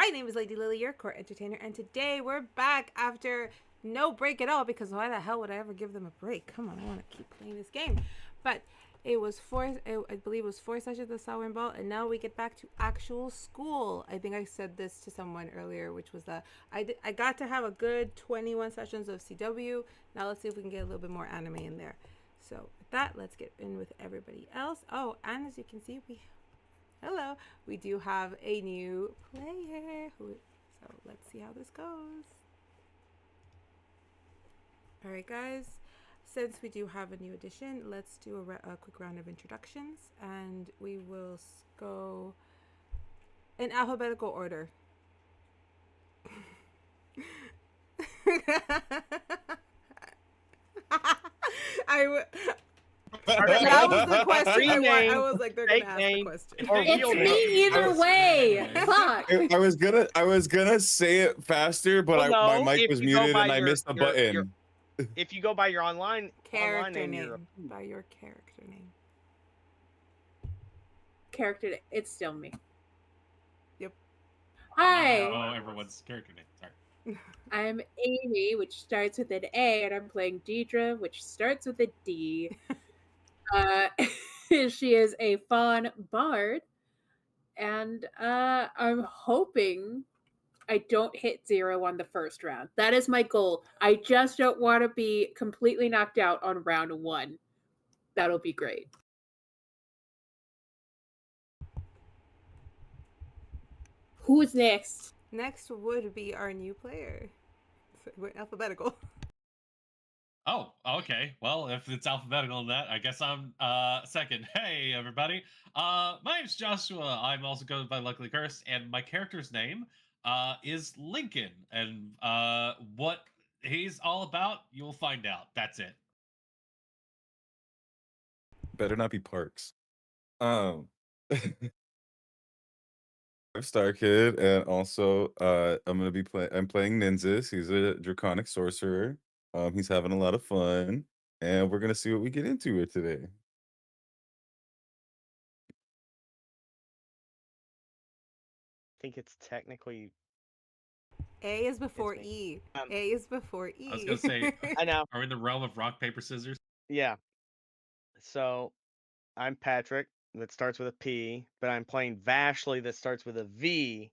My name is Lady Lily, your court entertainer, and today we're back after no break at all, because why the hell would I ever give them a break? Come on, I want to keep playing this game. But it was I believe it was 4 sessions of Sour and Ball, and now we get back to actual school. I think I said this to someone earlier, which was that I got to have a good 21 sessions of CW. Now let's see if we can get a little bit more anime in there. So with that, let's get in with everybody else. Oh, and as you can see, we do have a new player. So let's see how this goes. All right, guys. Since we do have a new addition, let's do a quick round of introductions, and we will go in alphabetical order. That was the question. I was like, they're gonna ask the question. It's me either way. Fuck. I was gonna say it faster, but my mic was muted and I missed the button. If you go by your online character name, by your character name. Character, it's still me. Yep. Hi. Oh, everyone's character name. Sorry. I'm Amy, which starts with an A, and I'm playing Dierdra, which starts with a D. She is a fawn bard, and I'm hoping I don't hit 0 on the first round. That is my goal. I just don't want to be completely knocked out on round 1. That'll be great. Who's next? Next would be our new player. So we're alphabetical. Oh, okay. Well, if it's alphabetical in that, I guess I'm second. Hey, everybody. My name's Joshua. I'm also going by Luckily Cursed, and my character's name is Linkyn. And what he's all about, you'll find out. That's it. Better not be Parks. I'm Starkid, and also I'm playing Nynzus. He's a draconic sorcerer. He's having a lot of fun, and we're gonna see what we get into it today. I think it's technically A is before E. A is before E. I was gonna say, I know. Are we in the realm of rock, paper, scissors? Yeah. So I'm Patrick, that starts with a P, but I'm playing Vashley, that starts with a V.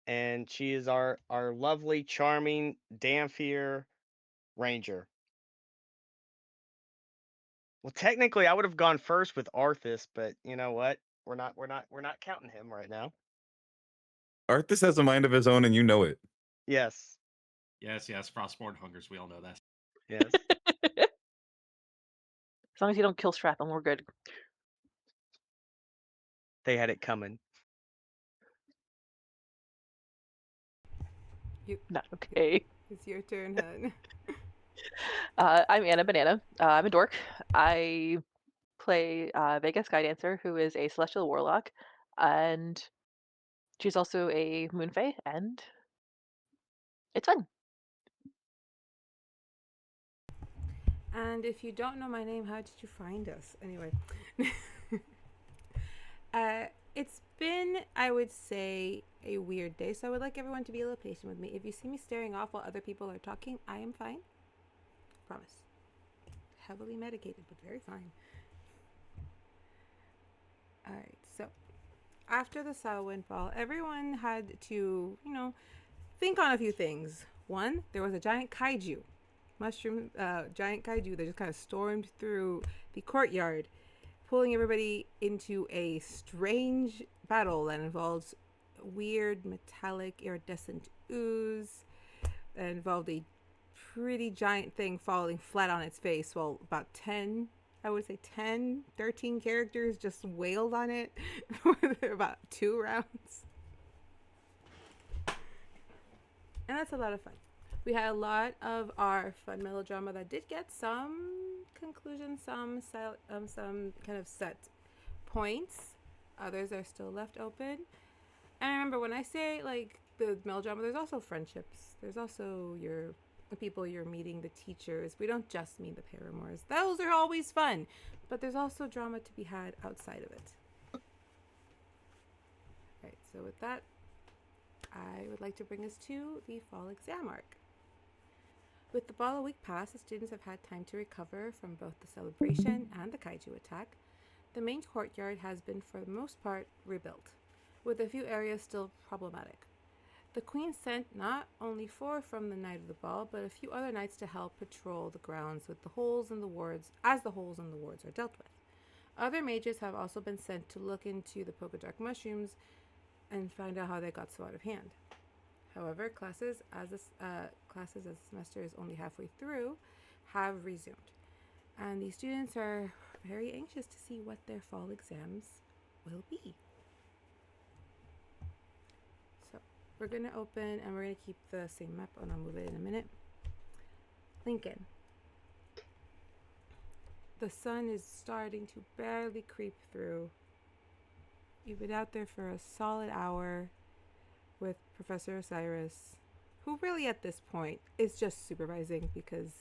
And she is our lovely, charming Dampier Ranger. Well, technically, I would have gone first with Arthas, but you know what? We're not counting him right now. Arthas has a mind of his own, and you know it. Yes. Yes. Frostborn hungers. We all know that. Yes. As long as you don't kill Stratham, we're good. They had it coming. Not okay. It's your turn, hun. I'm Anna Banana. I'm a dork. I play Vega Skydancer, who is a celestial warlock, and she's also a moon fae, and it's fun. And if you don't know my name, how did you find us? Anyway. It's been, I would say, a weird day, so I would like everyone to be a little patient with me. If you see me staring off while other people are talking, I am fine. Promise. Heavily medicated, but very fine. Alright, so after the Sour Windfall, everyone had to, think on a few things. One, there was a giant kaiju. Giant kaiju that just kind of stormed through the courtyard, pulling everybody into a strange battle that involves weird metallic iridescent ooze that involved a pretty giant thing falling flat on its face while about 13 characters just wailed on it for about 2 rounds. And that's a lot of fun. We had a lot of our fun melodrama that did get some conclusion, some kind of set points. Others are still left open. And remember, when I say like the melodrama, there's also friendships. There's also the people you're meeting, the teachers. We don't just mean the paramours. Those are always fun, but there's also drama to be had outside of it. Right. So with that, I would like to bring us to the fall exam arc. With the ball a week past, the students have had time to recover from both the celebration and the kaiju attack. The main courtyard has been, for the most part, rebuilt, with a few areas still problematic. The Queen sent not only 4 from the night of the ball, but a few other knights to help patrol the grounds with the holes in the wards, as the holes in the wards are dealt with. Other mages have also been sent to look into the Pokedark mushrooms and find out how they got so out of hand. However, classes as the semester is only halfway through, have resumed, and the students are very anxious to see what their fall exams will be. So we're going to open, and we're going to keep the same map, and I'll move it in a minute. Linkyn. The sun is starting to barely creep through. You've been out there for a solid hour with Professor Osiris, who really at this point is just supervising because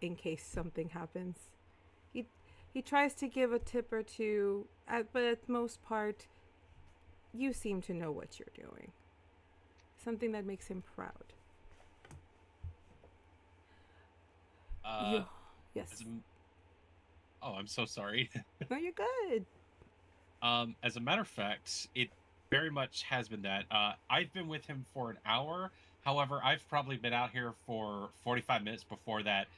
in case something happens. He tries to give a tip or two, but at most part, you seem to know what you're doing. Something that makes him proud. Yes. Oh, I'm so sorry. No, you're good. As a matter of fact, it very much has been that. I've been with him for an hour. However, I've probably been out here for 45 minutes before that,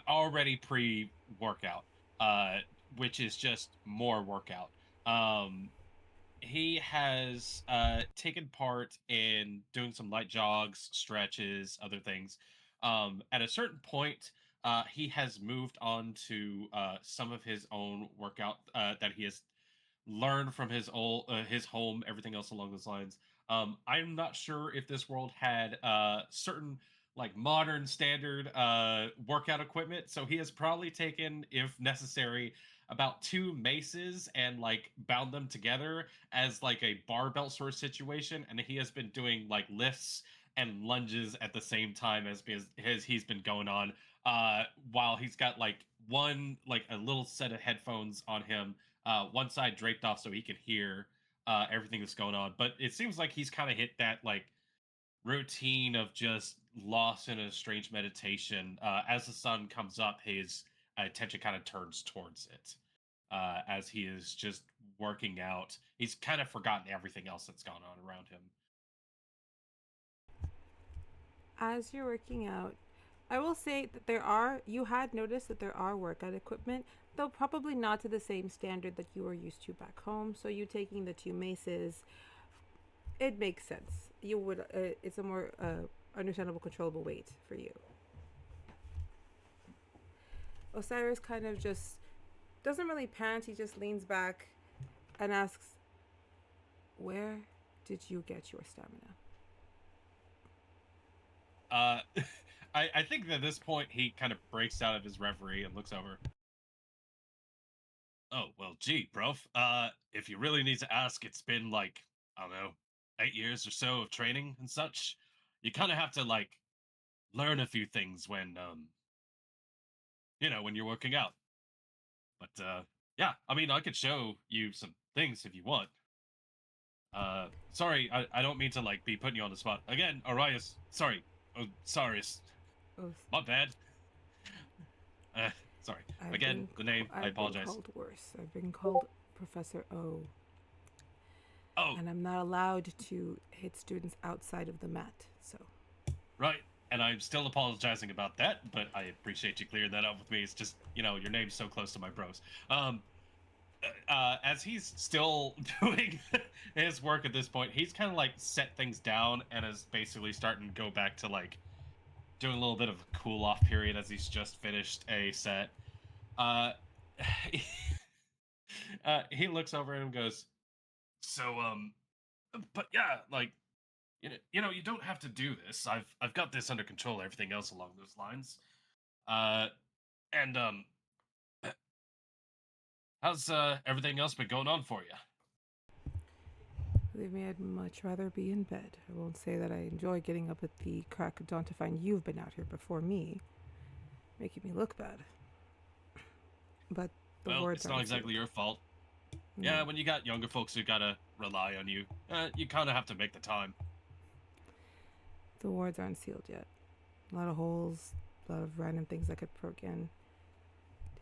already pre-workout, which is just more workout. He has taken part in doing some light jogs, stretches, other things. At a certain point, he has moved on to some of his own workout that he has learned from his home, everything else along those lines. I'm not sure if this world had certain like modern standard workout equipment, so he has probably taken, if necessary, about 2 maces and like bound them together as like a barbell sort of situation, and he has been doing like lifts and lunges at the same time as he's been going on, while he's got like a little set of headphones on him, one side draped off so he can hear everything that's going on. But it seems like he's kind of hit that like routine of just lost in a strange meditation. As the sun comes up, his attention kind of turns towards it. As he is just working out, he's kind of forgotten everything else that's gone on around him. As you're working out, I will say that you had noticed that there are workout equipment, though probably not to the same standard that you were used to back home. So you taking the 2 maces, it makes sense. You would, it's a more understandable, controllable weight for you. Osiris kind of just doesn't really pant. He just leans back and asks, "Where did you get your stamina?" I think that at this point he kind of breaks out of his reverie and looks over. Oh, well, gee, prof. If you really need to ask, it's been like, I don't know, 8 years or so of training and such. You kind of have to like learn a few things when when you're working out. But yeah, I mean, I could show you some things if you want. Sorry, I don't mean to like be putting you on the spot again, Arias. Sorry, Osiris. Oh, My bad. Sorry. Again, the name. I apologize. I've been called worse. I've been called Professor O. Oh. And I'm not allowed to hit students outside of the mat, so. Right. And I'm still apologizing about that, but I appreciate you clearing that up with me. It's just, your name's so close to my bros. As he's still doing his work at this point, he's kind of like set things down and is basically starting to go back to like doing a little bit of a cool off period as he's just finished a set. He looks over at him and goes, "So, but yeah, like, you know, you don't have to do this. I've got this under control. Everything else along those lines. And how's everything else been going on for you?" Believe me, I'd much rather be in bed. I won't say that I enjoy getting up at the crack of dawn to find you've been out here before me, making me look bad. But the Well, words it's not exactly your fault. No. Yeah, when you got younger folks who gotta rely on you, you kind of have to make the time. The wards aren't sealed yet. A lot of holes, a lot of random things that could perk in.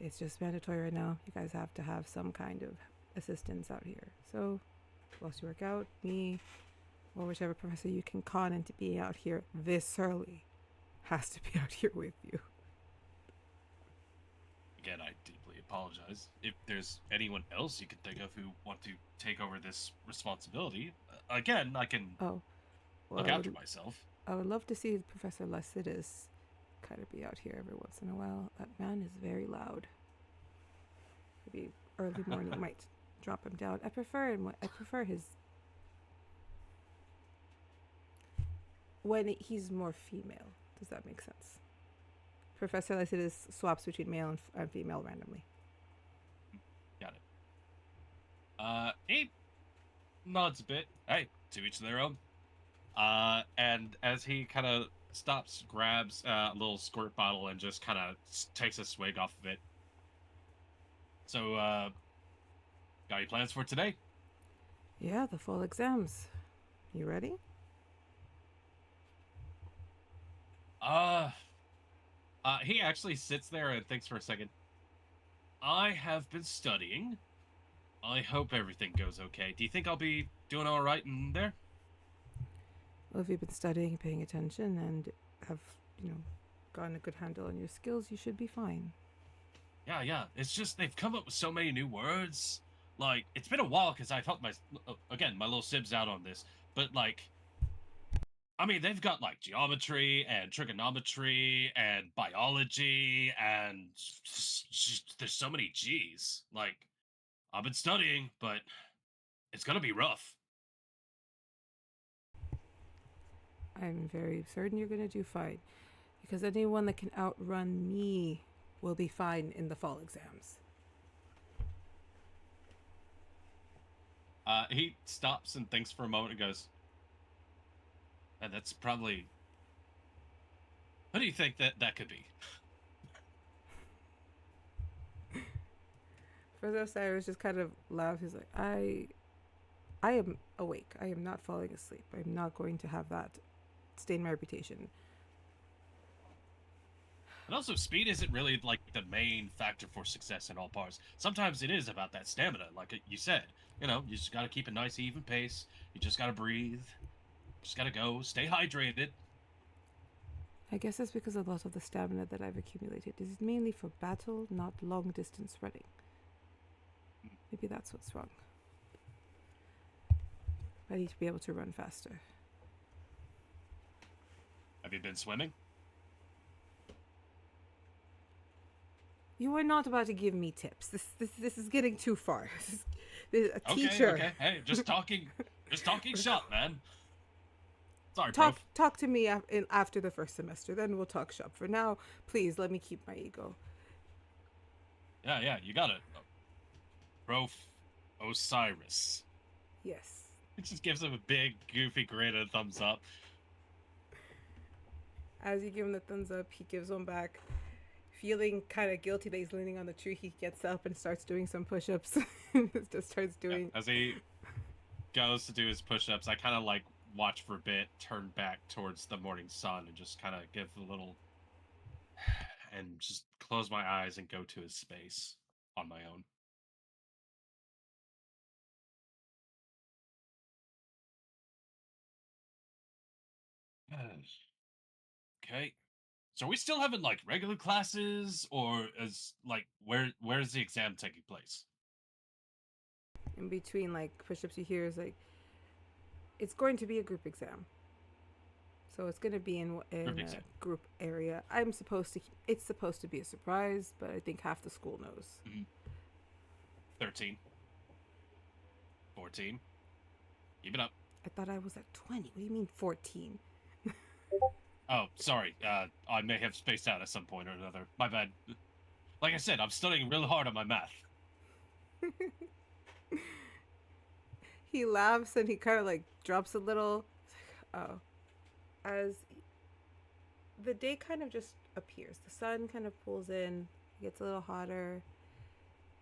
It's just mandatory right now. You guys have to have some kind of assistance out here. So, whilst you work out, me, or whichever professor you can con into being out here this early has to be out here with you. Again, I deeply apologize. If there's anyone else you can think of who want to take over this responsibility, again, I can look after myself. I would love to see Professor Lolzydork kind of be out here every once in a while. That man is very loud. Maybe early morning might drop him down. I prefer his when he's more female. Does that make sense? Professor Lolzydork swaps between male and female randomly. Got it. He nods a bit. Hey, to each their own. And as he kind of stops, grabs a little squirt bottle and just kind of takes a swig off of it. So, got any plans for today? Yeah, the fall exams. You ready? He actually sits there and thinks for a second. I have been studying. I hope everything goes okay. Do you think I'll be doing all right in there? Well, if you've been studying, paying attention, and have, gotten a good handle on your skills, you should be fine. Yeah. It's just they've come up with so many new words. Like, it's been a while because I've helped my little sibs out on this. But, like, I mean, they've got, like, geometry and trigonometry and biology and there's so many G's. Like, I've been studying, but it's gonna be rough. I'm very certain you're going to do fine. Because anyone that can outrun me will be fine in the fall exams. He stops and thinks for a moment and goes, that's probably... What do you think that could be? For Osiris just kind of laughs. He's like, I am awake. I am not falling asleep. I'm not going to have that stain my reputation. And also, speed isn't really, like, the main factor for success in all parts. Sometimes it is about that stamina, like you said. You just gotta keep a nice, even pace. You just gotta breathe. Just gotta go. Stay hydrated. I guess that's because a lot of the stamina that I've accumulated is mainly for battle, not long-distance running. Maybe that's what's wrong. I need to be able to run faster. Have you been swimming? You are not about to give me tips. This is getting too far. This is a teacher. Okay. Hey, just talking shop, man. Sorry, talk to me after the first semester. Then we'll talk shop. For now, please let me keep my ego. Yeah, you got it. Prof. Osiris. Yes. It just gives him a big, goofy grin and a thumbs up. As you give him the thumbs up, he gives one back. Feeling kind of guilty that he's leaning on the tree, he gets up and starts doing some push-ups. Just starts doing... Yeah, as he goes to do his push-ups, I kind of, like, watch for a bit, turn back towards the morning sun, and just kind of give a little... and just close my eyes and go to his space on my own. Okay. So are we still having, like, regular classes, or is, like, where's the exam taking place? In between, like, push-ups you hear is, like, it's going to be a group exam. So it's going to be in a group area. It's supposed to be a surprise, but I think half the school knows. 13. 14. Keep it up. I thought I was at 20. What do you mean 14? Oh, sorry. I may have spaced out at some point or another. My bad. Like I said, I'm studying really hard on my math. He laughs and he kind of, like, drops a little. Oh. As the day kind of just appears. The sun kind of pulls in. It gets a little hotter.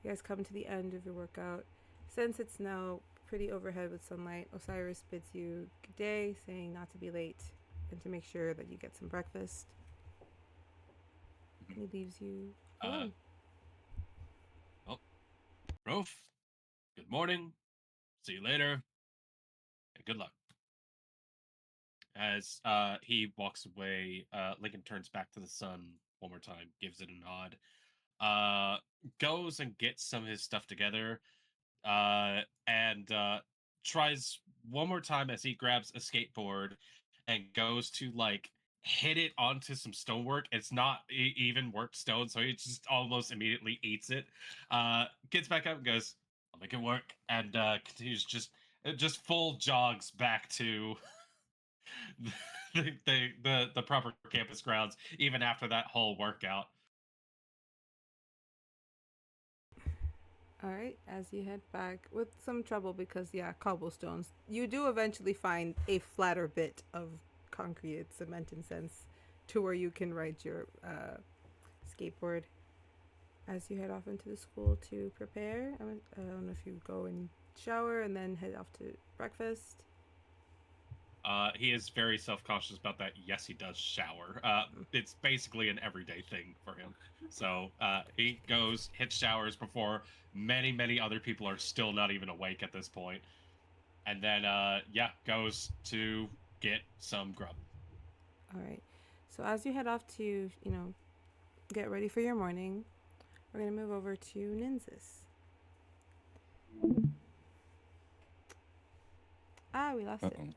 You guys come to the end of your workout. Since it's now pretty overhead with sunlight, Osiris bids you good day, saying not to be late and to make sure that you get some breakfast. And he leaves you alone. Rolf, good morning. See you later. And good luck. As he walks away, Linkyn turns back to the sun one more time, gives it a nod, goes and gets some of his stuff together, and tries one more time as he grabs a skateboard and goes to like hit it onto some stonework. It's not even worked stone, so he just almost immediately eats it. Gets back up and goes, "I'll make it work," and continues just full jogs back to the proper campus grounds, even after that whole workout. All right, as you head back with some trouble because, yeah, cobblestones, you do eventually find a flatter bit of concrete, cement, and sense to where you can ride your skateboard. As you head off into the school to prepare, I don't know if you go and shower and then head off to breakfast. He is very self-conscious about that. Yes, he does shower. It's basically an everyday thing for him. So he goes, hits showers before many other people are still not even awake at this point. And then, goes to get some grub. All right. So as you head off to, get ready for your morning, we're going to move over to Nynzus. We lost it.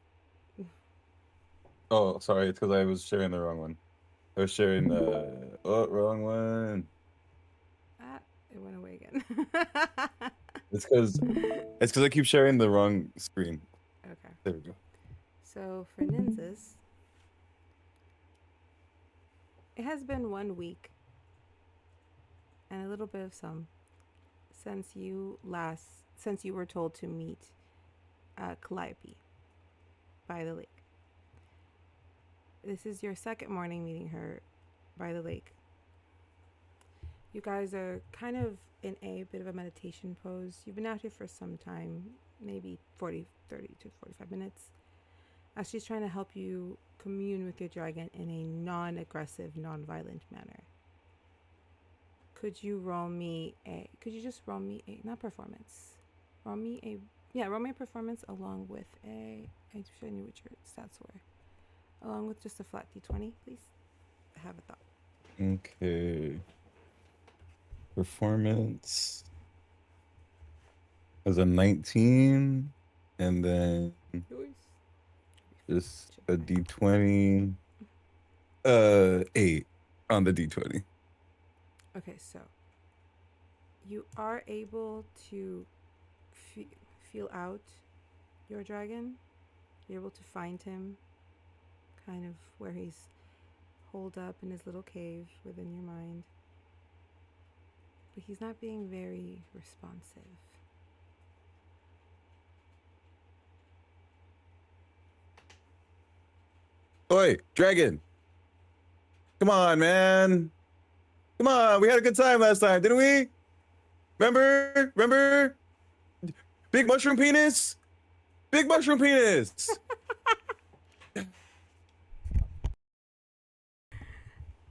Oh, sorry. It's because I was sharing the wrong one. I was sharing the wrong one. It went away again. It's because I keep sharing the wrong screen. Okay. There we go. So for Nynzus, it has been 1 week and a little bit of some since you were told to meet Calliope by the lake. This is your second morning meeting her by the lake. You guys are kind of in a bit of a meditation pose. You've been out here for some time, maybe 30 to 45 minutes, as she's trying to help you commune with your dragon in a non-aggressive, non-violent manner. Could you just roll me a, not performance, roll me a performance along with I should know what your stats were. Along with just a flat d20, please. I have a thought. Okay. Performance as a 19, and then just a d20. 8 on the d20. Okay, so you are able to feel out your dragon. You're able to find him, kind of where he's holed up in his little cave within your mind. But he's not being very responsive. Oi, dragon! Come on, man! Come on, we had a good time last time, didn't we? Remember? Big mushroom penis? Big mushroom penis!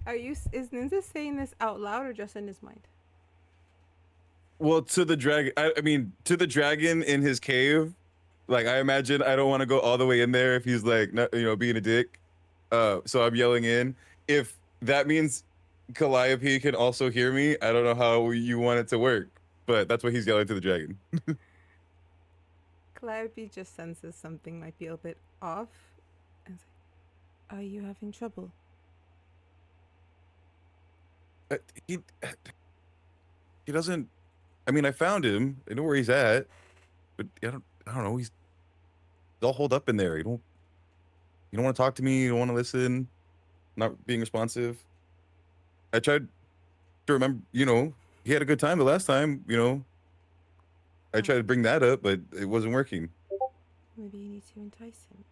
Is Nynzus saying this out loud or just in his mind? Well, to the dragon, to the dragon in his cave. Like, I imagine I don't want to go all the way in there if he's like, not, being a dick. So I'm yelling in. If that means Calliope can also hear me, I don't know how you want it to work, but that's what he's yelling to the dragon. Calliope just senses something might be a bit off. And it's like, are you having trouble? He doesn't. I found him. I know where he's at, but I don't know. He's all holed up in there. You don't want to talk to me. You don't want to listen. Not being responsive. I tried to remember. He had a good time the last time. I tried to bring that up, but it wasn't working. Maybe you need to entice him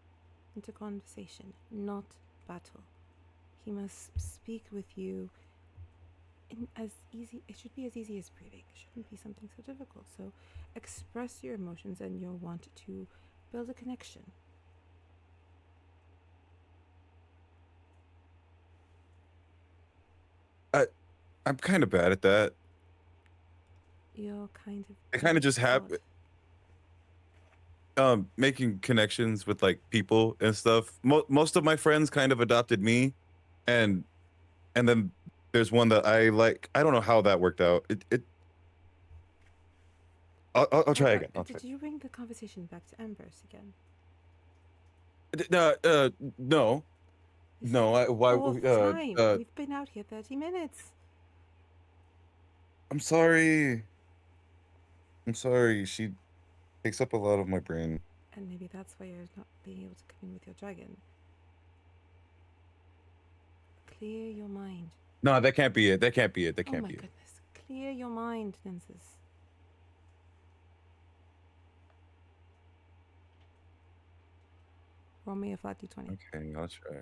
into conversation, not battle. He must speak with you. It should be as easy as breathing. It shouldn't be something so difficult. So express your emotions and you'll want to build a connection. I'm kind of bad at that. You're kind of. I kind of just have odd. making connections with like people and stuff. Most of my friends kind of adopted me, and then there's one that I like. I don't know how that worked out. I'll try again. Did you bring the conversation back to Ambrose again? No. Why? Fine. We've been out here 30 minutes. I'm sorry. She takes up a lot of my brain. And maybe that's why you're not being able to come in with your dragon. Clear your mind. No, that can't be it. That can't be it. Oh my goodness. Clear your mind, Nynzus. Roll me a flat d20. Okay, I'll try.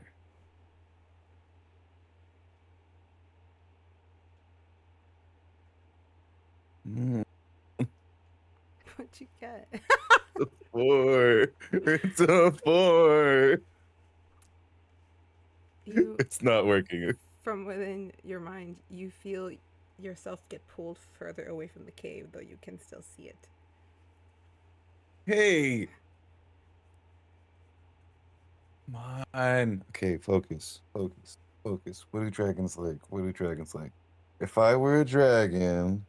What'd you get? A 4. It's a 4. It's not working. From within your mind, you feel yourself get pulled further away from the cave, though you can still see it. Hey. Come on. Okay, focus. What do dragons like? If I were a dragon,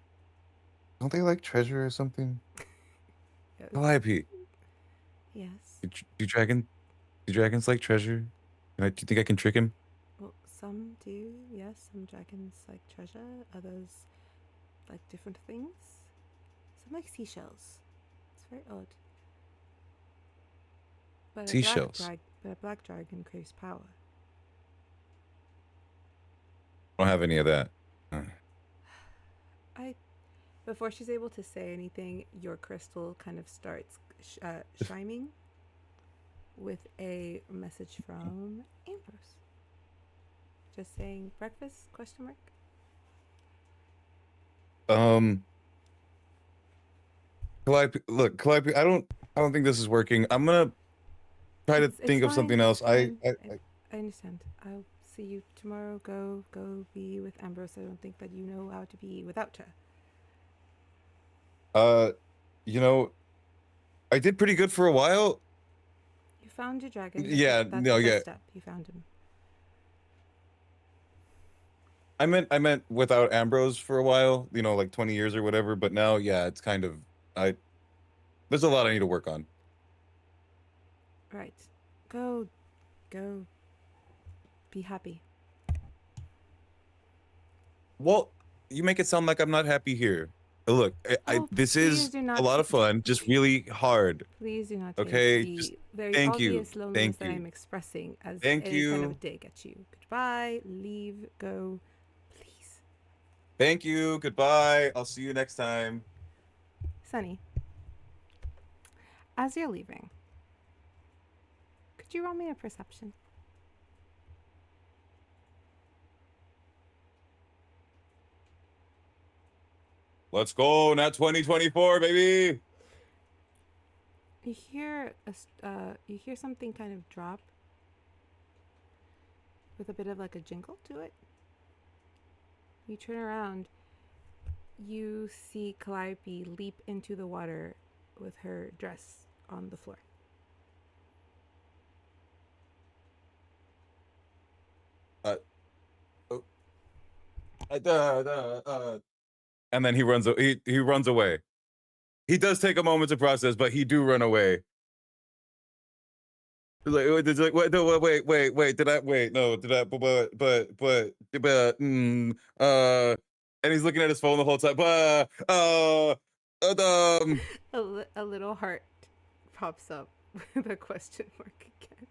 don't they like treasure or something? Yes. Calliope. Yes. Do dragons like treasure? Do you think I can trick him? Well, some do, yes. Some dragons like treasure, others like different things. Some like seashells. It's very odd. But Seashells? But a black dragon craves power. I don't have any of that. Before she's able to say anything, your crystal kind of starts chiming with a message from Ambrose. Just saying, breakfast? ? Calliope, I don't think this is working. I'm gonna try to think of something else. I understand. I'll see you tomorrow. Go be with Ambrose. I don't think that you know how to be without her. I did pretty good for a while. You found your dragon. Yeah, that's no, the yeah. first step. You found him. I meant without Ambrose for a while, like 20 years or whatever, but now, yeah, it's kind of, there's a lot I need to work on. Right. Go. Be happy. Well, you make it sound like I'm not happy here. Look, this is a lot of fun, just really hard. Please do not take Okay, the very thank obvious you. loneliness Thank that you. I'm expressing as Thank any you. kind of a dig at you. Goodbye. Leave. Go. Please. Thank you. Goodbye. I'll see you next time. Sunny, as you're leaving, could you roll me a perception? Let's go. Not 2024, baby. You hear something kind of drop with a bit of like a jingle to it. You turn around. You see Calliope leap into the water with her dress on the floor. And then he runs away. He does take a moment to process, but he do run away. Like, wait, did I, wait, no, wait, did I, wait, no, did I, and he's looking at his phone the whole time, A little heart pops up with a question mark again.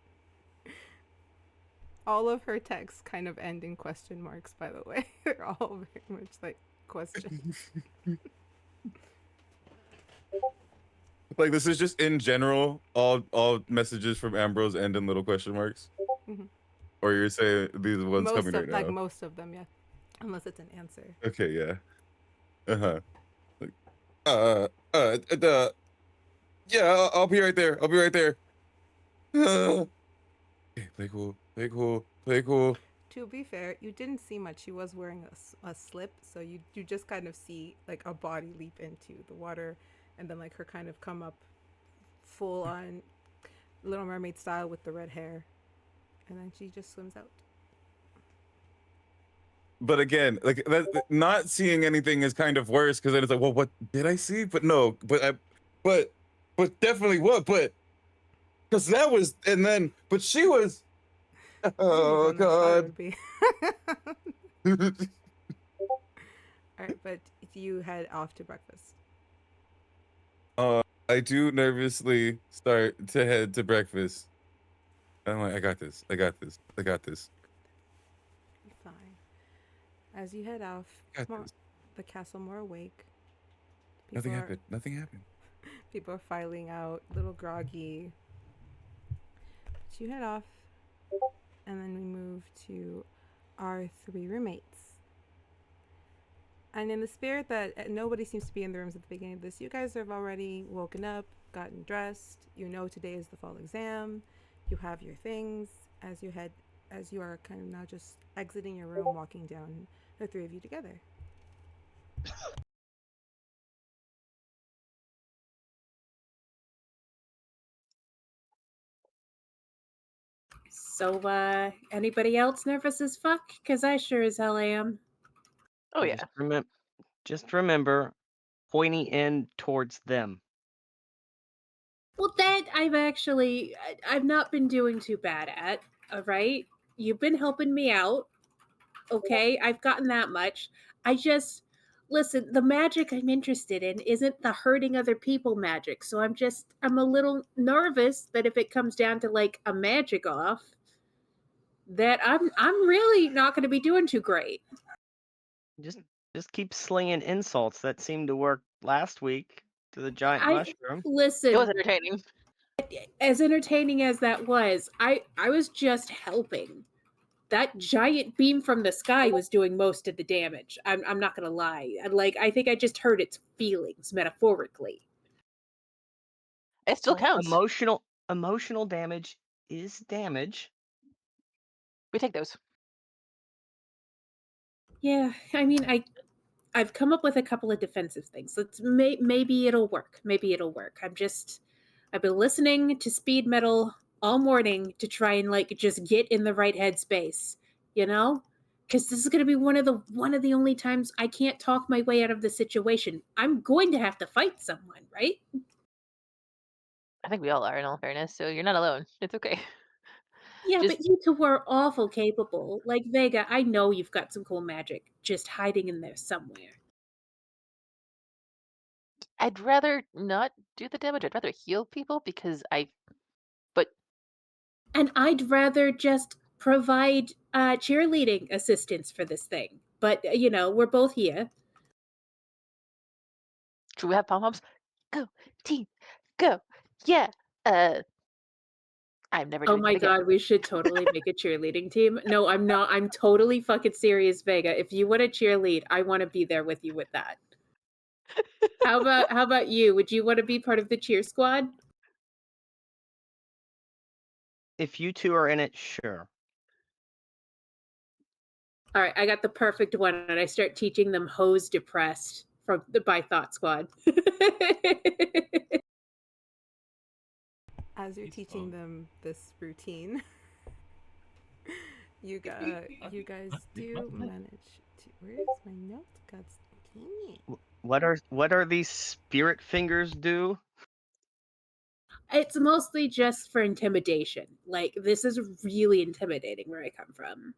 All of her texts kind of end in question marks, by the way. They're all very much like questions. Like, this is just in general, all messages from Ambrose end in little question marks? Mhm. Or you're saying these are the ones coming right now? Like most of them, yeah. Unless it's an answer. Okay, yeah. Like, yeah, I'll be right there. Okay, play cool. to be fair, you didn't see much. She was wearing a slip, so you just kind of see like a body leap into the water, and then like her kind of come up full on Little Mermaid style with the red hair, and then she just swims out. But again, like not seeing anything is kind of worse because then it's like, well, what did I see? But no, but definitely what? But because that was, and then, but she was. Oh God. All right, but you head off to breakfast. I do nervously start to head to breakfast. I'm like, I got this. I got this. I got this. Fine. As you head off, the castle more awake. Nothing happened. Nothing happened. People are filing out, a little groggy. But you head off, and then we move to our 3 roommates. And in the spirit that nobody seems to be in the rooms at the beginning of this, you guys have already woken up, gotten dressed. You know today is the fall exam. You have your things as you are kind of now just exiting your room, walking down, the 3 of you together. So, anybody else nervous as fuck? Because I sure as hell am. Oh yeah. Just remember, pointing in towards them. Well, that I've not been doing too bad at. All right, you've been helping me out. Okay, I've gotten that much. Listen, the magic I'm interested in isn't the hurting other people magic. So I'm a little nervous that if it comes down to like a magic off, that I'm really not going to be doing too great. Just keep slinging insults. That seemed to work last week to the giant mushroom. Listen, It was entertaining. As entertaining as that was, I was just helping. That giant beam from the sky was doing most of the damage. I'm not gonna lie. I think I just hurt its feelings metaphorically. It still counts. Emotional damage is damage. We take those. Yeah, I mean, I've come up with a couple of defensive things. Maybe it'll work. Maybe it'll work. I've been listening to speed metal all morning to try and like just get in the right headspace, you know? Because this is going to be one of the only times I can't talk my way out of the situation. I'm going to have to fight someone, right? I think we all are, in all fairness. So you're not alone. It's okay. Yeah, but you two were awful capable. Like Vega, I know you've got some cool magic just hiding in there somewhere. I'd rather not do the damage. I'd rather heal people because And I'd rather just provide cheerleading assistance for this thing. But, we're both here. Should we have pom-poms? Go, team, go. Yeah. I'm never Oh doing my that again. god, we should totally make a cheerleading team. No, I'm not. I'm totally fucking serious, Vega. If you want to cheerlead, I want to be there with you with that. How about you? Would you want to be part of the cheer squad? If you two are in it, sure. All right, I got the perfect one, and I start teaching them Hose Depressed from the By Thought Squad. As you're teaching them this routine, you guys do manage to. Where's my note? God dang it. What are these spirit fingers do? It's mostly just for intimidation. Like, this is really intimidating where I come from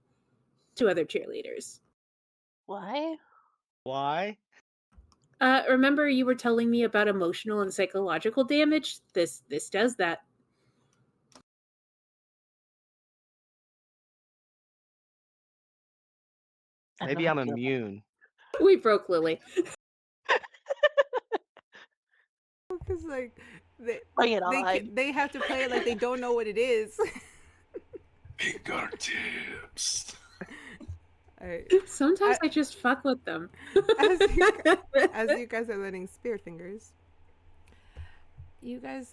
to other cheerleaders. Why? Why? Remember you were telling me about emotional and psychological damage? This does that. Maybe I'm immune. We broke Lily. Because like Bring it on. they have to play it like they don't know what it is. Fingertips. Alright. Sometimes I just fuck with them. As you guys are learning spirit fingers, you guys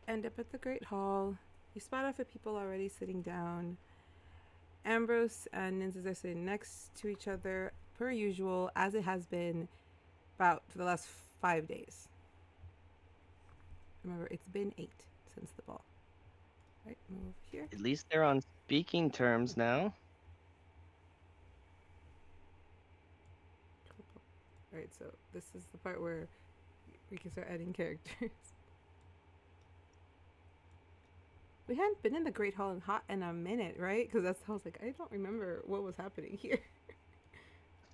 end up at the Great Hall. You spot off at people already sitting down, Ambrose and Nynzus are sitting next to each other, per usual, as it has been about for the last 5 days. Remember, it's been 8 since the ball. Right, move here. At least they're on speaking terms now. Alright, so this is the part where we can start adding characters. We hadn't been in the Great Hall in a minute, right? Because that's how I was like, I don't remember what was happening here.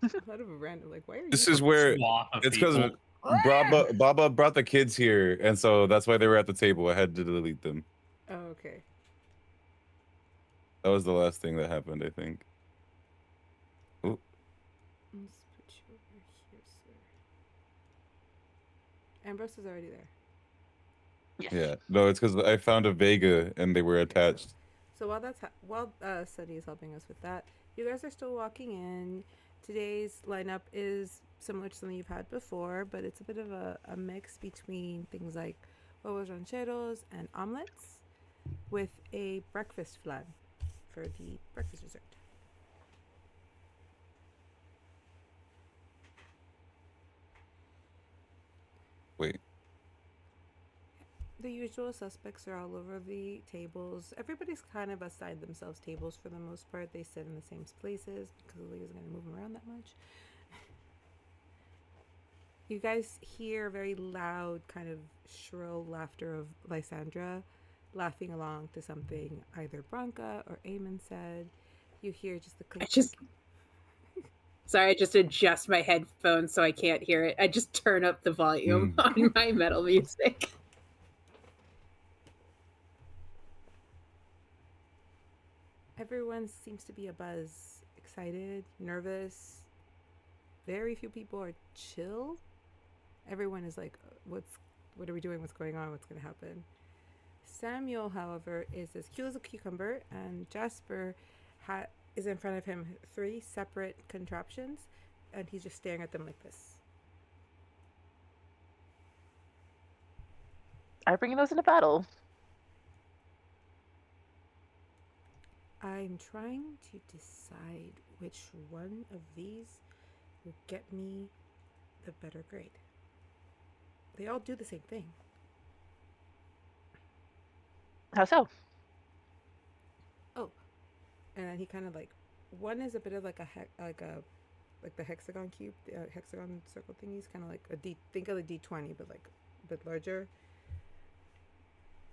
Out of a random, like, why are you? This is where Swap of it's because people. Baba brought the kids here, and so that's why they were at the table. I had to delete them. Oh, okay. That was the last thing that happened, I think. Ooh. Let's put you over here, sir. Ambrose is already there. Yes. Yeah, no, it's because I found a Vega and they were attached. So while Sunny is helping us with that, you guys are still walking in. Today's lineup is similar to something you've had before, but it's a bit of a mix between things like huevos rancheros and omelets with a breakfast flan for the breakfast dessert. Wait. The usual suspects are all over the tables. Everybody's kind of assigned themselves tables for the most part. They sit in the same places because Lily isn't going to move them around that much. You guys hear very loud, kind of shrill laughter of Lysandra laughing along to something either Bronca or Eamon said. You hear just the click. Sorry, I just adjust my headphones so I can't hear it. I just turn up the volume on my metal music. Everyone seems to be abuzz, excited, nervous. Very few people are chill. Everyone is like, what are we doing? What's going on? What's going to happen? Samuel, however, is as cool as a cucumber, and Jasper is in front of him 3 separate contraptions, and he's just staring at them like this. I'm bringing those into battle. I'm trying to decide which one of these will get me the better grade. They all do the same thing. How so? Oh, and then he kind of like, one is a bit of like the hexagon cube, hexagon circle thingies, kind of like a D. Think of a D20, but like a bit larger.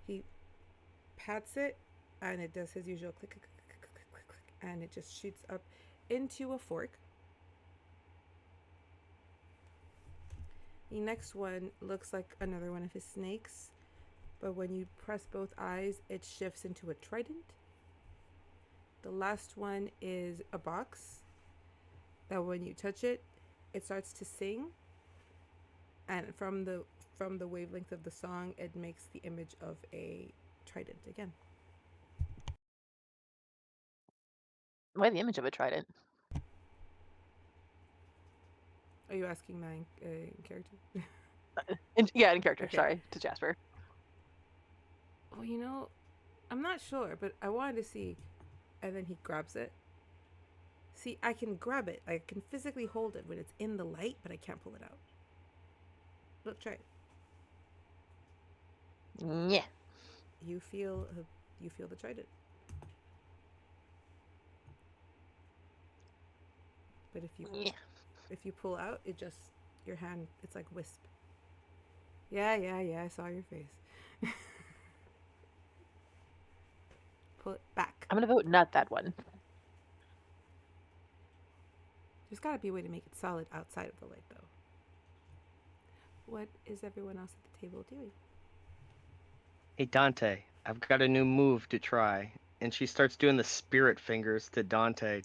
He pats it, and it does his usual click, click, click, click, click, click, click, and it just shoots up into a fork. The next one looks like another one of his snakes, but when you press both eyes, it shifts into a trident. The last one is a box that when you touch it, it starts to sing, and from the wavelength of the song, it makes the image of a trident again. Why the image of a trident? Are you asking my character? In character. Okay. Sorry, to Jasper. Well, I'm not sure, but I wanted to see. And then he grabs it. See, I can grab it. I can physically hold it when it's in the light, but I can't pull it out. Look, try it. Yeah. You feel the trident. But if you pull out, it just, your hand, it's like wisp. Yeah, I saw your face. Pull it back. I'm gonna vote not that one. There's got to be a way to make it solid outside of the light, though. What is everyone else at the table doing? Hey, Dante, I've got a new move to try. And she starts doing the spirit fingers to Dante.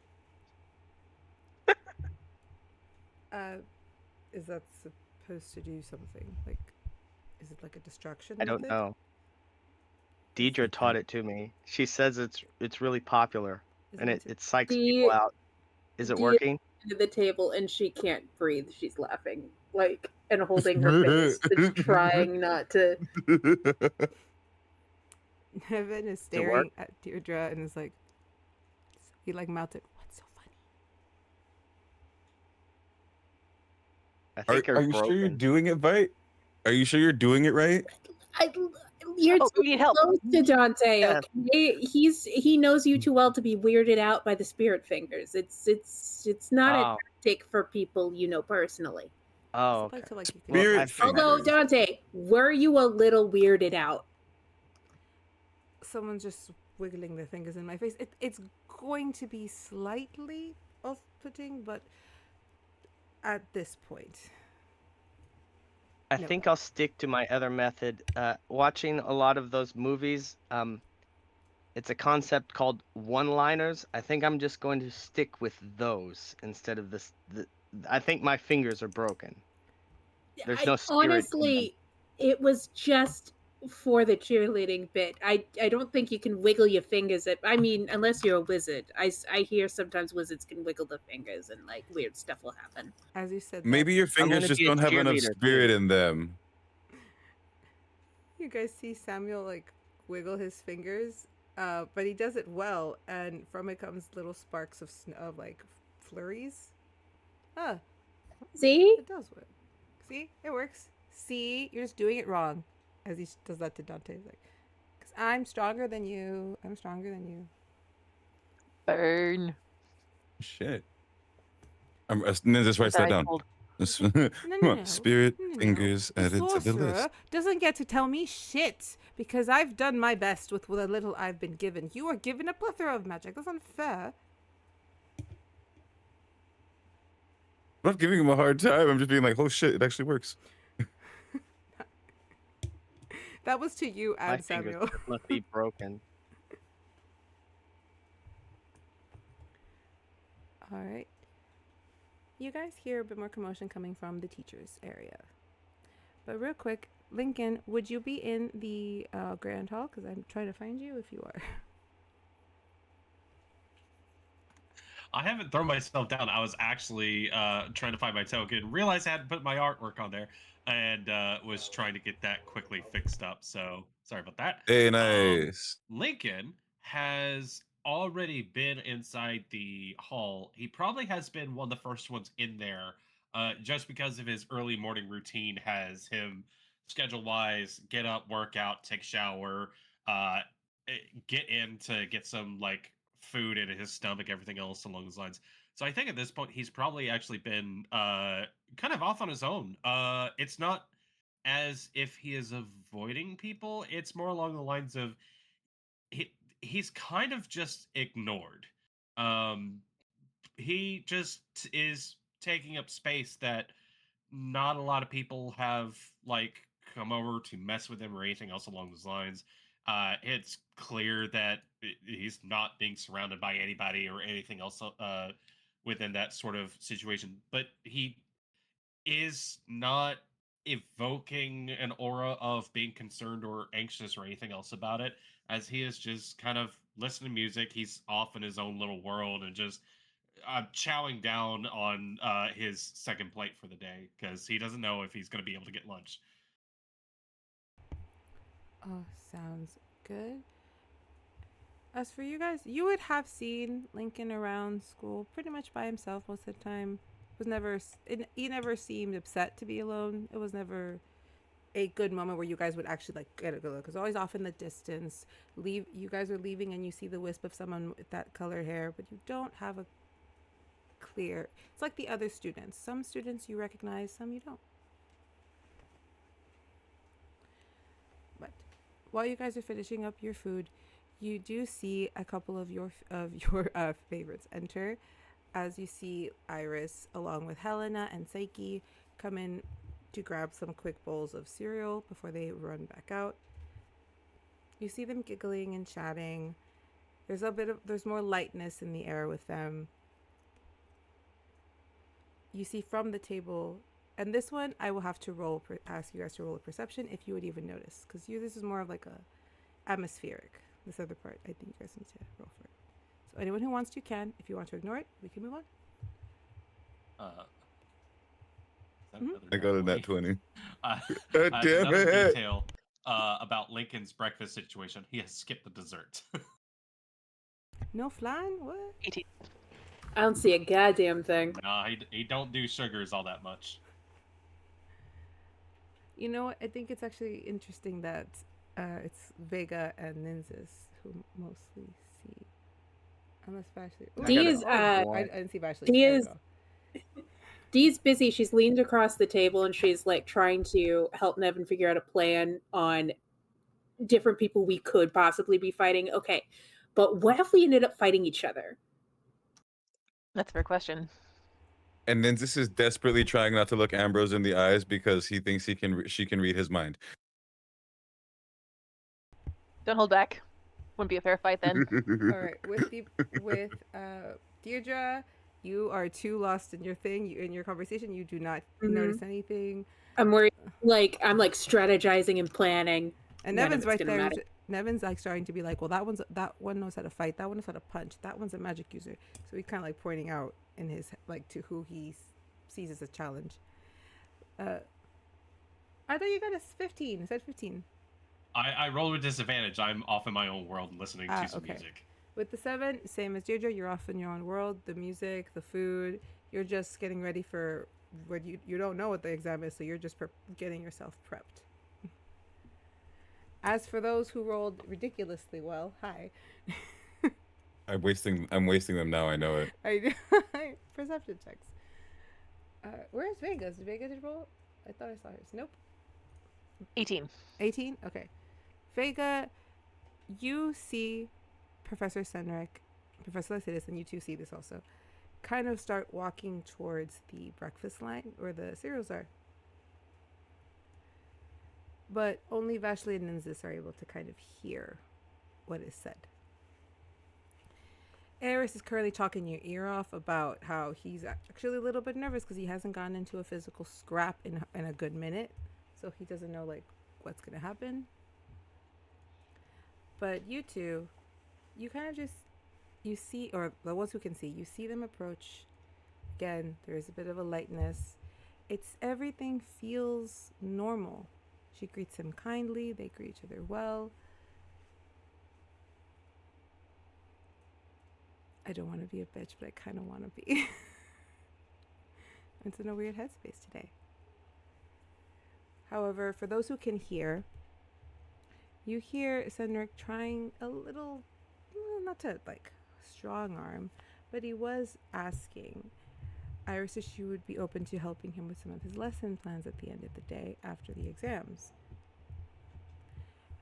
Is that supposed to do something? Like, is it like a distraction? I don't know. Dierdra taught it to me. She says it's really popular, and it psychs people out. Is it working? To the table, and she can't breathe. She's laughing, like, and holding her face, but trying not to. Nevin is staring at Dierdra and is like, He like mouthed, "What's so funny?" I think Are you're you sure you're broken. doing it right? Are you sure you're doing it right? You're Oh, too we need help. close to Dante. Yeah. Okay, he knows you too well to be weirded out by the spirit fingers. It's not a Oh, tactic for people you know personally. oh, It's okay. like to like you can Well, Spirit I think Although fingers. Dante, were you a little weirded out? someone's just wiggling their fingers in my face. It's going to be slightly off-putting, but at this point, I no. think I'll stick to my other method. Watching a lot of those movies, it's a concept called one-liners. I think I'm just going to stick with those instead of this. I think my fingers are broken. There's no spirit in them. Honestly, it was just for the cheerleading bit. I don't think you can wiggle your fingers. I mean, unless you're a wizard. I hear sometimes wizards can wiggle their fingers and like weird stuff will happen. As you said, Maybe your I'm fingers gonna just be a don't have enough cheerleader, spirit too. in them. you guys see Samuel like wiggle his fingers, but he does it well, and from it comes little sparks of of like flurries. Ah, See? it does work. See, it works. See, you're just doing it wrong. As he does that to Dante, he's like, "Cause I'm stronger than you. I'm stronger than you." Burn. Shit. Just write That that I down. told. No. Spirit No. fingers The added to the sorcerer list. doesn't get to tell me shit because I've done my best with the little I've been given. You are given a plethora of magic. That's unfair. I'm not giving him a hard time. I'm just being like, oh shit, it actually works. That was to you My and fingers Samuel. just must be broken. All right. You guys hear a bit more commotion coming from the teachers' area. But real quick, Linkyn, would you be in the Grand Hall? Because I'm trying to find you if you are. I haven't thrown myself down. I was actually trying to find my token, realized I hadn't put my artwork on there, and was trying to get that quickly fixed up. So sorry about that. Hey, nice. Linkyn has already been inside the hall. He probably has been one of the first ones in there, just because of his early morning routine has him schedule wise get up, work out, take a shower, uh, get in to get some like food into his stomach, everything else along those lines. So I think at this point he's probably actually been kind of off on his own. It's not as if he is avoiding people. It's more along the lines of he he's kind of just ignored. Um, he just is taking up space that not a lot of people have like come over to mess with him or anything else along those lines. It's clear that he's not being surrounded by anybody or anything else within that sort of situation. But he is not evoking an aura of being concerned or anxious or anything else about it, as he is just kind of listening to music. He's off in his own little world and just chowing down on his second plate for the day because he doesn't know if he's going to be able to get lunch. Oh, sounds good. As for you guys, you would have seen Linkyn around school pretty much by himself most of the time. He never seemed upset to be alone. It was never a good moment where you guys would actually like get a good look. Because always off in the distance, you guys are leaving and you see the wisp of someone with that colored hair, but you don't have a clear. It's like the other students. Some students you recognize, some you don't. But while you guys are finishing up your food, you do see a couple of your favorites enter, as you see Iris along with Helena and Saiki come in to grab some quick bowls of cereal before they run back out. You see them giggling and chatting. There's more lightness in the air with them. You see from the table, and this one I will have to ask you guys to roll a perception if you would even notice, because this is more of like a atmospheric. This other part, I think you guys need to roll for it. So anyone who wants to can. If you want to ignore it, we can move on. I got a nat 20. God damn another it. detail about Lincoln's breakfast situation. He has skipped the dessert. No flan? What? 18. I don't see a goddamn thing. Nah, he don't do sugars all that much. You know what? I think it's actually interesting that it's Vega and Nynzus who mostly see. Unless Vashley. Ooh, D got is it. I didn't see Vashley. D There we is go. Dee's busy. She's leaned across the table and she's like trying to help Nevin figure out a plan on different people we could possibly be fighting. Okay, but what if we ended up fighting each other? That's a fair question. And Nynzus is desperately trying not to look Ambrose in the eyes because he thinks she can read his mind. Don't hold back. Wouldn't be a fair fight then. All right, with Dierdra, you are too lost in your thing. In your conversation, you do not notice anything. I'm worried. Like I'm like strategizing and planning. And None of Nevin's it's right gonna there. matter. Nevin's like starting to be like, well, that one knows how to fight. That one knows how to punch. That one's a magic user. So he's kind of like pointing out in his like to who he sees as a challenge. I thought you got a 15. Is that 15? I roll with disadvantage. I'm off in my own world and listening to some Okay. music. With the 7, same as Deirdre, you're off in your own world. The music, the food, you're just getting ready for what you don't know what the exam is, so you're just getting yourself prepped. As for those who rolled ridiculously well, hi. I'm wasting them now. I know it. Perception checks. Where's Vega's? Did Vega just roll? I thought I saw hers. Nope. 18. 18? Okay. Vega, you see Professor Senric, Professor Lycidus, and you two see this also, kind of start walking towards the breakfast line where the cereals are. But only Vashley and Nynzus are able to kind of hear what is said. Eris is currently talking your ear off about how he's actually a little bit nervous because he hasn't gotten into a physical scrap in a good minute. So he doesn't know like what's going to happen. But you two, you kind of just, you see, or the ones who can see, you see them approach. Again, there's a bit of a lightness. Everything feels normal. She greets him kindly. They greet each other well. I don't want to be a bitch, but I kind of want to be. It's in a weird headspace today. However, for those who can hear, you hear Senric trying a little, well, not to like strong arm, but he was asking Iris if she would be open to helping him with some of his lesson plans at the end of the day after the exams.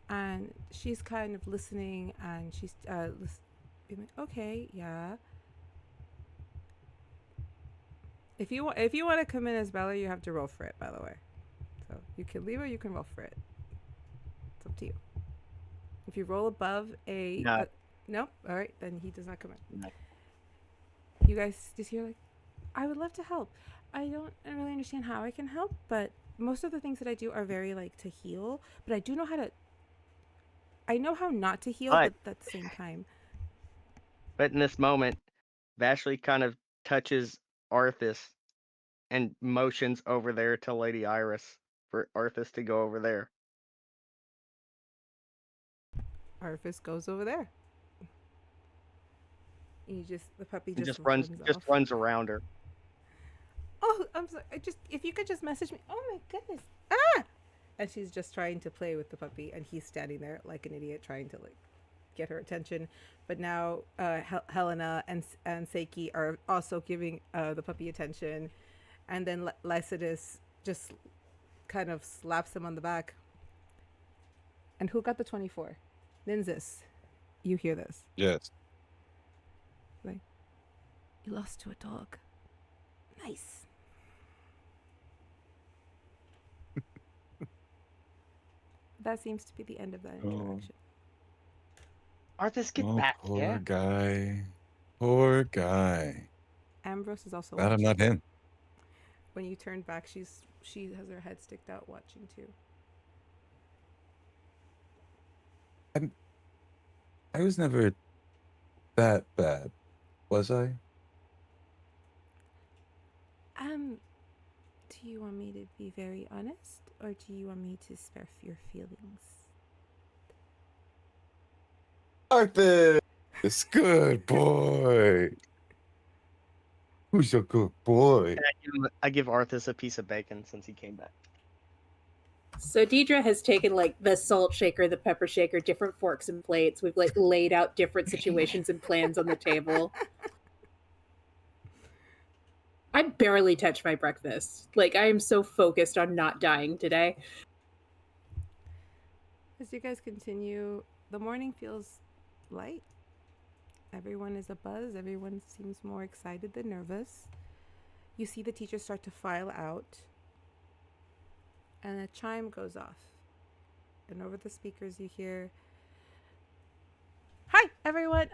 And she's kind of listening, and she's being like, okay, yeah. If you want to come in as Bella, you have to roll for it, by the way. So you can leave or you can roll for it. It's up to you. If you roll above a No. Nope. All right, then he does not come in. No. You guys just hear like, I would love to help. I don't really understand how I can help, but most of the things that I do are very like to heal. But I do know how to. I know how not to heal, but at the same time. But in this moment, Vashley kind of touches Arthas and motions over there to Lady Iris for Arthas to go over there. Arthas goes over there. The puppy He just runs off. runs around her. Oh, I'm sorry. If you could just message me. Oh my goodness. Ah! And she's just trying to play with the puppy, and he's standing there like an idiot trying to like get her attention. But now Helena and Seiki are also giving the puppy attention, and then Lycidus just kind of slaps him on the back. And who got the 24? Nynzus. You hear this? Yes. Like, you lost to a dog. Nice. That seems to be the end of that interaction. Arthas, get back poor here. guy. Poor guy. Ambrose is also Glad I'm watching. not him. When you turn back, she has her head sticked out watching too. I was never that bad, was I? Do you want me to be very honest, or do you want me to spare your feelings? Arthur! It's good boy. Who's a good boy? I give Arthas a piece of bacon since he came back. So Dierdra has taken like the salt shaker, the pepper shaker, different forks and plates. We've like laid out different situations and plans on the table. I barely touched my breakfast. Like I am so focused on not dying today. As you guys continue, the morning feels light. Everyone is abuzz. Everyone seems more excited than nervous. You see the teachers start to file out. And a chime goes off. And over the speakers you hear, "Hi, everyone.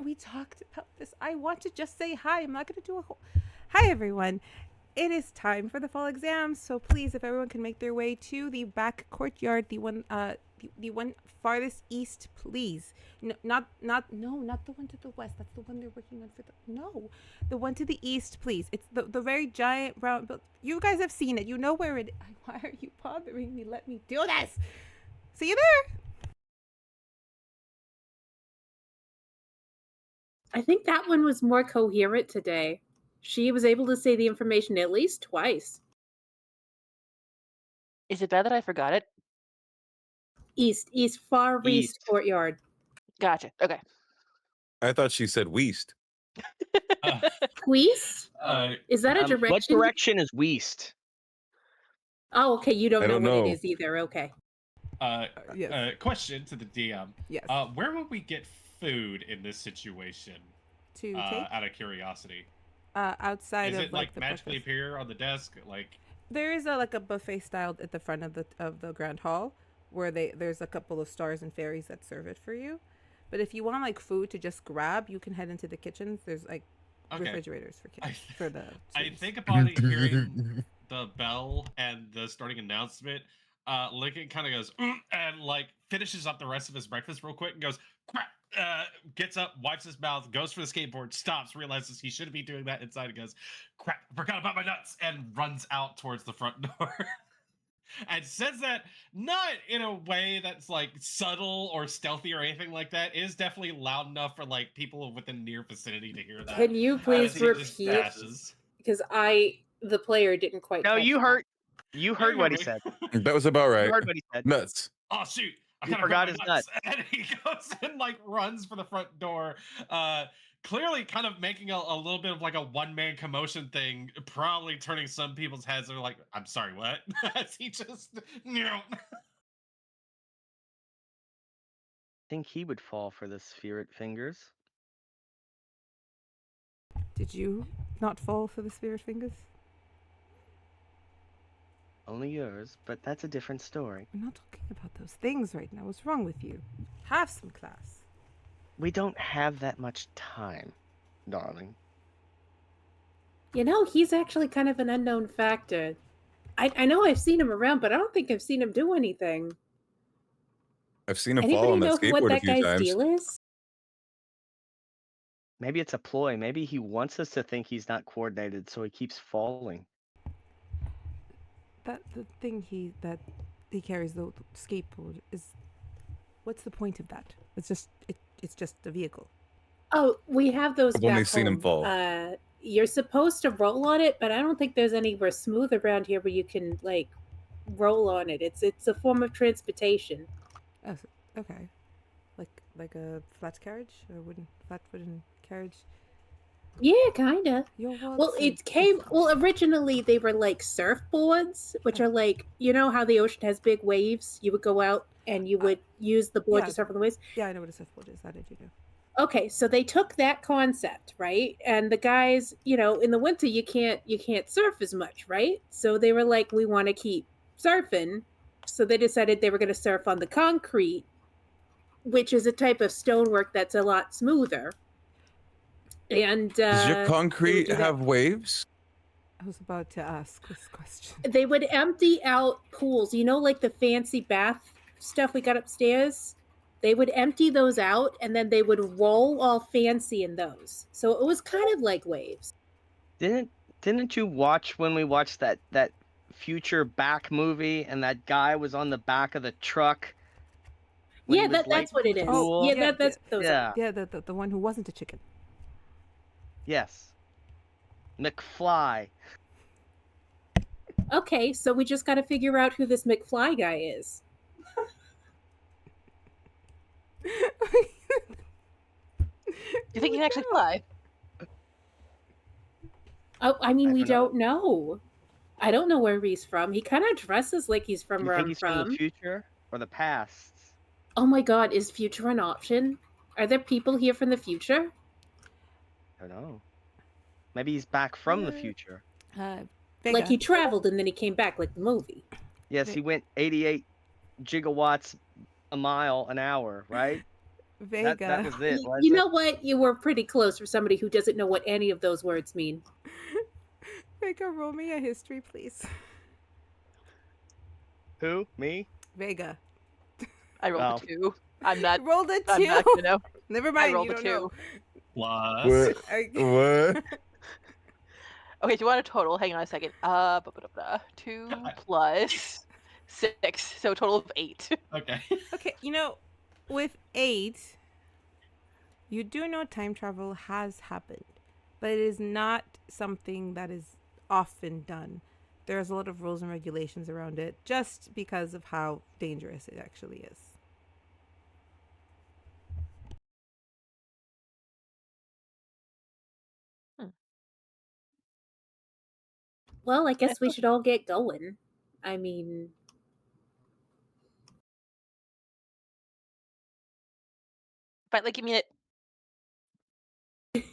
We talked about this. I want to just say hi. I'm not going to do a whole... Hi, everyone. It is time for the fall exams. So please, if everyone can make their way to the back courtyard, the one farthest east, please. No, not the one to the west. That's the one they're working on for the one to the east, please. It's the very giant round. But you guys have seen it. You know where it. Why are you bothering me? Let me do this. See you there." I think that one was more coherent today. She was able to say the information at least twice. Is it bad that I forgot it? East, far east East. courtyard. Gotcha. Okay. I thought she said Weast. Uh, Queest? Is that a direction? What direction is Weast? Oh, okay. You don't I know don't what know. it is either. Okay. Yes. Question to the DM. Yes. Where would we get food in this situation? To take Out of curiosity. outside Is of it like the magically breakfast. appear on the desk? Like There is a buffet style at the front of the grand hall where there's a couple of stars and fairies that serve it for you. But if you want like food to just grab, you can head into the kitchens. There's like refrigerators for kids for the I students. think upon hearing the bell and the starting announcement, Linkyn kind of goes and like finishes up the rest of his breakfast real quick and goes crap. Gets up, wipes his mouth, goes for the skateboard, stops, realizes he shouldn't be doing that inside, and goes, "Crap! Forgot about my nuts!" and runs out towards the front door. And says that not in a way that's like subtle or stealthy or anything like that. It is definitely loud enough for like people within near vicinity to hear that. Can you please As he just repeat? dashes. Because the player, didn't quite. No, catch you that. heard. You heard what he remember. said. That was about right. You heard what he said. Nuts. Oh shoot! I You kinda forgot grabbed my his nuts. And he goes and like runs for the front door. Clearly kind of making a little bit of like a one-man commotion thing, probably turning some people's heads. They're like, "I'm sorry, what?" As he just Think he would fall for the spirit fingers. Did you not fall for the spirit fingers? Only yours, but that's a different story. We're not talking about those things right now. What's wrong with you? Have some class. We don't have that much time, darling. You know, he's actually kind of an unknown factor. I know I've seen him around, but I don't think I've seen him do anything. I've seen him Anybody fall on that know what skateboard a that few guy's times. deal is? Maybe it's a ploy. Maybe he wants us to think he's not coordinated, so he keeps falling. That the thing he carries, the skateboard, is. What's the point of that? It's just a vehicle. Oh, we have those. I've only back seen him home. fall. You're supposed to roll on it, but I don't think there's anywhere smooth around here where you can like roll on it. It's a form of transportation. Oh, okay. Like a flat carriage, a flat wooden carriage. Yeah, kinda. Well, it came. Well, originally they were like surfboards, which are like, you know how the ocean has big waves. You would go out and you would use the board to surf on the waves. Yeah, I know what a surfboard is. That I do know. Okay, so they took that concept, right? And the guys, you know, in the winter you can't surf as much, right? So they were like, we want to keep surfing. So they decided they were going to surf on the concrete, which is a type of stonework that's a lot smoother. And does your concrete have waves? I was about to ask this question. They would empty out pools, you know, like the fancy bath stuff we got upstairs. They would empty those out and then they would roll all fancy in those. So it was kind of like waves. Didn't you watch when we watched that future back movie and that guy was on the back of the truck? when Yeah, he was late that's what it to is. school. Yeah, that's those. Yeah. Yeah, the one who wasn't a chicken. Yes. McFly. Okay, so we just got to figure out who this McFly guy is. You think he can actually fly? Oh, I mean, I we don't don't know. I don't know where he's from. He kind of dresses like he's from You where think I'm he's from the future or the past? Oh my god, is future an option? Are there people here from the future? I don't know. Maybe he's back from the future. Vega. Like he traveled and then he came back, like the movie. Yes, he went 88 gigawatts a mile an hour, right? Vega. That was it. You know what? You were pretty close for somebody who doesn't know what any of those words mean. Vega, roll me a history, please. Who? Me? Vega. I rolled a 2. I'm not. Rolled a 2. I'm not gonna know. Never I mind. rolled You a don't 2. know. Plus. What? Okay, do you want a total? Hang on a second. 2 plus 6, so a total of 8. Okay. Okay, with 8, you do know time travel has happened, but it is not something that is often done. There's a lot of rules and regulations around it, just because of how dangerous it actually is. Well, I guess we should all get going. I mean, Fight like you mean it.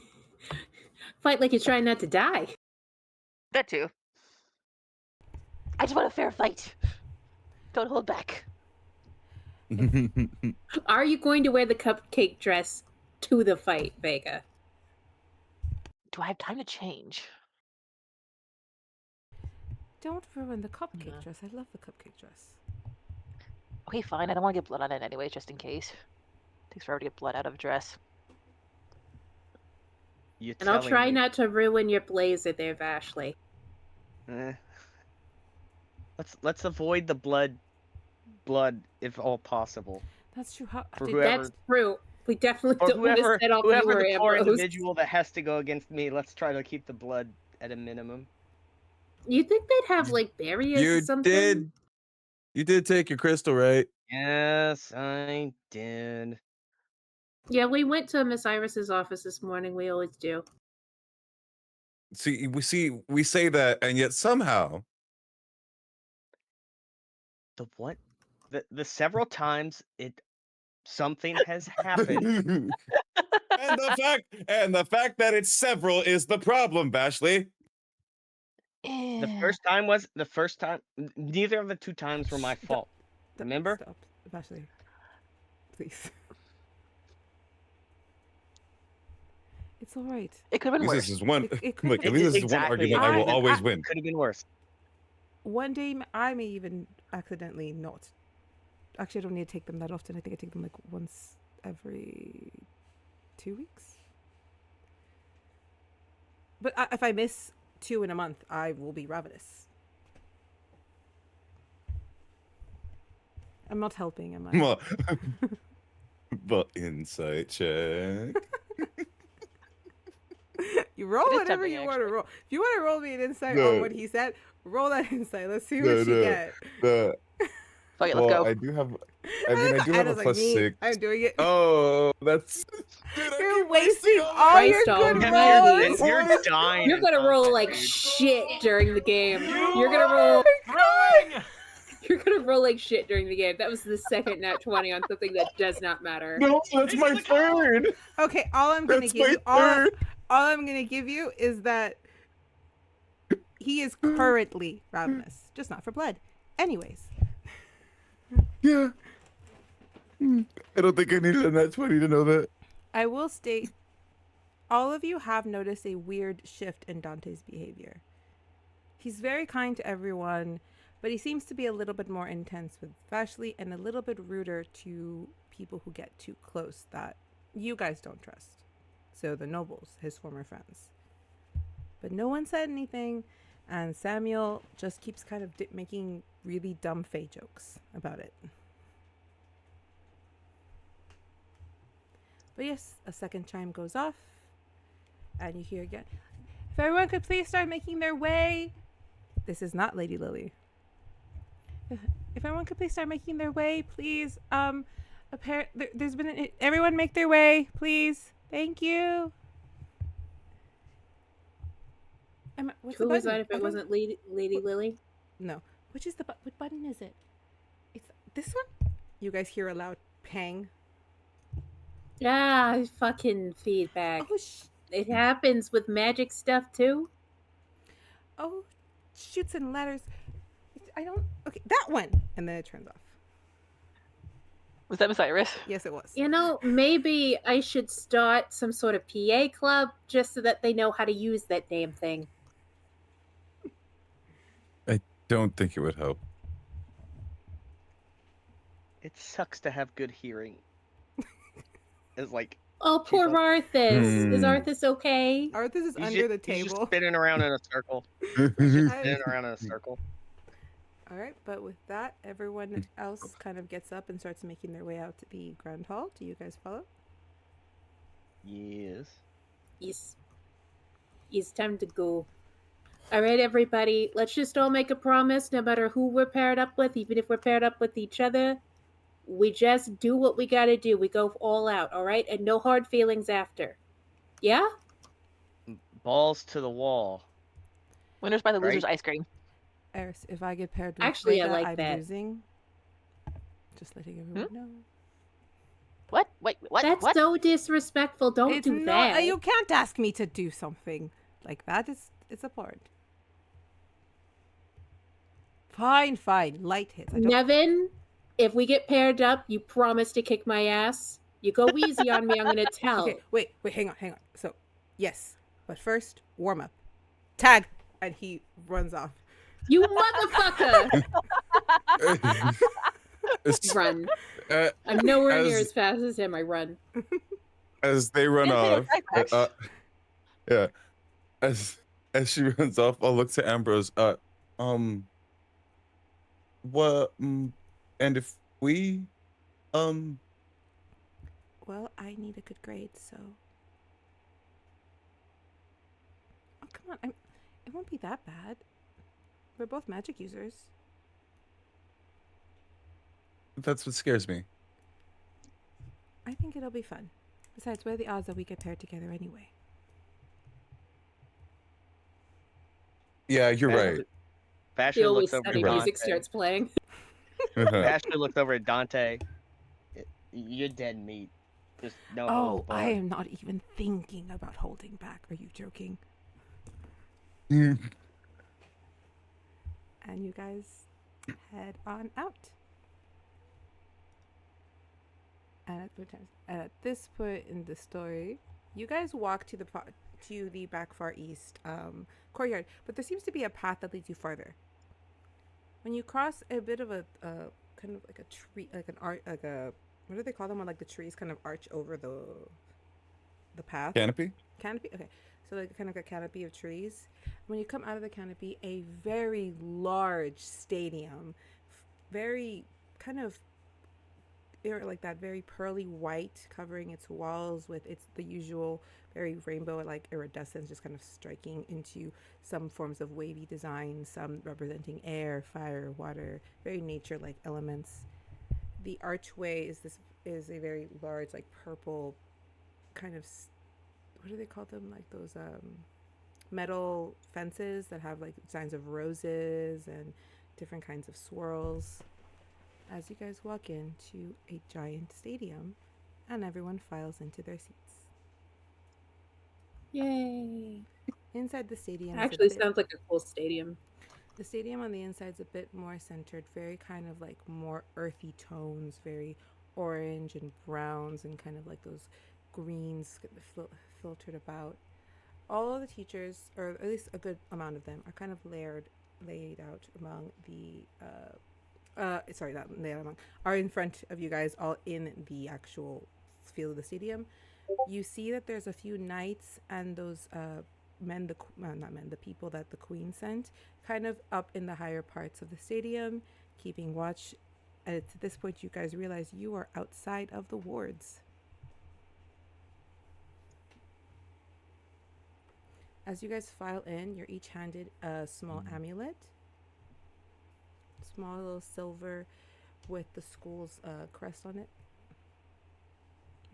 fight like you're trying not to die. That too. I just want a fair fight. Don't hold back. Are you going to wear the cupcake dress to the fight, Vega? Do I have time to change? Don't ruin the cupcake dress. I love the cupcake dress. Okay, fine. I don't want to get blood on it anyway, just in case. Takes forever to get blood out of a dress. And I'll try not to ruin your blazer there, Vashley. Let's avoid the blood if all possible. That's true. That's true. We definitely don't want to set off whoever the poor individual that has to go against me, let's try to keep the blood at a minimum. You think they'd have like barriers or something? You did take your crystal, right? Yes, I did. Yeah, we went to Miss Iris's office this morning. We always do. We say that, and yet somehow The what? The several times something has happened. and the fact that it's several is the problem, Vashley. The first time. Neither of the 2 times were my fault. Remember? Stop, Vashley. Please. It's all right. It could have been worse. This is one. It Look, at least this is one argument I will always win. Could have been worse. One day, I may even accidentally not. Actually, I don't need to take them that often. I think I take them like once every 2 weeks. But if I miss 2 in a month, I will be ravenous. I'm not helping, am I? But insight check. You roll whatever you want to roll. If you want to roll me an insight on what he said, roll that insight. Let's see what you get. Fuck it, let's go. I do have a plus 6. I'm doing it. Oh, that's... Dude, You're wasting all your good rolls. You're dying. You're gonna roll like shit during the game. You're gonna roll. You're gonna roll like shit during the game. That was the second nat 20 on something that does not matter. No, that's my third. Okay, all I'm gonna give you, all I'm gonna give you is that he is currently ravenous, just not for blood. Anyways. Yeah. I don't think I needed a nat 20 to know that. I will state, all of you have noticed a weird shift in Dante's behavior. He's very kind to everyone, but he seems to be a little bit more intense with Vashley and a little bit ruder to people who get too close that you guys don't trust. So the nobles, his former friends. But no one said anything, and Samuel just keeps kind of making really dumb Fae jokes about it. But yes, a second chime goes off, and you hear again. If everyone could please start making their way. This is not Lady Lily. If everyone could please start making their way, please. There's been everyone make their way, please. Thank you. What's Who the was button? that if I it don't- wasn't Lady Lily? No. Which is what button is it? It's this one? You guys hear a loud pang. Ah, fucking feedback. Oh, It happens with magic stuff too. oh, shoots and ladders. I don't. Okay, that one. And then it turns off. Was that Miss Iris? Yes, it was. You know, maybe I should start some sort of PA club just so that they know how to use that damn thing. I don't think it would help. It sucks to have good hearing. It's like Oh, poor like- Arthas. Is Hmm. Arthas okay? Arthas is he's under just, the he's just table. spinning around in a circle. Oh, Spinning around in a circle. All right, but with that, everyone else kind of gets up and starts making their way out to the Grand Hall. Do you guys follow? Yes. It's time to go. All right, everybody. Let's just all make a promise, no matter who we're paired up with, even if we're paired up with each other. We just do what we gotta do. We go all out, all right? And no hard feelings after. Yeah? Balls to the wall. Winners by the Right. losers ice cream. Eris, if I get paired with Actually, I Vega, like I'm that. losing. Just letting everyone know. What? Wait, what? That's what? so disrespectful. Don't It's do not. that. You can't ask me to do something like that. It's a part. Fine. Light hits. I don't. Nevin, if we get paired up, you promise to kick my ass. You go easy on me, I'm gonna tell. Okay, wait. Hang on. So, yes, but first, warm up. Tag, and he runs off. You motherfucker! Run. I'm nowhere near as- as fast as him. I run. As they run Didn't off, say no backpacks. yeah. As she runs off, I'll look to Ambrose. What? And if we, Well, I need a good grade, so. Oh, come on. It won't be that bad. We're both magic users. that's what scares me. I think it'll be fun. Besides, what are the odds that we get paired together anyway? Yeah, you're Yeah. right. The Basher always looks over sunny at music Dante. starts playing. Basher looks over at Dante. You're dead meat. Just no. holds Oh, I barred." am not even thinking about holding back. Are you joking? Mm. And you guys head on out. And at this point in the story, you guys walk to the back far east courtyard, but there seems to be a path that leads you farther. When you cross a bit of a kind of like a tree, like an art, like a what do they call them when like the trees kind of arch over the path? Canopy? Canopy. Okay, so like kind of a canopy of trees. When you come out of the canopy, a very large stadium, very kind of like that very pearly white covering its walls with the usual very rainbow like iridescence just kind of striking into some forms of wavy design, some representing air, fire, water, very nature like elements. The archway is a very large like purple kind of what do they call them, like those metal fences that have like signs of roses and different kinds of swirls. As you guys walk into a giant stadium and everyone files into their seats. Yay. Inside the stadium, Actually sounds like a cool stadium. the stadium on the inside is a bit more centered, very kind of like more earthy tones, very orange and browns and kind of like those greens filtered about. All of the teachers, or at least a good amount of them, are kind of laid out among the are in front of you guys, all in the actual field of the stadium. You see that there's a few knights and those the people that the queen sent, kind of up in the higher parts of the stadium, keeping watch. And at this point, you guys realize you are outside of the wards. As you guys file in, you're each handed a small amulet. Small little silver with the school's crest on it.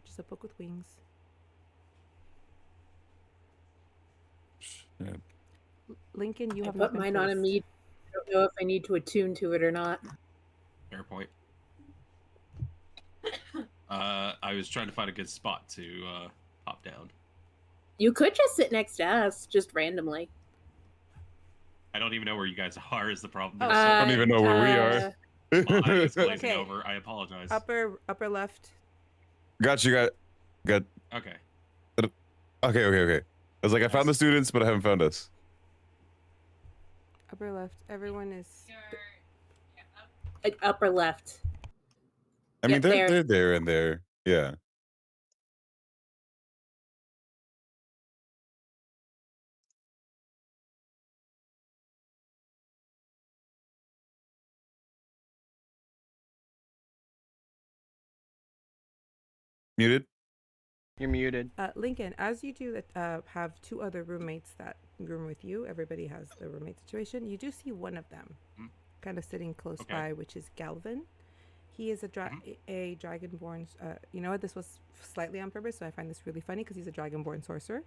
Which is a book with wings. Yeah. Linkyn, you I have put not been mine on a placed. mead. I don't know if I need to attune to it or not. Fair point. I was trying to find a good spot to pop down. You could just sit next to us, just randomly. I don't even know where you guys are. Is the problem? Oh. There's so I don't even know where we are. I was glazing Okay. over. I apologize. Upper left. Got you. Got. Okay. Okay. I was like, I found the students, but I haven't found us. Upper left. Everyone is. Upper left. I mean, Yep, they're there and there. Yeah. Muted. You're muted. Linkyn, as you do that, have two other roommates that room with you. Everybody has the roommate situation. You do see one of them, kind of sitting close by, which is Galvin. He is a dragonborn. You know what? This was slightly on purpose, so I find this really funny because he's a dragonborn sorcerer.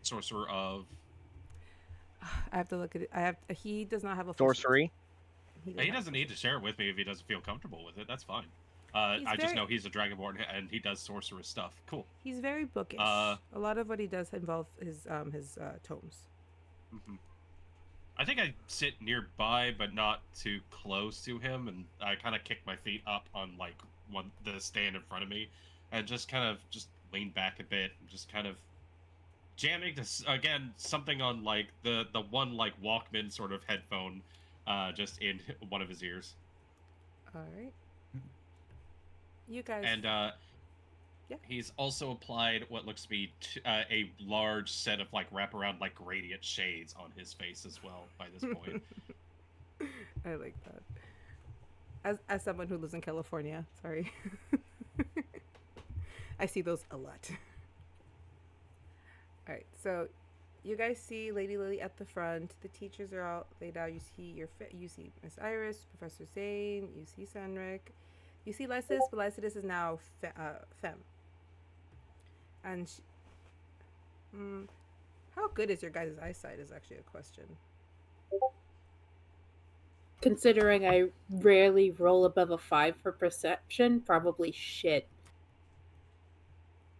Sorcerer of. I have to look at it. He does not have a Sorcery. He doesn't need to share it with me if he doesn't feel comfortable with it. That's fine. I just know he's a dragonborn and he does sorceress stuff. Cool. He's very bookish. A lot of what he does involve his tomes. I think I sit nearby, but not too close to him, and I kind of kick my feet up on like the stand in front of me, and just kind of lean back a bit, and just kind of jamming to again something on like the one like Walkman sort of headphone, just in one of his ears. All right. You guys. And he's also applied what looks to be a large set of like wraparound like gradient shades on his face as well by this point. I like that. As someone who lives in California, sorry. I see those a lot. All right, so you guys see Lady Lily at the front. The teachers are all laid out. You see Miss Iris, Professor Zane. You see Senric. You see Lysis, but Lysis is now femme. And how good is your guys' eyesight is actually a question. Considering I rarely roll above a 5 for perception, probably shit.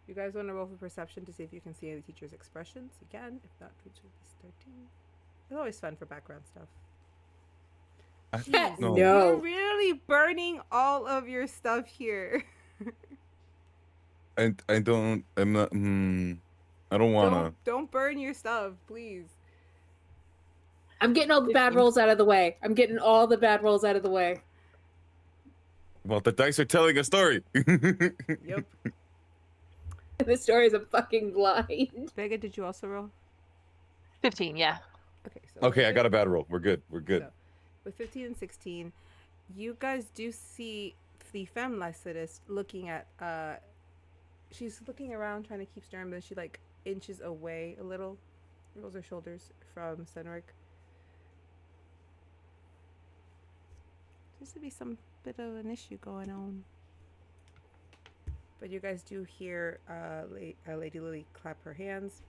You guys want to roll for perception to see if you can see any teacher's expressions? Again, if not, please roll this 13. It's always fun for background stuff. No. You're really burning all of your stuff here. I'm not. I don't wanna. Don't burn your stuff, please. I'm getting all the bad rolls out of the way. Well, the dice are telling a story. Yep. The story is a fucking blind. Vega, did you also roll? 15, yeah. Okay. So Okay, I got a bad roll. We're good. So, with 15 and 16, you guys do see the femme Lycidas looking at, she's looking around trying to keep stern, but she like inches away a little, rolls her shoulders from Senric. Seems to be some bit of an issue going on. But you guys do hear Lady Lily clap her hands.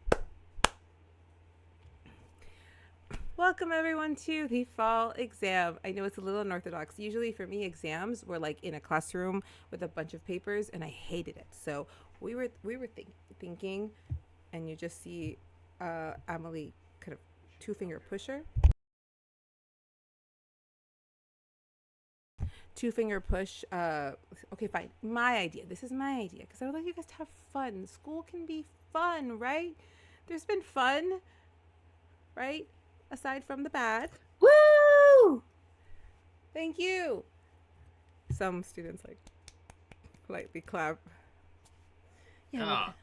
Welcome everyone to the fall exam. I know it's a little unorthodox. Usually for me, exams were like in a classroom with a bunch of papers, and I hated it. So we were thinking, and you just see Emily kind of two-finger pusher. Two-finger push. Okay, fine. My idea. This is my idea because I would like you guys to have fun. School can be fun, right? There's been fun, right? Aside from the bad. Woo! Thank you. Some students like politely clap. Yeah.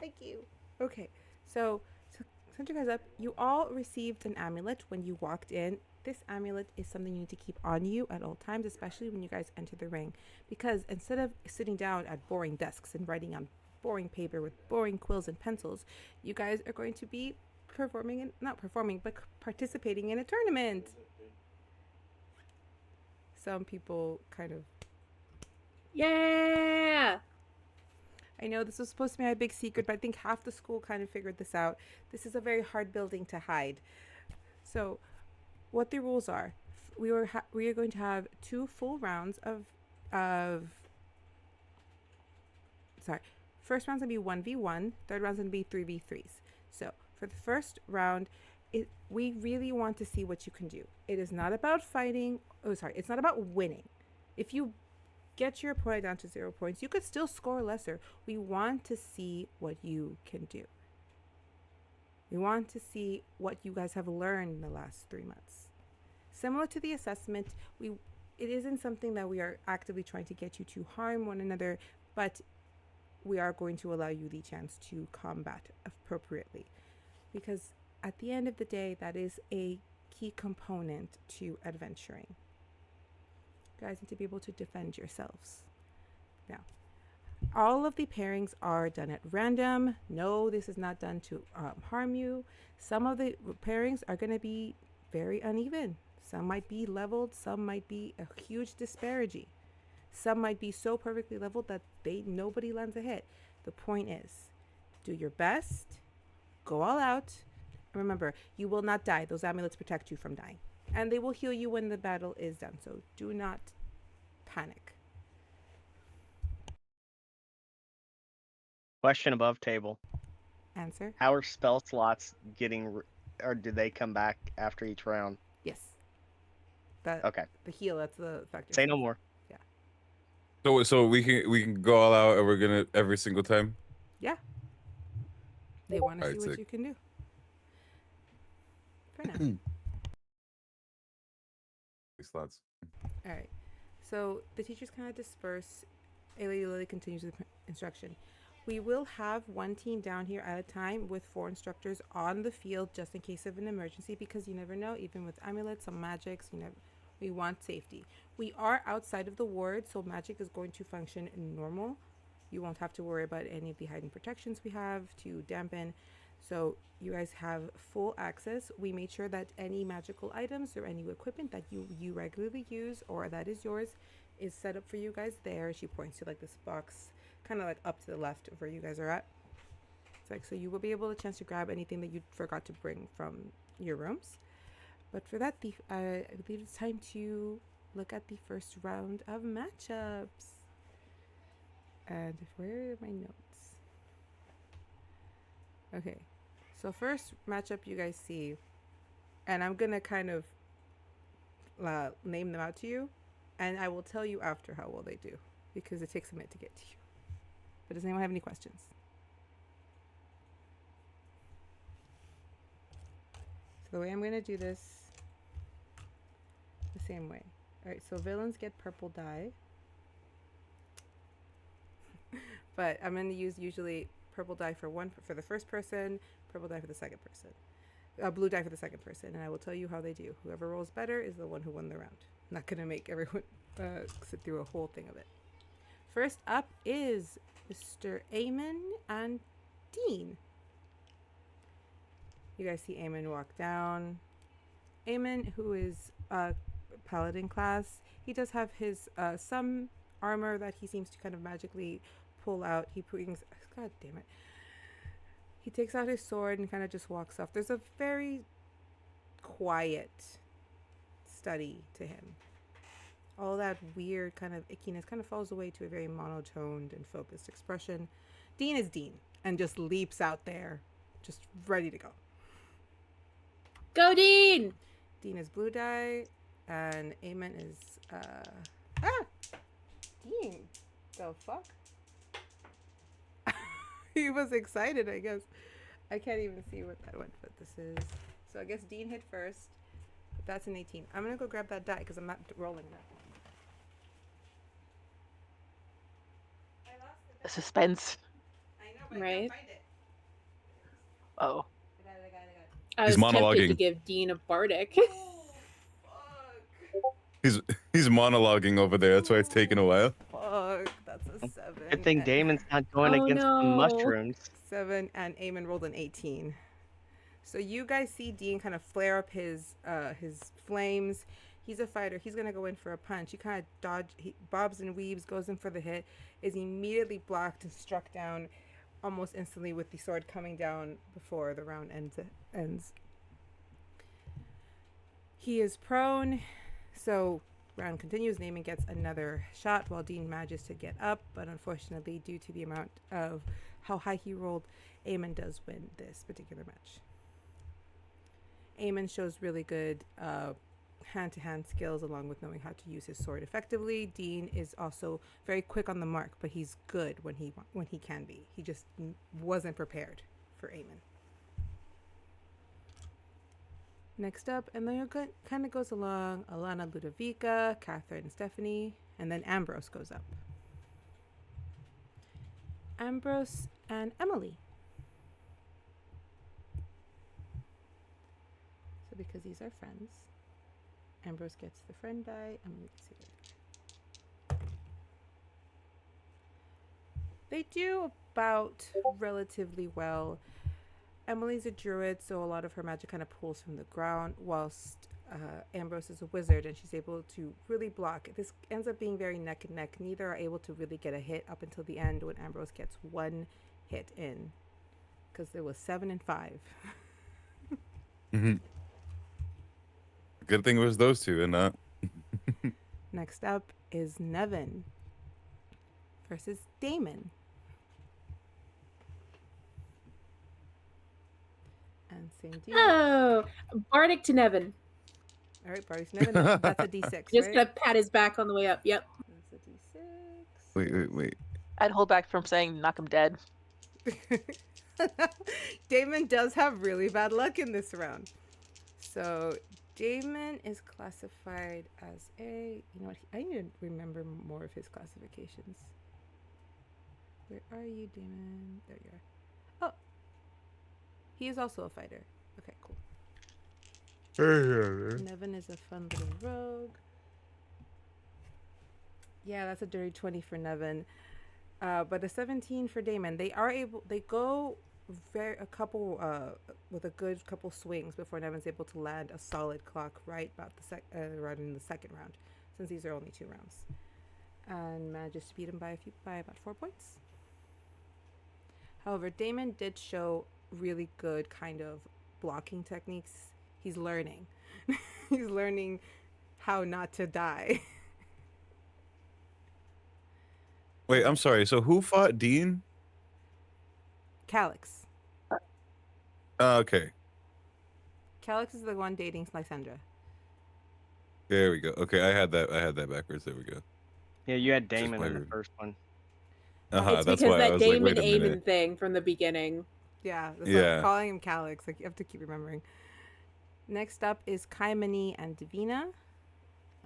Thank you. Okay, so send you guys up. You all received an amulet when you walked in. This amulet is something you need to keep on you at all times, especially when you guys enter the ring. Because instead of sitting down at boring desks and writing on boring paper, with boring quills and pencils. You guys are going to be participating in a tournament. Some people kind of... Yeah! I know this was supposed to be my big secret, but I think half the school kind of figured this out. This is a very hard building to hide. So what the rules are, we are going to have 2 full rounds of first round's gonna be 1v1, third round's gonna be 3v3s. So for the first round, we really want to see what you can do. It is not about fighting. It's not about winning. If you get your opponent down to 0 points, you could still score lesser. We want to see what you can do. We want to see what you guys have learned in the last 3 months. Similar to the assessment, it isn't something that we are actively trying to get you to harm one another, but we are going to allow you the chance to combat appropriately. Because at the end of the day, that is a key component to adventuring. You guys need to be able to defend yourselves. Now, all of the pairings are done at random. No, this is not done to harm you. Some of the pairings are going to be very uneven. Some might be leveled. Some might be a huge disparity. Some might be so perfectly leveled that nobody lands a hit. The point is, do your best, go all out. Remember, you will not die. Those amulets protect you from dying. And they will heal you when the battle is done. So do not panic. Question above table. Answer. How are spell slots getting, or do they come back after each round? Yes. Okay. The heal, that's the factor. Say no more. Yeah. So we can go all out and we're gonna every single time? Yeah. They want to see Alright, what sick. you can do. For now. Slots. All right. So the teachers kind of disperse. Lady Lily continues with instruction. We will have one team down here at a time with 4 instructors on the field just in case of an emergency, because you never know, even with amulets, some magics, we want safety. We are outside of the ward, so magic is going to function normal. You won't have to worry about any of the hidden protections we have to dampen. So you guys have full access. We made sure that any magical items or any equipment that you regularly use or that is yours is set up for you guys there. She points to like this box kind of like up to the left of where you guys are at. It's like, so you will be able to chance to grab anything that you forgot to bring from your rooms. But for that, I believe it's time to look at the first round of matchups. And where are my notes? Okay, so first matchup you guys see, and I'm gonna kind of name them out to you, and I will tell you after how well they do, because it takes a minute to get to you. But does anyone have any questions? So the way I'm gonna do this, the same way. All right, so villains get purple dye, but I'm gonna use usually purple dye for the first person, purple dye for the second person, blue dye for the second person, and I will tell you how they do. Whoever rolls better is the one who won the round. I'm not gonna make everyone sit through a whole thing of it. First up is Mr. Eamon and Dean. You guys see Eamon walk down. Eamon, who is paladin class, he does have his some armor that he seems to kind of magically pull out. He brings, god damn it, he takes out his sword and kind of just walks off. There's a very quiet study to him. All that weird kind of ickiness kind of falls away to a very monotoned and focused expression. Dean is Dean and just leaps out there, just ready to go. Go, Dean! Dean is blue dye, and Eamon is Dean, the fuck? He was excited, I guess. I can't even see what that went, but this is, so I guess Dean hit first. But that's an 18. I'm gonna go grab that die because I'm not rolling that. The suspense. I know, but I Right. can't find it. Oh. I got it. I He's was tempted to monologuing. give Dean a bardic. Oh, He's monologuing over there. That's why it's taking a while. fuck. Fuck. That's a 7. Good thing and- Damon's not going Oh, against the no. mushrooms. 7, and Eamon rolled an 18. So you guys see Dean kind of flare up his flames. He's a fighter. He's gonna go in for a punch. He kind of he bobs and weaves, goes in for the hit, is immediately blocked and struck down almost instantly with the sword coming down before the round ends. He is prone, so round continues. Naaman gets another shot while Dean manages to get up, but unfortunately, due to the amount of how high he rolled, Eamon does win this particular match. Eamon shows really good hand-to-hand skills along with knowing how to use his sword effectively. Dean is also very quick on the mark, but he's good when he can be. He just wasn't prepared for Eamon. Next up, and then it kind of goes along, Alana, Ludovica, Catherine, and Stephanie, and then Ambrose goes up. Ambrose and Emily. So because these are friends, Ambrose gets the friend die, Emily gets the other. They do about relatively well. Emily's a druid, so a lot of her magic kind of pulls from the ground, whilst Ambrose is a wizard, and she's able to really block. This ends up being very neck and neck. Neither are able to really get a hit up until the end when Ambrose gets one hit in, because there was 7 and 5. Mm-hmm. Good thing it was those two and not. Next up is Nevin versus Damon. And same deal. Oh, Bardic to Nevin. All right, Bardic Nevin. That's a D6, Just right? gonna pat his back on the way up. Yep. That's a D6. Wait. I'd hold back from saying knock him dead. Damon does have really bad luck in this round. So Damon is classified as a... You know what? I need to remember more of his classifications. Where are you, Damon? There you are. Oh. He is also a fighter. Okay, cool. Nevin is a fun little rogue. Yeah, that's a dirty 20 for Nevin. But a 17 for Damon. They go a couple with a good couple swings before Nevin's able to land a solid clock right about right in the second round, since these are only 2 rounds, and manages to beat him by about 4 points. However, Damon did show really good kind of blocking techniques. He's learning. He's learning how not to die. Wait, I'm sorry. So who fought Dean? Calix. Okay. Calix is the one dating Lysandra. There we go. Okay, I had that backwards. There we go. Yeah, you had Just Damon in the weird. first one. It's That's because why I that was like, Damon wait a Eamon minute. thing from the beginning. Yeah, that's Yeah. why I'm calling him Calix. Like, you have to keep remembering. Next up is Kaimani and Davina.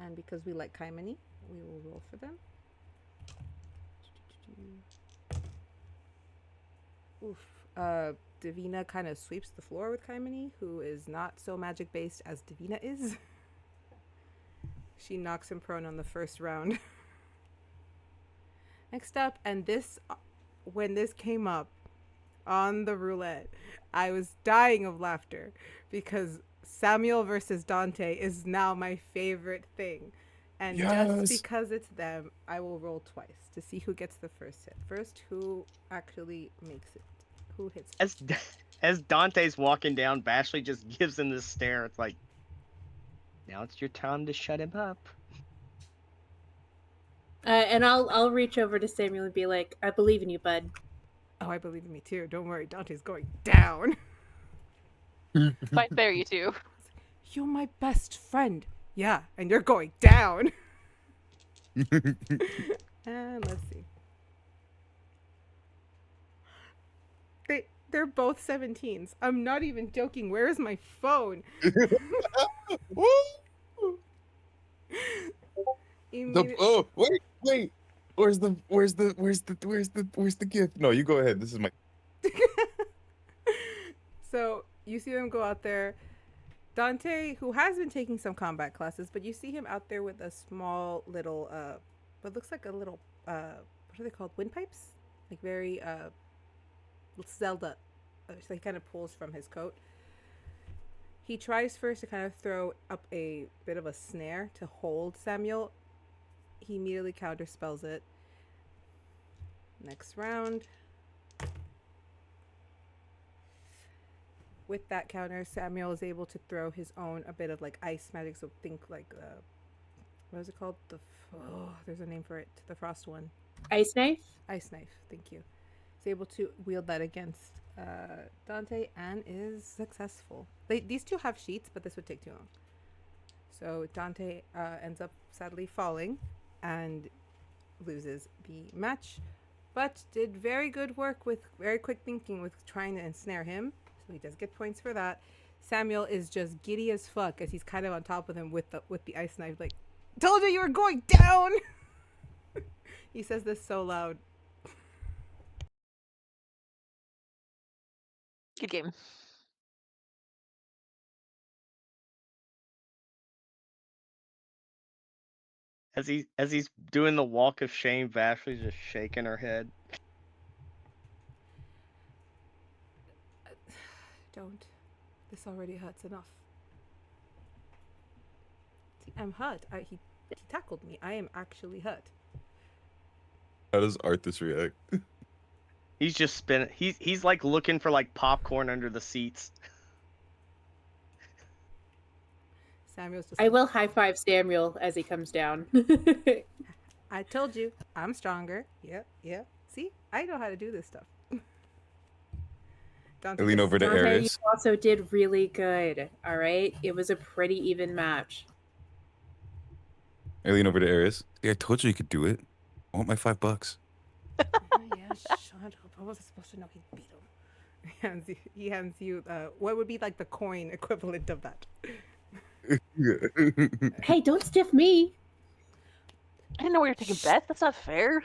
And because we like Kaimani, we will roll for them. Oof. Davina kind of sweeps the floor with Kaimani, who is not so magic based as Davina is. She knocks him prone on the first round. Next up, and this, when this came up on the roulette, I was dying of laughter because Samuel versus Dante is now my favorite thing. And just because it's them, I will roll twice to see who gets the first hit. First, who actually makes it. Who hits first? As Dante's walking down, Vashley just gives him this stare. It's like, now it's your time to shut him up. And I'll reach over to Samuel and be like, I believe in you, bud. Oh, I believe in me too. Don't worry, Dante's going down. Fight fair, you two. You're my best friend. Yeah, and you're going down. And let's see. They're both 17s. I'm not even joking. Where is my phone? Oh, wait. Where's the gift? No, you go ahead. This is my. So you see them go out there. Dante, who has been taking some combat classes, but you see him out there with a small little, what looks like a little what are they called? Windpipes? Like very Zelda. So he kind of pulls from his coat. He tries first to kind of throw up a bit of a snare to hold Samuel. He immediately counterspells it. Next round. With that counter, Samuel is able to throw his own a bit of like ice magic. So think like what is it called? There's a name for it. The frost one. Ice knife. Ice knife. Thank you. He's able to wield that against Dante and is successful. These two have sheets, but this would take too long. So Dante ends up sadly falling and loses the match, but did very good work with very quick thinking with trying to ensnare him. So he does get points for that. Samuel is just giddy as fuck as he's kind of on top of him with the ice knife. Like, told you were going down. He says this so loud. Good game. As he's doing the walk of shame, Vashley's just shaking her head. Don't. This already hurts enough. See, I'm hurt. He tackled me. I am actually hurt. How does Arthas react? He's just spinning. He's like looking for like popcorn under the seats. Samuel's just. I will high five Samuel as he comes down. I told you, I'm stronger. Yeah. See, I know how to do this stuff. I lean over to Dante, you Ares. also did really good. All right, it was a pretty even match. I lean over to Ares. Yeah, I told you could do it. I want my $5. Yeah, shut up. I wasn't supposed to know he beat him. He hands you what would be like the coin equivalent of that. Hey, don't stiff me. I didn't know we were taking bets. That's not fair.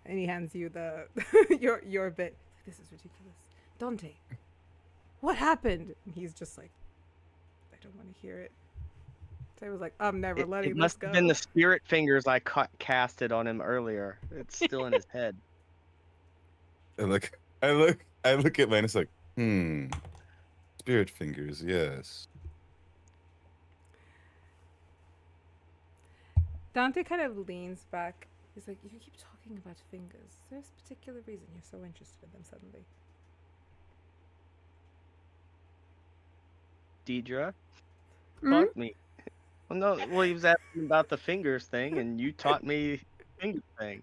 And he hands you the your bit. This is ridiculous. Dante, what happened? And he's just like, I don't want to hear it. So I was like, I'm never letting It this must go. have been the spirit fingers I casted on him earlier. It's still in his head. I look at Linus like, spirit fingers, yes. Dante kind of leans back. He's like, you keep talking about fingers. There's a particular reason you're so interested in them suddenly. Dierdra, Hmm? taught me. Well, no, he was asking about the fingers thing, and you taught me the finger thing.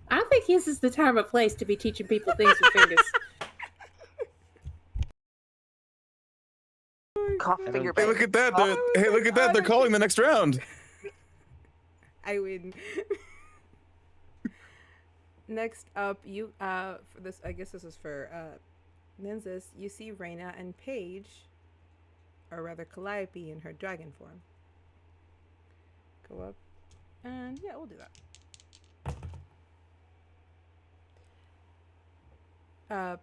I don't think this is the time or place to be teaching people things with fingers. Cough I finger don't- Hey, bang. look at that! Hey, look at that! They're calling the next round. I win. Next up, you for this, I guess this is for Nynzus. You see Reyna and Paige, or rather Calliope in her dragon form. Go up, and yeah, we'll do that.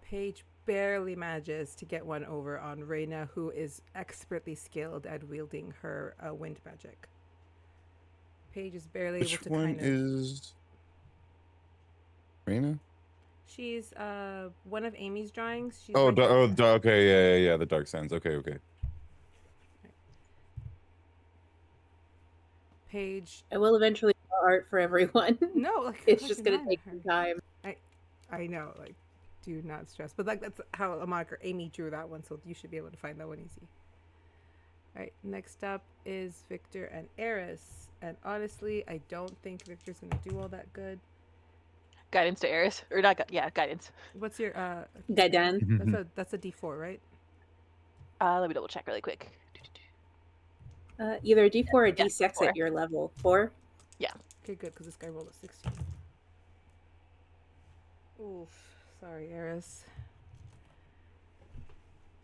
Paige barely manages to get one over on Reyna, who is expertly skilled at wielding her wind magic. Paige is barely Which able to one kind of. is Reyna? She's one of Amy's drawings. She's Oh, like, okay, yeah, the Dark Sands. Okay. Paige. I will eventually draw art for everyone. No, like It's just gonna fucking take her. some time. I know, like, do not stress. But like that's how a moniker Amy drew that one, so you should be able to find that one easy. All right, next up is Victor and Eris, and honestly, I don't think Victor's gonna do all that good. Guidance to Eris. Or not, guidance. What's your Gaidan. That's a D4, right? Let me double check really quick. Either a D4 or a Yeah, D6 D4. at your level. 4? Okay, good, because this guy rolled a 16. Oof, sorry, Eris.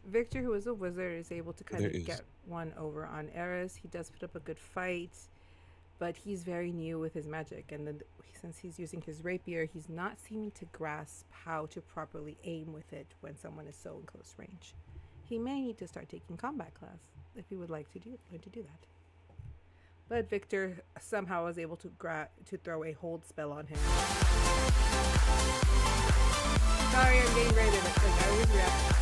Victor, who is a wizard, is able to kind There of is. get one over on Eris. He does put up a good fight, but he's very new with his magic, and then since he's using his rapier, he's not seeming to grasp how to properly aim with it when someone is so in close range. He may need to start taking combat class if he would like to learn to do that. But Victor somehow was able to throw a hold spell on him. Sorry, I'm getting ready to I always react.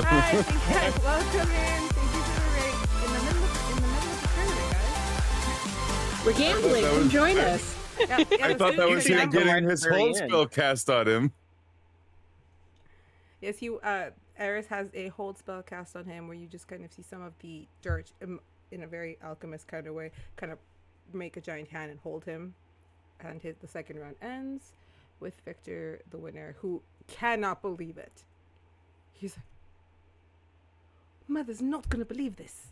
Hi, welcome in. Thank you for the raid. In the middle of the tournament, guys. We're gambling. Come join us. I thought that was him Right getting at his the very hold end. spell cast on him. Yes, Eris has a hold spell cast on him where you just kind of see some of the dirt in a very alchemist kind of way, kind of make a giant hand and hold him. And the second round ends with Victor, the winner, who cannot believe it. He's like, Mother's not gonna believe this.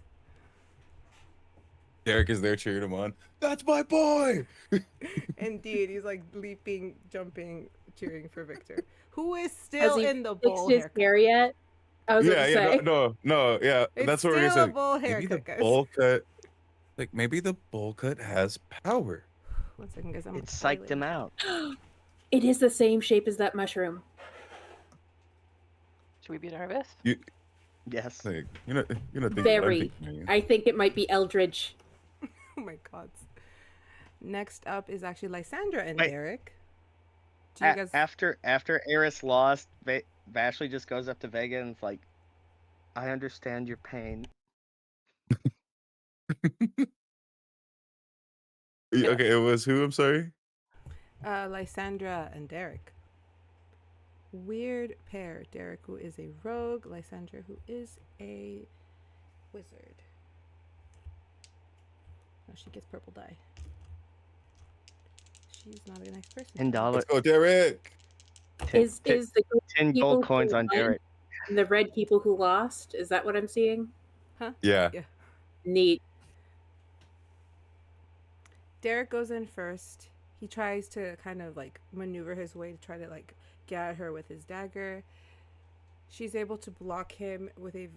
Derek is there cheering him on. That's my boy! Indeed, he's like leaping, jumping, cheering for Victor, who is still Has he in the fixed bowl his haircut. hair yet? I was gonna say. No, yeah. It's That's what we're still a saying. bowl Maybe the haircut, guys. bowl cut, like maybe the bowl cut has power. 1 second, guys. It psyched him out. It is the same shape as that mushroom. Should we be nervous? Yes. Like, you know, think Very. I think it might be Eldridge. Oh my god. Next up is actually Lysandra and Wait. Derek. Do you guys? After Eris lost, Vashley just goes up to Vega and is like, I understand your pain. Okay, it was who? I'm sorry. Lysandra and Derek. Weird pair. Derek, who is a rogue. Lysandra, who is a wizard. No, she gets purple dye. She's not a nice person. Let's go, Derek. Is the 10 people gold coins who on won Derek. and the red people who lost? Is that what I'm seeing? Yeah. Neat. Derek goes in first. He tries to kind of like maneuver his way to try to like get at her with his dagger. She's able to block him with a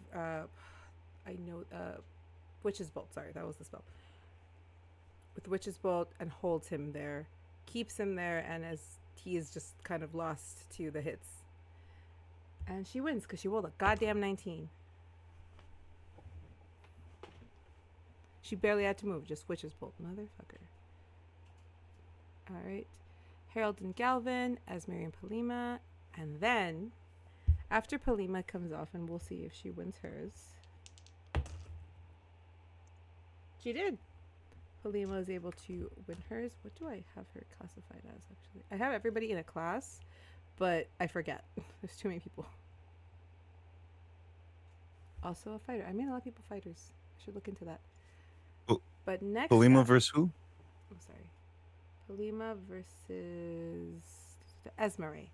witch's bolt. Sorry, that was the spell. With witch's bolt, and holds him there, keeps him there, and as he is just kind of lost to the hits. And she wins because she rolled a goddamn 19. She barely had to move, just witch's bolt, motherfucker. Alright. Harold and Galvin, Esmeri and Palima. And then, after Palima comes off, and we'll see if she wins hers. She did. Palima is able to win hers. What do I have her classified as, actually? I have everybody in a class, but I forget. There's too many people. Also a fighter. I made a lot of people fighters. I should look into that. But next Palima up, versus who? I'm sorry. Palima versus Esmeri.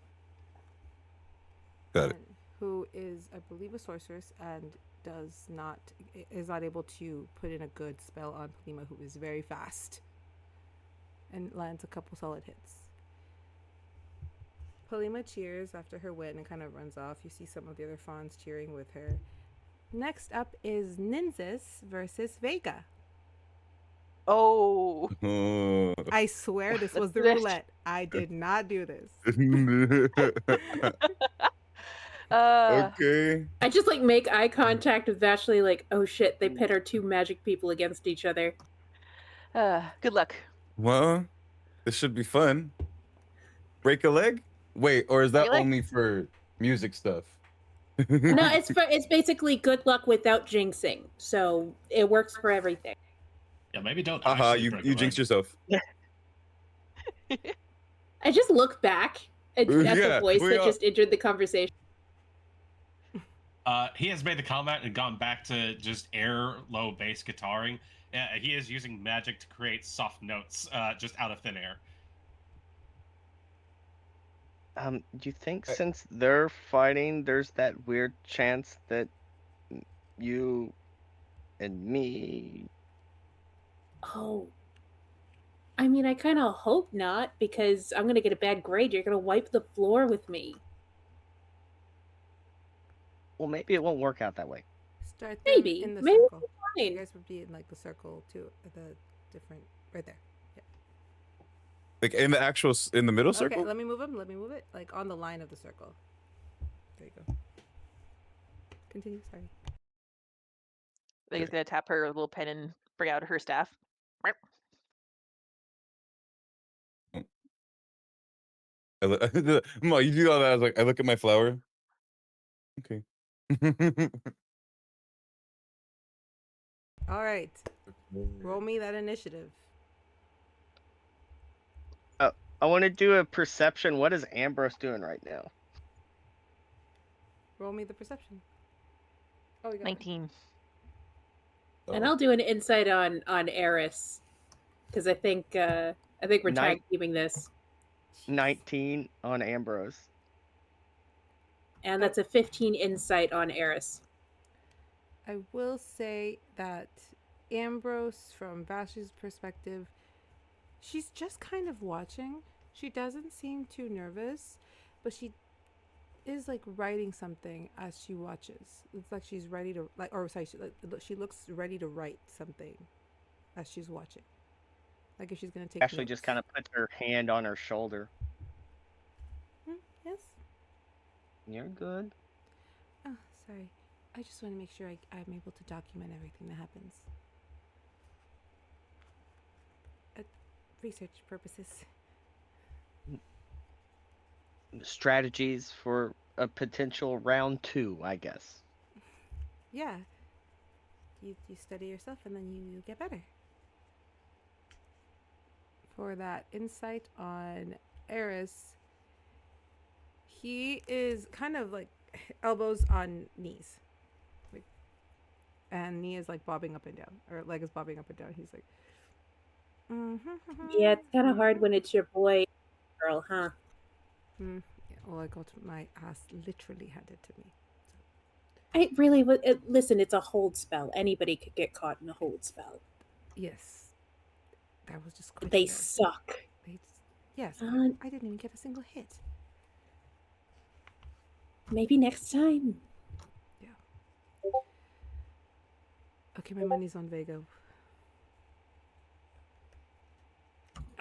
Got it. Who is, I believe, a sorceress and is not able to put in a good spell on Palima, who is very fast and lands a couple solid hits. Palima cheers after her win and kind of runs off. You see some of the other fawns cheering with her. Next up is Nynzus versus Vega. Oh. I swear this was the roulette. I did not do this. Okay. I just like make eye contact with Vashley, like, oh shit, they pit our two magic people against each other. Good luck. Well, this should be fun. Break a leg? Wait, or is that Break a leg? only for music stuff? No, it's basically good luck without jinxing, so it works for everything. Yeah, maybe don't. Haha, actually break a you leg. jinxed yourself. I just look back at the voice that just entered the conversation. He has made the comment and gone back to just air low bass guitaring. He is using magic to create soft notes just out of thin air. Do you think since they're fighting, there's that weird chance that you and me? Oh. I mean, I kind of hope not, because I'm going to get a bad grade. You're going to wipe the floor with me. Well, maybe it won't work out that way. Start them Maybe. in the Maybe circle. You fine. guys would be in like the circle too, the different right there. Yeah. Like in the actual, in the middle circle? Okay, let me move them. Let me move it like on the line of the circle. There you go. Continue. Sorry. Vega's gonna tap her little pen and bring out her staff. Ma, you do all that. I was like, I look at my flower. Okay. All right. Roll me that initiative. I want to do a perception. What is Ambrose doing right now? Roll me the perception. Oh, you got it. 19. And I'll do an insight on Eris, because I think we're tag teaming this, 19 on Ambrose. and that's a 15 insight on Eris. I will say that Ambrose, from Vashley's perspective, she's just kind of watching. She doesn't seem too nervous, but she is like writing something as she watches. It's like she's ready to she looks ready to write something as she's watching. Like if she's gonna take. Ashley just kind of puts her hand on her shoulder. Yes. You're good. Oh, sorry. I just want to make sure I'm able to document everything that happens. Research purposes. Strategies for a potential round 2, I guess. Yeah. You study yourself and then you get better. For that insight on Eris, he is kind of like elbows on knees. Like, and knee is like bobbing up and down, or leg is bobbing up and down. He's like, Yeah, it's kind of hard when it's your boy, girl, huh? Yeah, well, I got my ass literally handed to me. I really would listen. It's a hold spell. Anybody could get caught in a hold spell. Yes, that was just. They suck. Yes, I didn't even get a single hit. Maybe next time. Yeah. Okay, my money's on Vega.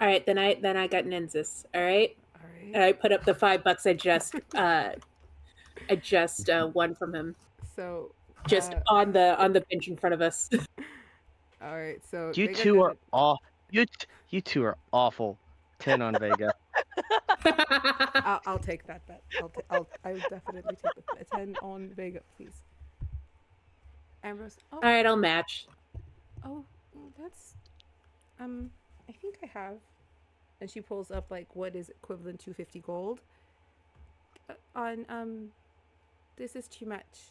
All right, then I got Nynzus. All right. All right. I put up the $5 I just won from him. So just on the bench in front of us. All right, so you Vega two are off. You two are awful. 10 on Vega. I'll take that bet. I'll definitely take a 10 on Vega, please. Ambrose. Oh. All right, I'll match. Oh, that's I think I have. And she pulls up like what is equivalent to 50 gold. On this is too much.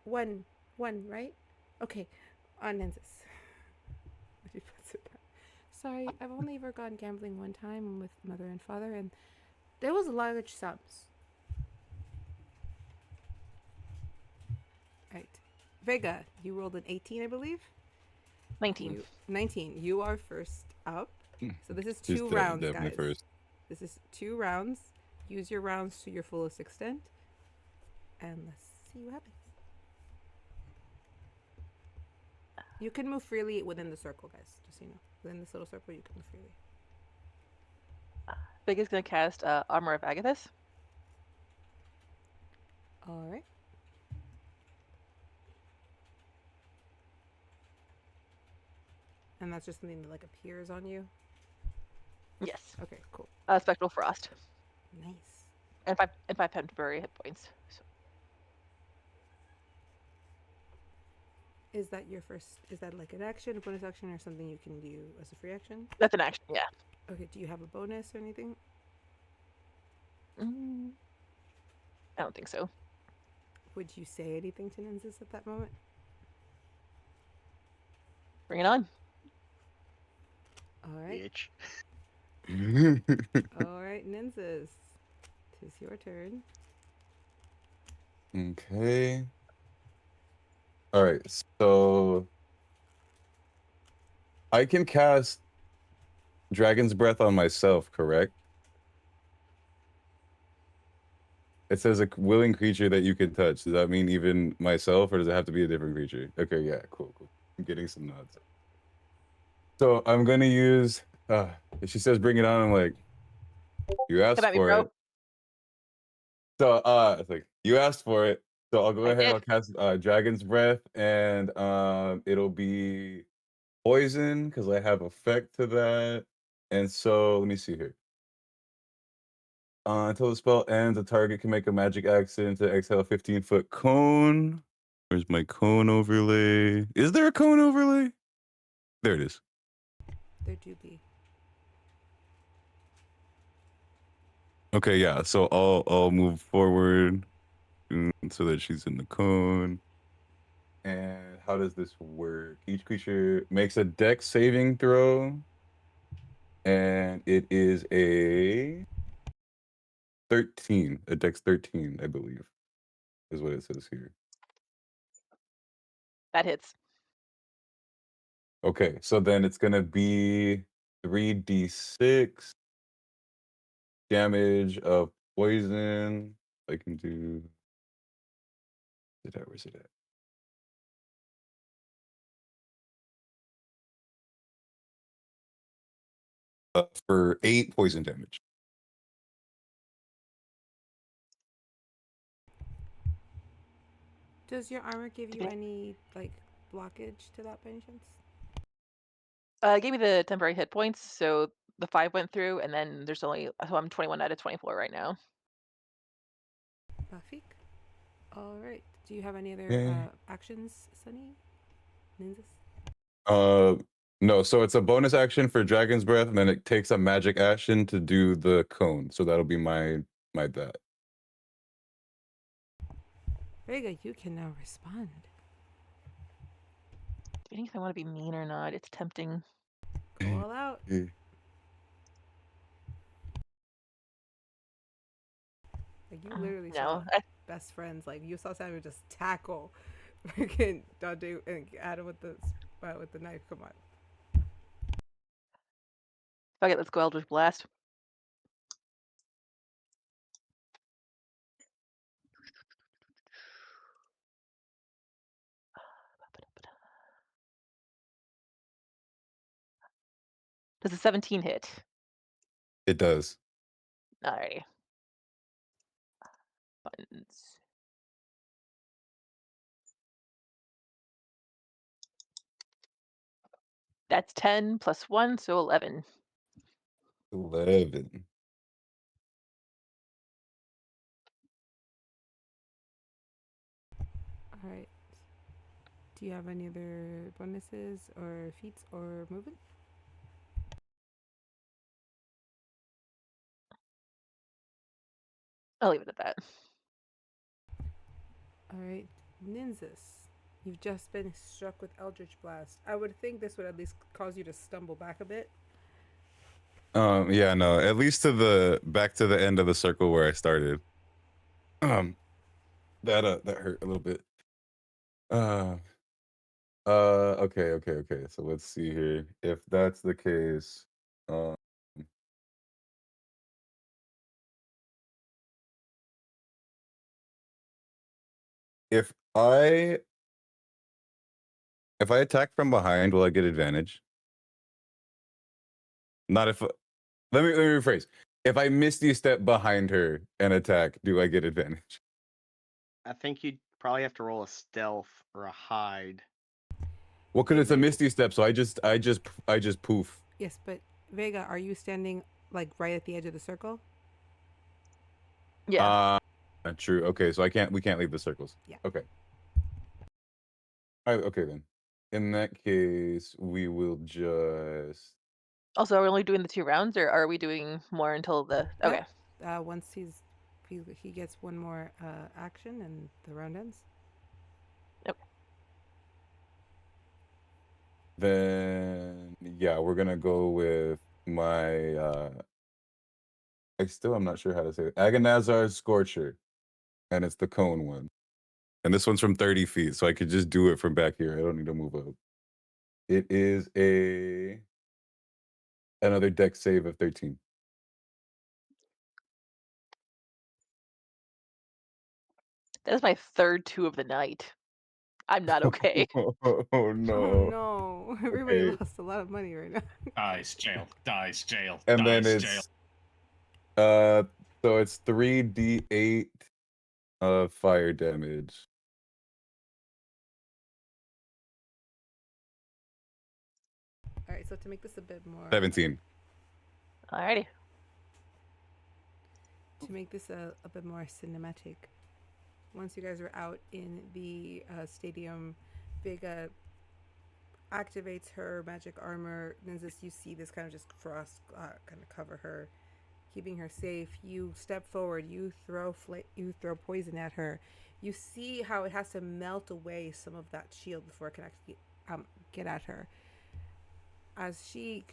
One, right? Okay, on Nynzus. She puts it back. Sorry, I've only ever gone gambling one time with mother and father, and there was large sums. Right. Vega, you rolled an 18, I believe? 19. 19. You are first up. So this is two rounds, guys. First. This is 2 rounds. Use your rounds to your fullest extent. And let's see what happens. You can move freely within the circle, guys. Just so you know. Within this little circle, you can move freely. Vega's going to cast Armor of Agathis. All right. And that's just something that like appears on you? Yes. Okay, cool. Spectral Frost. Nice. And 5 temporary hit points. So. Is that your first? Is that like an action, a bonus action, or something you can do as a free action? That's an action, yeah. Okay, do you have a bonus or anything? I don't think so. Would you say anything to Nynzus at that moment? Bring it on. All right. Bitch. All right, Nynzus. Tis your turn. Okay. All right, so I can cast Dragon's Breath on myself, correct? It says a willing creature that you can touch. Does that mean even myself, or does it have to be a different creature? Okay, yeah, cool. I'm getting some nods. So I'm gonna use. If she says bring it on, I'm like, you asked for it. So it's like you asked for it. So I'll go I ahead. did. I'll cast Dragon's Breath, and it'll be poison because I have effect to that. And so let me see here. Until the spell ends, the target can make a magic action to exhale a 15-foot cone. Where's my cone overlay? Is there a cone overlay? There it is. There do be. Okay, yeah. So I'll move forward so that she's in the cone. And how does this work? Each creature makes a dex saving throw. And it is a 13, a dex 13, I believe, is what it says here. That hits. Okay, so then it's going to be 3d6 damage of poison. I can do. Where's it at? For 8 poison damage. Does your armor give you any like blockage to that by any chance? It gave me the temporary hit points, so the 5 went through, and then there's only so I'm 21 out of 24 right now. Bafik. All right. Do you have any other Okay. actions, Sunny? Nynzus? No. So it's a bonus action for Dragon's Breath, and then it takes a magic action to do the cone. So that'll be my bet. Vega, you can now respond. Debating if I want to be mean or not. It's tempting. Go all out. Yeah. Like you literally No, saw best friends. Like you saw Samuel just tackle freaking Dante and Adam with the knife. Come on. fuck it. Let's go Eldritch Blast. Does a 17 hit? It does. Alrighty. Buttons. That's 10 plus 1, so 11. 11. All right. Do you have any other bonuses or feats or movement? I'll leave it at that. All right, Nynzus. You've just been struck with Eldritch Blast. I would think this would at least cause you to stumble back a bit. Yeah, no, at least back to the end of the circle where I started. That hurt a little bit. Okay. So let's see here. If that's the case, if I attack from behind, will I get advantage? Not if. Let me rephrase. If I misty step behind her and attack, do I get advantage? I think you'd probably have to roll a stealth or a hide. Well, because it's a misty step, so I just poof. Yes, but Vega, are you standing like right at the edge of the circle? Yeah. True. Okay, so we can't leave the circles. Yeah. Okay. All right, okay then. In that case, we will just. Also, are we only doing the 2 rounds, or are we doing more until the? Okay. Once he gets one more action and the round ends. Okay. Then yeah, we're gonna go with my. I'm not sure how to say it. Agonazar's Scorcher, and it's the cone one. And this one's from 30 feet, so I could just do it from back here. I don't need to move up. It is another dex save of 13. That is my 3rd 2 of the night. I'm not okay. Oh Oh no. no! Everybody Okay. lost a lot of money right now. Dice jail. Dice jail. And then dice it's jail. so it's 3d8 fire damage. All right, so to make this a bit more 17. Alrighty. to make this a bit more cinematic, once you guys are out in the stadium, Vega activates her magic armor. Nynzus, you see this kind of just frost kind of cover her, keeping her safe. You step forward. You throw poison at her. You see how it has to melt away some of that shield before it can actually get at her. As she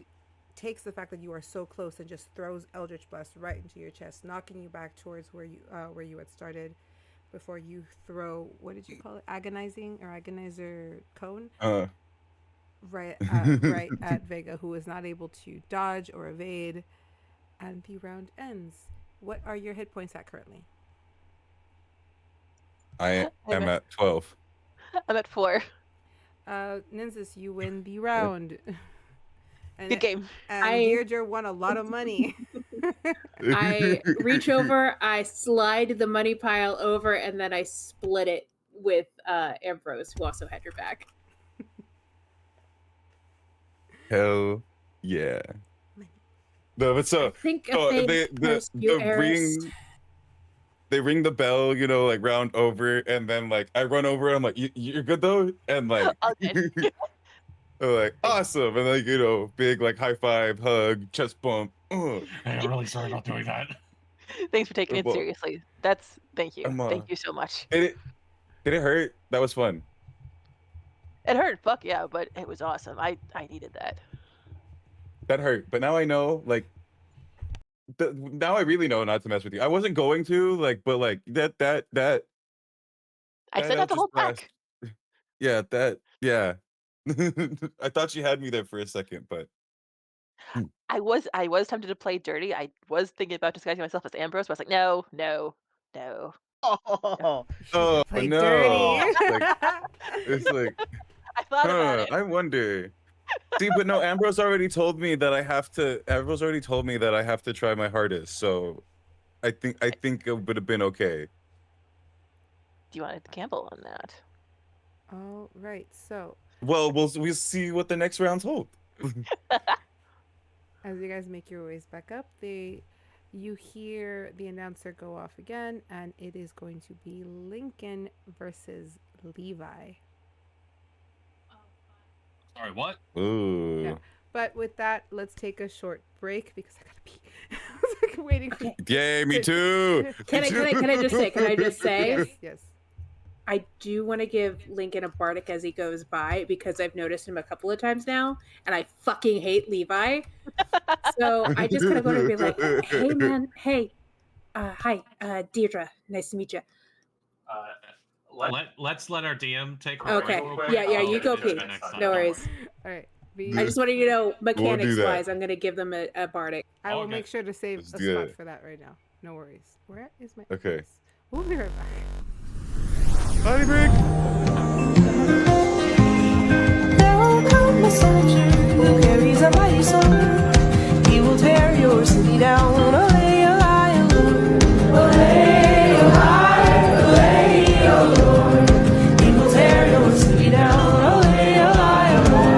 takes the fact that you are so close and just throws Eldritch Blast right into your chest, knocking you back towards where you had started before you throw, what did you call it? Agonizing or agonizer cone? Right at Vega, who is not able to dodge or evade, and the round ends. What are your hit points at currently? I am at 12. I'm at 4. Nynzus, you win the round. And Good game. And Dierdra won a lot of money. I reach over, I slide the money pile over, and then I split it with Ambrose, who also had your back. Hell yeah. No, but so I think they ring the bell, you know, like round over, and then like I run over, and I'm like, you're good though, and like, Okay. I'm like awesome, and like, you know, big like high five, hug, chest bump. Hey, I'm really sorry about doing that. Thanks for taking it Well, seriously. Thank you. Thank you so much. Did it hurt? That was fun. It hurt, fuck yeah, but it was awesome. I needed that. That hurt, but now I know, like, now I really know not to mess with you. I wasn't going to, like, but like that. I said not to hold back. Yeah, yeah. I thought you had me there for a second, but I was tempted to play dirty. I was thinking about disguising myself as Ambrose, but I was like, no. Oh, oh Play no, dirty. it's like I thought about it. I wonder. See, but no, Ambrose already told me that I have to. Ambrose already told me that I have to try my hardest. So, I think it would have been okay. Do you want to gamble on that? All right, so Well, we'll see what the next rounds hold. as you guys make your ways back up, you hear the announcer go off again, and it is going to be Linkyn versus Levi. Sorry, what? Ooh. Yeah. But with that, let's take a short break because I gotta pee. I was like waiting for Yay, me too. Can I just say? Yes. I do want to give Linkyn a bardic as he goes by because I've noticed him a couple of times now, and I fucking hate Levi. So I just kind of want to be like, "Hey, man, hey, hi, Dierdra, nice to meet you." Let's let our DM take. Okay, yeah, you go pee. No worries. All right. I just wanted you to know, mechanics that. wise, I'm gonna give them a bardic. I will Okay. make sure to save Let's a do spot it. for that right now. No worries. Where is my? Okay. Yes. We'll be right back. Body break. There comes a soldier who carries a mighty sword. He will tear your city down. Olay, olay, Lord. Olay, olay, olay, Lord. He will tear your city down. Olay, olay, Lord.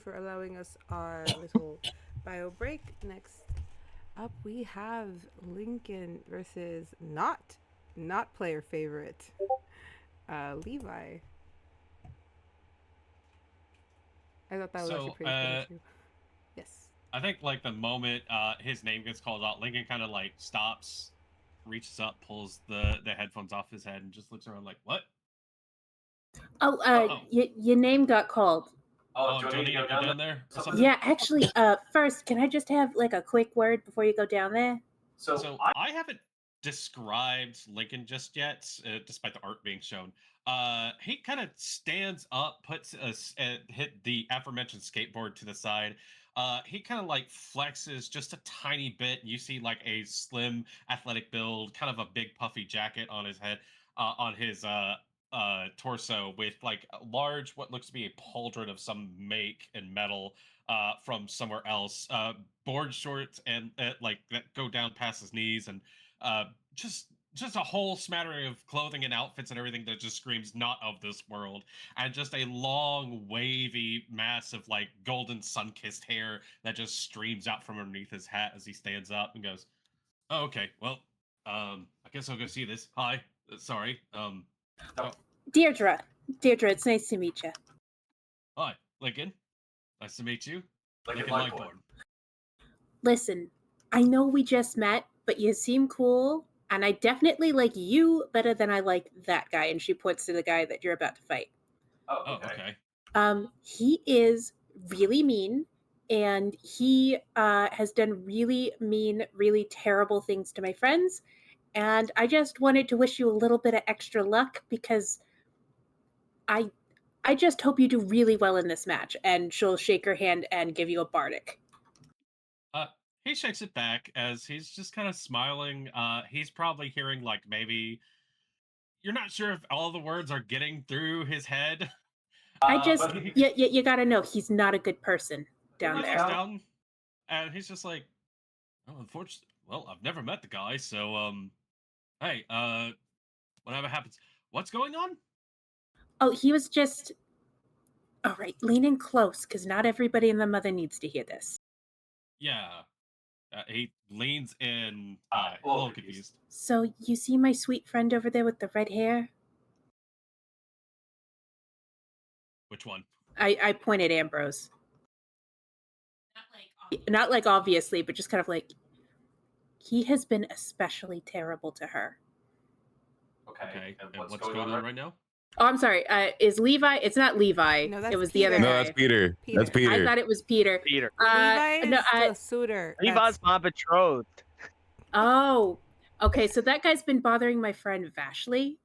for allowing us our little bio break. Next up, we have Linkyn versus not player favorite, Levi. I thought that was actually pretty funny too. Yes. I think like the moment his name gets called out, Linkyn kind of like stops, reaches up, pulls the headphones off his head, and just looks around like, "What? Your name got called. Oh, do I need to go down there or something?" Yeah, actually, first, can I just have like a quick word before you go down there? So I haven't described Linkyn just yet, despite the art being shown. He kind of stands up, hit the aforementioned skateboard to the side. He kind of like flexes just a tiny bit. You see like a slim, athletic build, kind of a big puffy jacket on his head, on his torso, with like a large, what looks to be a pauldron of some make and metal from somewhere else. Board shorts and like that go down past his knees, and just a whole smattering of clothing and outfits and everything that just screams not of this world, and just a long wavy mass of like golden sun-kissed hair that just streams out from underneath his hat as he stands up and goes, "Oh, okay, well, I guess I'll go see this. Hi, sorry, oh, Dierdra, it's nice to meet you. hi, Linkyn, nice to meet you, Linkyn Lightborn." Listen, I know we just met, but you seem cool, and I definitely like you better than I like that guy. And she points to the guy that you're about to fight. Oh, okay. He is really mean, and he has done really mean, really terrible things to my friends. And I just wanted to wish you a little bit of extra luck, because I just hope you do really well in this match. And she'll shake her hand and give you a bardic. He shakes it back as he's just kind of smiling. He's probably hearing like maybe you're not sure if all the words are getting through his head. You gotta know, he's not a good person down there. Down, and he's just like, "Oh, unfortunately, well, I've never met the guy, so hey, whatever happens, what's going on?" Oh, he was just. All right, lean in close, because not everybody and the mother needs to hear this. Yeah. He leans in, a little confused. So, you see my sweet friend over there with the red hair? Which one? I point at Ambrose. Not like obviously, but just kind of like, he has been especially terrible to her. Okay. And what's going on right now? Oh, I'm sorry. Is Levi? It's not Levi. No, that's it was Peter. the other No, guy. that's Peter. That's Peter. I thought it was Peter. Peter. Levi is the suitor. Levi's my betrothed. Oh, okay. So that guy's been bothering my friend Vashley.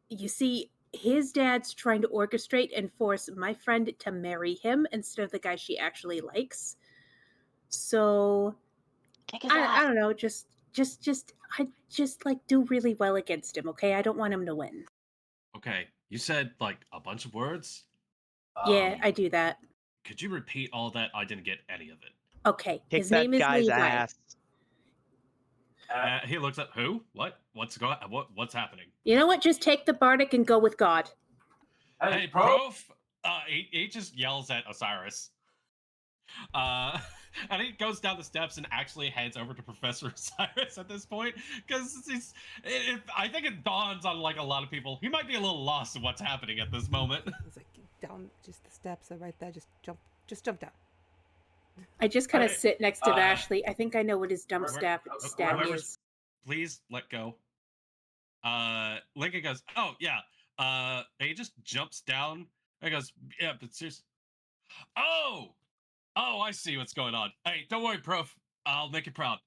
You see, his dad's trying to orchestrate and force my friend to marry him instead of the guy she actually likes. So I don't know. I just like do really well against him. Okay, I don't want him to win. Okay, you said like a bunch of words. Yeah, I do that. Could you repeat all that? I didn't get any of it. Okay, Kick his that name is guy's Levi. ass. He looks up. Who? What? What's happening? You know what? Just take the bardic and go with God. Hey, prof! He just yells at Osiris. And he goes down the steps and actually heads over to Professor Osiris at this point, because I think it dawns on like a lot of people, he might be a little lost in what's happening at this moment. It's like down, just the steps are right there. Just jump down. I just kind of sit next to Vashley. I think I know what his dumb stab is. Please let go. Linkyn goes, "Oh yeah." He just jumps down and goes, "Yeah, but seriously." Oh, I see what's going on. Hey, don't worry, Prof. I'll make you proud.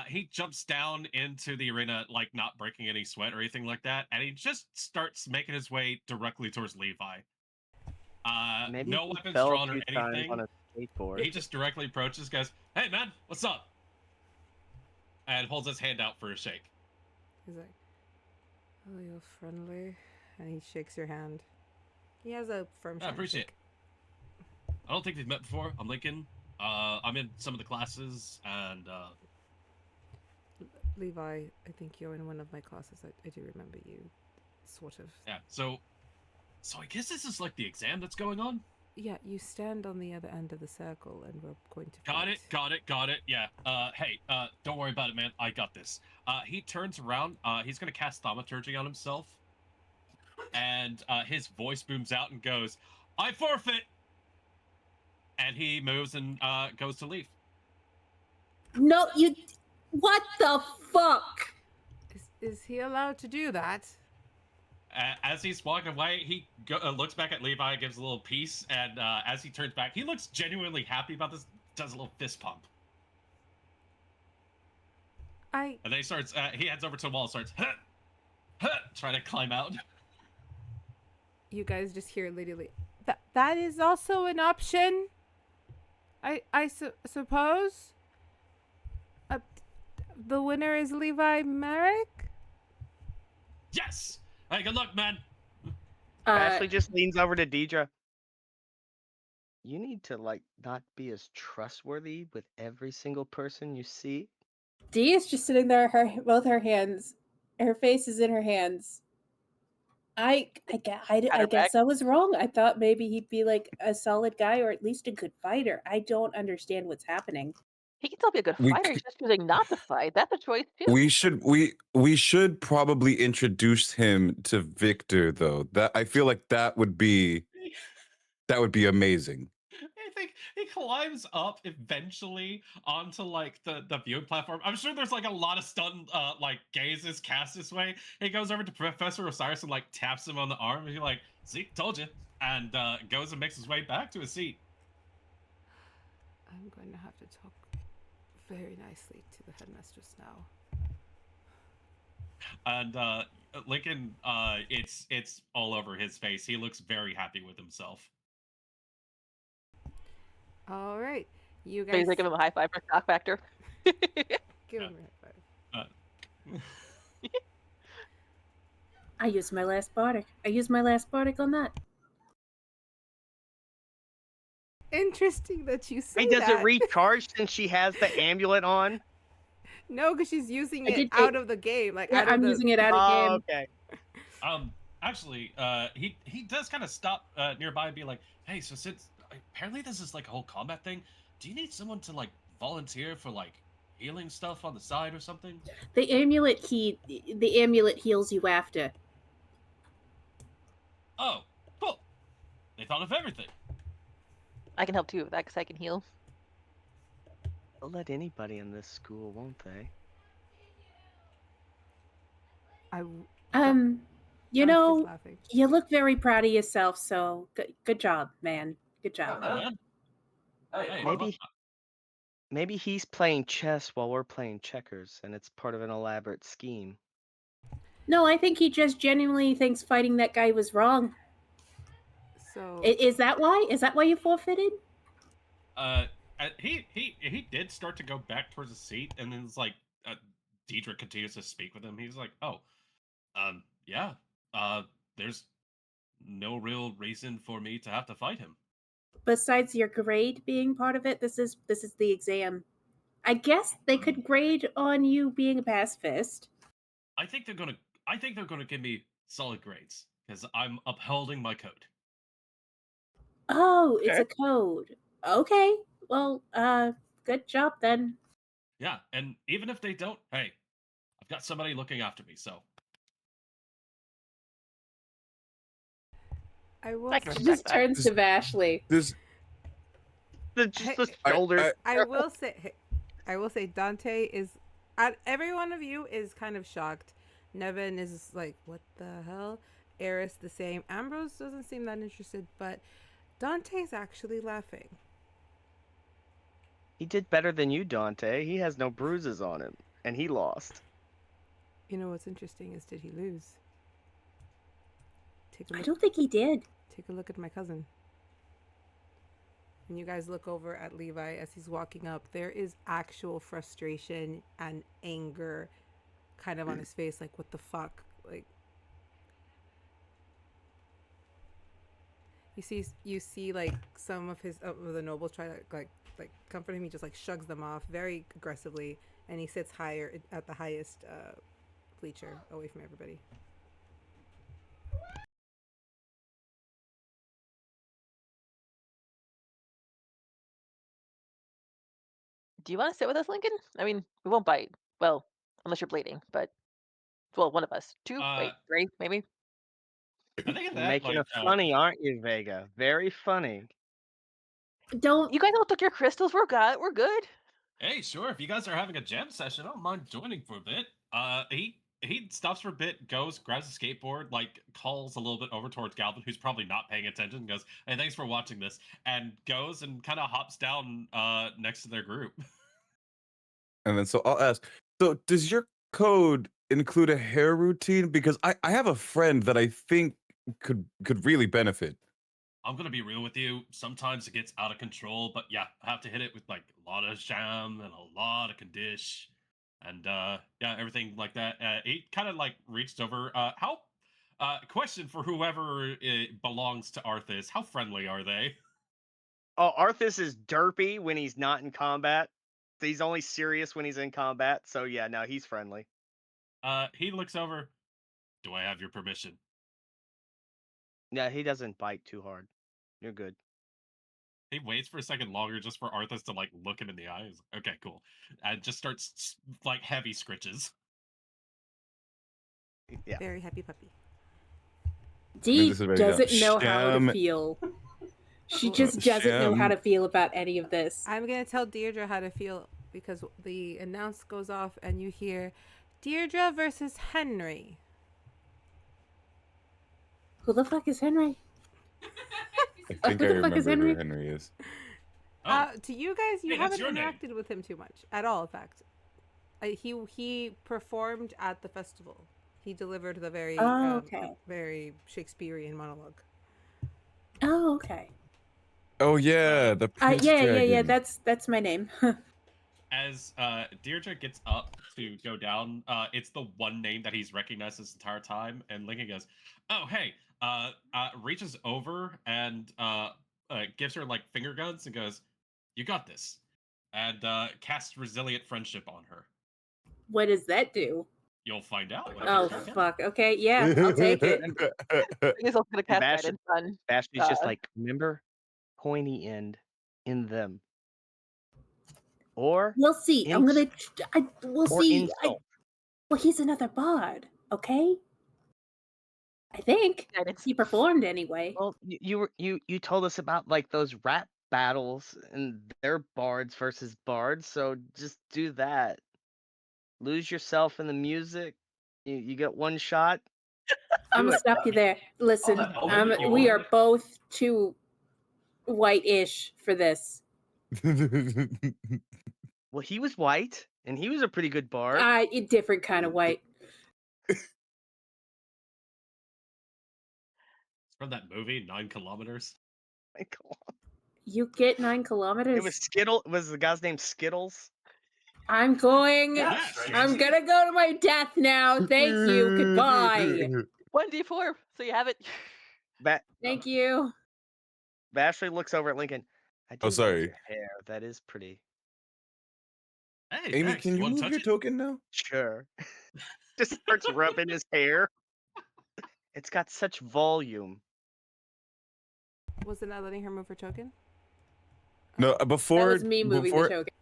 He jumps down into the arena, like not breaking any sweat or anything like that, and he just starts making his way directly towards Levi. Maybe no he weapons fell a drawn or few times anything. on a skateboard. He just directly approaches, goes, "Hey man, what's up?" And holds his hand out for a shake. He's like, "Oh, you're friendly," and he shakes your hand. He has a firm. I appreciate it. I don't think we've met before. I'm Linkyn. I'm in some of the classes, and Levi, I think you're in one of my classes. I do remember you, sort of. Yeah. So I guess this is like the exam that's going on. you stand on the other end of the circle, and we're going to. Got fight. it. Yeah. Hey, don't worry about it, man. I got this. He turns around. He's gonna cast thaumaturgy on himself, and his voice booms out and goes, "I forfeit." And he moves and goes to leave. No, you. What the fuck? Is he allowed to do that? As he's walking away, he looks back at Levi, gives a little peace, and as he turns back, he looks genuinely happy about this. Does a little fist pump, and then he starts. He heads over to the wall, starts trying to climb out. You guys just hear Lady that is also an option. I suppose. The winner is Levi Merrick. Yes. Hey, good luck, man. Ashley just leans over to Dierdra. You need to not be as trustworthy with every single person you see. Dee is just sitting there, both her hands, her face is in her hands. I guess I was wrong. I thought maybe he'd be like a solid guy or at least a good fighter. I don't understand what's happening. He can still be a good fighter. He's just choosing not to fight. That's a choice too. We should probably introduce him to Victor, though. That I feel like that would be amazing. I think he climbs up eventually onto the viewing platform. I'm sure there's a lot of stunned gazes cast this way. He goes over to Professor Osiris and taps him on the arm, and he's "See, told you," and goes and makes his way back to his seat. I'm going to have to talk very nicely to the headmistress now. And Linkyn, it's all over his face. He looks very happy with himself. All right, you So he's guys. give him a high five for shock factor. Give him a high five. I used my last bardic. On that. Interesting that you say Hey, does that. it recharge since she has the amulet on? No, because she's using I it did out take- of the game. I'm using it out of game. Okay. Actually, he does kind of stop nearby and be like, "Hey, so since apparently this is a whole combat thing, do you need someone to volunteer for healing stuff on the side or something?" The amulet heals you after. Oh, cool. They thought of everything. I can help too with that because I can heal. They'll let anybody in this school, won't they? You She's know, laughing. you look very proud of yourself, so good job, man. Good job. Hey, Maybe he's playing chess while we're playing checkers, and it's part of an elaborate scheme. No, I think he just genuinely thinks fighting that guy was wrong. So Is that why? Is that why you forfeited? He did start to go back towards the seat, and then it's Dierdra continues to speak with him. He's like, "Oh, yeah, there's no real reason for me to have to fight him." Besides your grade being part of it, this is the exam. I guess they could grade on you being a pacifist. I think they're gonna give me solid grades because I'm upholding my code. Oh, it's a code. Okay. Well, good job then. Yeah, and even if they don't, hey, I've got somebody looking after me, so. I will. I can She respect just that. turns to Vashley. This The shoulders. I will say Dante is every one of you is kind of shocked. Nevin is like, what the hell? Eris the same. Ambrose doesn't seem that interested, but Dante's actually laughing. He did better than you, Dante. He has no bruises on him, and he lost. You know what's interesting is, did he lose? I don't think he did. Take a look at my cousin. When you guys look over at Levi as he's walking up, there is actual frustration and anger kind of on his face, like, what the fuck? Like, you see like some of his of the nobles try to like comfort him. He just shrugs them off very aggressively, and he sits higher at the highest bleacher away from everybody. Do you want to sit with us, Linkyn? I mean, we won't bite. Well, unless you're bleeding, but well, one of us. Two, wait, three, maybe. I think of You're that making like it funny, aren't you, Vega? Very funny. Don't. You guys all took your crystals. We're good. hey, sure. If you guys are having a jam session, I don't mind joining for a bit. He stops for a bit, goes, grabs a skateboard, like calls a little bit over towards Galvin, who's probably not paying attention, goes, "Hey, thanks for watching this," and goes and kind of hops down next to their group. And then so I'll ask, so does your code include a hair routine? Because I have a friend that I think could really benefit. I'm gonna be real with you. Sometimes it gets out of control, but yeah, I have to hit it with like a lot of jam and a lot of condish, and yeah, everything like that. He kind of like reached over. How? Question for whoever belongs to Arthas: how friendly are they? Oh, Arthas is derpy when he's not in combat. He's only serious when he's in combat. So yeah, no, he's friendly. He looks over. Do I have your permission? Yeah, he doesn't bite too hard. You're good. He waits for a second longer just for Arthas to like look him in the eyes. Okay, cool. And just starts like heavy scritches. Yeah. Very happy puppy. Dee this is very doesn't dumb. know how to Sham. feel. She just doesn't know how Sham. to feel about any of this. I'm gonna tell Dierdra how to feel because the announce goes off and you hear Dierdra versus Henry. Who the fuck is Henry? I think Who I the fuck is remember who Henry? Henry is. To you guys, you Hey, that's haven't your name. interacted with him too much at all. In fact, he performed at the festival. He delivered the very Okay. very Shakespearean monologue. Oh, okay. Oh yeah, the Prince Yeah. Dragon. That's my name. As Deirdre gets up to go down, it's the one name that he's recognized this entire time, and Linkyn goes, "Oh, hey!" Reaches over and gives her like finger guns and goes, "You got this," and casts resilient friendship on her. What does that do? You'll find out. Oh whenever you can. fuck. Okay, yeah, I'll take it. He's also gonna cast Bash- guidance on. Bashley's just like, remember, pointy end in them. Or We'll see. I'm gonna. We'll or see. insult. Well, he's another bard. Okay. I think Guidance. he performed anyway. Well, you told us about like those rap battles and their bards versus bards, so just do that. Lose yourself in the music. You get one shot. I'm Do gonna it. stop you there. Listen, we are both too white-ish for this. Well, he was white, and he was a pretty good bard. A different kind of white. It's from that movie, 9 Kilometers. You get 9 kilometers. It was Skittle. Was the guy's name Skittles? I'm going. Yeah, I'm gonna go to my death now. Thank you. Goodbye. 1d4, so you have it. Thank you. Vashley looks over at Linkyn. I do Oh, like sorry. your hair. That is pretty. Hey, Amy, thanks. can you wanna move touch your it? token now? Sure. Just starts rubbing his hair. It's got such volume. Was it not letting her move her token? No, That before was me moving before, the token.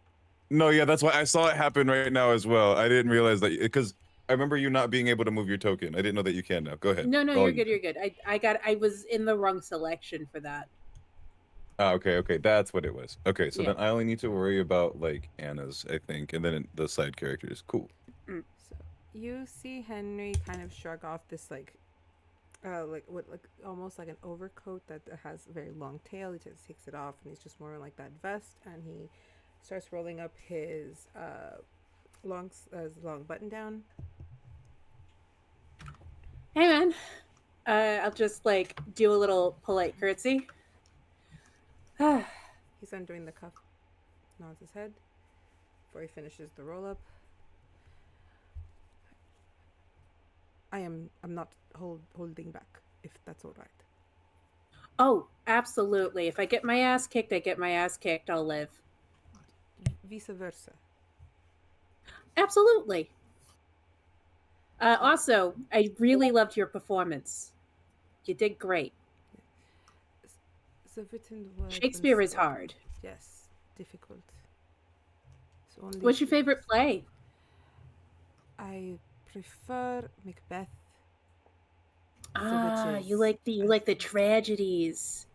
No, yeah, that's why I saw it happen right now as well. I didn't realize that because I remember you not being able to move your token. I didn't know that you can now. Go ahead. No, All you're you. good. You're good. I was in the wrong selection for that. Ah, okay, that's what it was. Okay, so Yeah. then I only need to worry about like Anna's, I think, and then the side characters. Cool. So you see Henry kind of shrug off this like almost like an overcoat that has a very long tail. He just takes it off and he's just more like that vest, and he starts rolling up his long button down. Hey man, I'll just like do a little polite curtsy. He's undoing the cuff, nods his head before he finishes the roll up. I'm not holding back, if that's all right. Oh, absolutely. If I get my ass kicked, I get my ass kicked. I'll live. Vice versa. Absolutely. Also, I really loved your performance. You did great. The written word Shakespeare is and spoken. hard. Yes, difficult. Only What's your favorite play? I prefer Macbeth. You like the tragedies.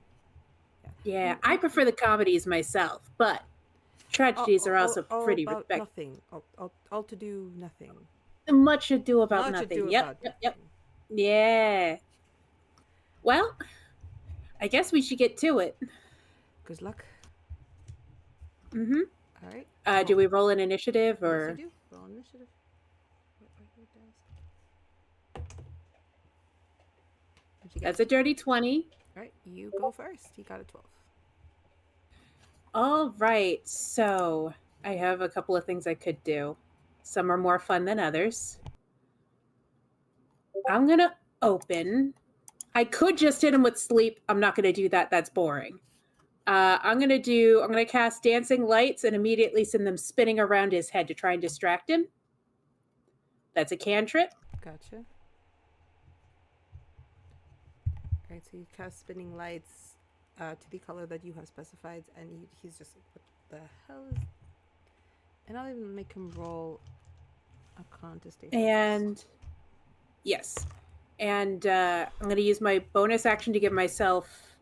Yeah, I prefer the comedies myself, but tragedies are also all pretty about respectful. nothing. All to do nothing. Much ado about Much nothing. ado Yep, about yep. nothing. Yeah. Well, I guess we should get to it. Good luck. Mm-hmm. All right. Do we roll an initiative or? Yes, you do. Roll initiative. What are your dice? What'd you get? That's a dirty 20. All right, you go first. You got a 12. All right, so I have a couple of things I could do. Some are more fun than others. I'm gonna open. I could just hit him with sleep. I'm not gonna do that. That's boring. I'm gonna cast dancing lights and immediately send them spinning around his head to try and distract him. That's a cantrip. Gotcha. All right, so you cast spinning lights to the color that you have specified, and he's just like, what the hell is... And I'll even make him roll a con to stay focused. And yes. And I'm going to use my bonus action to give myself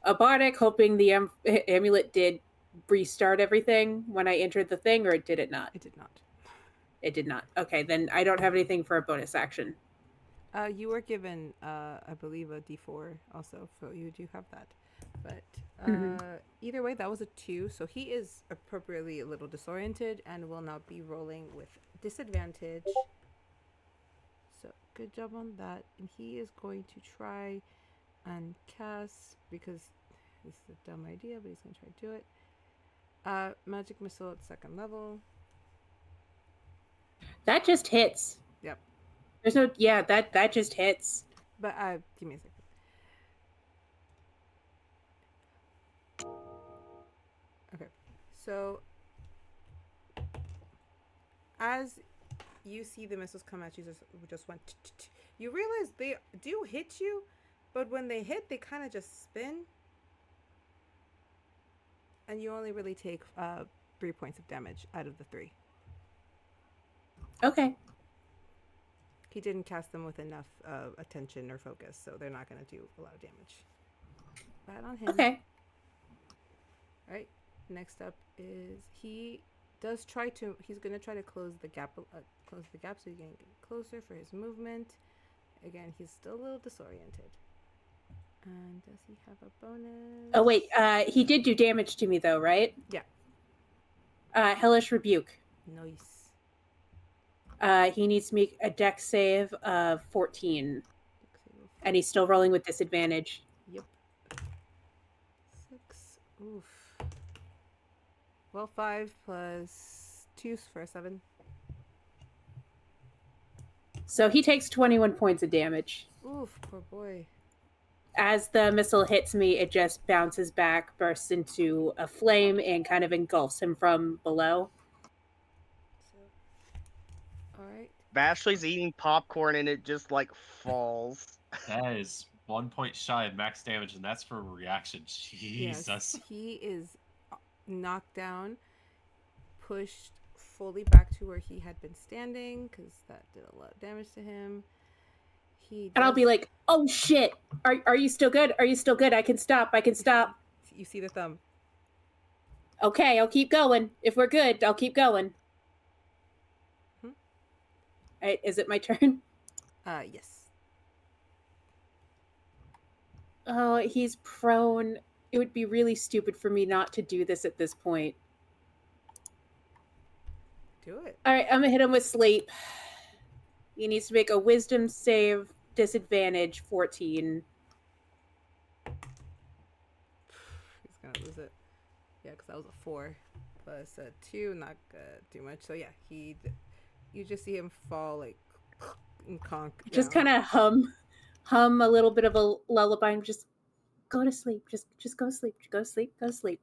a bardic, hoping the amulet did restart everything when I entered the thing, or did it not? It did not. It did not. Okay, then I don't have anything for a bonus action. You were given, I believe, a D4 also, so you do have that. But either way, that was a 2, so he is appropriately a little disoriented and will now be rolling with disadvantage. So good job on that. And he is going to try and cast, because this is a dumb idea, but he's going to try to do it. Magic missile at 2nd level. That just hits. Yep. There's no, yeah, that just hits. But give me a second. Okay, so as you see the missiles come at you, just went. You realize they do hit you, but when they hit, they kind of just spin, and you only really take 3 points of damage out of the 3. Okay. He didn't cast them with enough attention or focus, so they're not going to do a lot of damage. Bad on him. Okay. All right. Next up is he's going to try to close the gap so he can get closer for his movement. Again, he's still a little disoriented. And does he have a bonus? Oh wait, he did do damage to me though, right? Yeah. Hellish Rebuke. Nice. He needs to make a dex save of 14. And he's still rolling with disadvantage. Yep. 6. Oof. Well, 5 plus 2 for a 7. So he takes 21 points of damage. Oof, poor boy. As the missile hits me, it just bounces back, bursts into a flame, and kind of engulfs him from below. All right. Vashley's eating popcorn and it just like falls. That is 1 point shy of max damage, and that's for a reaction. Jesus. Yes, he is knocked down, pushed fully back to where he had been standing, because that did a lot of damage to him. And I'll be like, oh shit, are you still good? Are you still good? I can stop. You see the thumb. Okay, I'll keep going. If we're good, I'll keep going. All right, is it my turn? Yes. Oh, he's prone. It would be really stupid for me not to do this at this point. Do it. All right, I'm gonna hit him with sleep. He needs to make a wisdom save, disadvantage 14. He's gonna lose it. Yeah, because that was a 4 plus a 2, not too much. So yeah, you just see him fall like and conk. Just kind of hum a little bit of a lullaby and just go to sleep. Just go to sleep. Go to sleep. Go to sleep.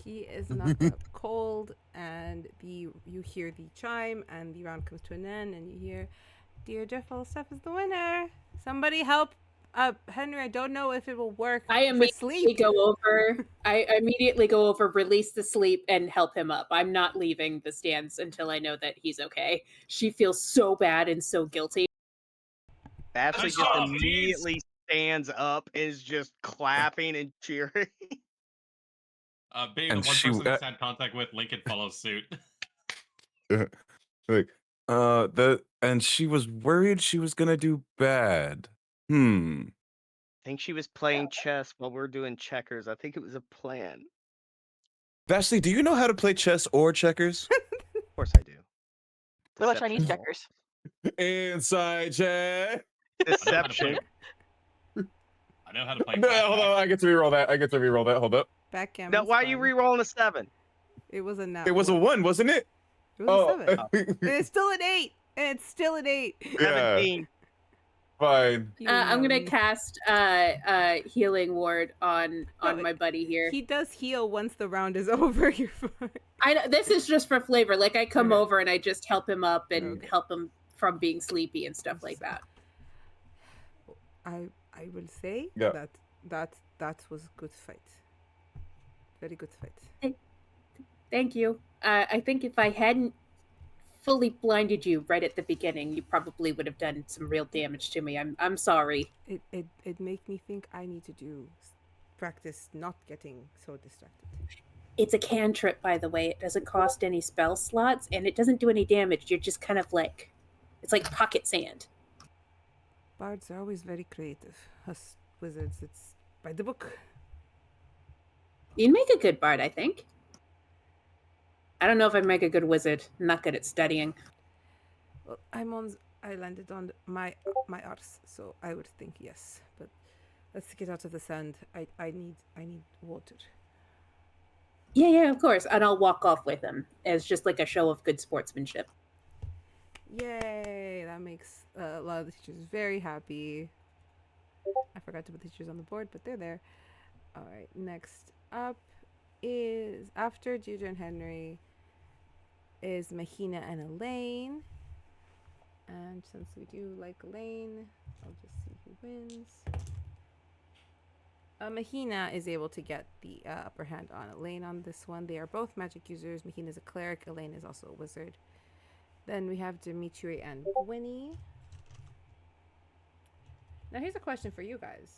He is knocked out cold, and you hear the chime, and the round comes to an end, and you hear Dierdra Falstaff is the winner. Somebody help Henry, I don't know if it will work I for immediately sleep. go over. I immediately go over, release the sleep, and help him up. I'm not leaving the stands until I know that he's okay. She feels so bad and so guilty. Ashley Push just off, immediately stands up, is just clapping and cheering. Being And the one she- person who's had contact with, Linkyn follows suit. like, and she was worried she was gonna do bad. I think she was playing chess while we're doing checkers. I think it was a plan. Vashley, do you know how to play chess or checkers? Of course I do. What about Chinese Deception. checkers? Inside check. Deception. I know how to play. No, Blackjack. hold on. I get to reroll that. Hold up. Backgammon. Now, why are you re-rolling a 7? It was a nat. It was a 1, wasn't it? It was a 7. Oh, It's still an 8. It's still an 8. yeah, 17. fine. I'm gonna cast healing ward on No, my buddy here. He does heal once the round is over. You're fine. I know this is just for flavor. Like I come Okay. over and I just help him up and Okay. help him from being sleepy and stuff like that. I will say Yeah. that was good fight. Very good fight. Thank you. I think if I hadn't fully blinded you right at the beginning, you probably would have done some real damage to me. I'm sorry. It make me think I need to practice not getting so distracted. It's a cantrip, by the way. It doesn't cost any spell slots, and it doesn't do any damage. You're just kind of like, it's like pocket sand. Bards are always very creative. Us wizards, it's by the book. You'd make a good bard, I think. I don't know if I'd make a good wizard. I'm not good at studying. Well, I landed on my arse, so I would think yes. But let's get out of the sand. I need water. Yeah, of course. And I'll walk off with him as just like a show of good sportsmanship. Yay! That makes a lot of the teachers very happy. I forgot to put the teachers on the board, but they're there. All right, next up is after Dierdra and Henry is Mahina and Elaine. And since we do like Elaine, I'll just see who wins. Mahina is able to get the upper hand on Elaine on this one. They are both magic users. Mahina is a cleric. Elaine is also a wizard. Then we have Dimitri and Winnie. Now here's a question for you guys.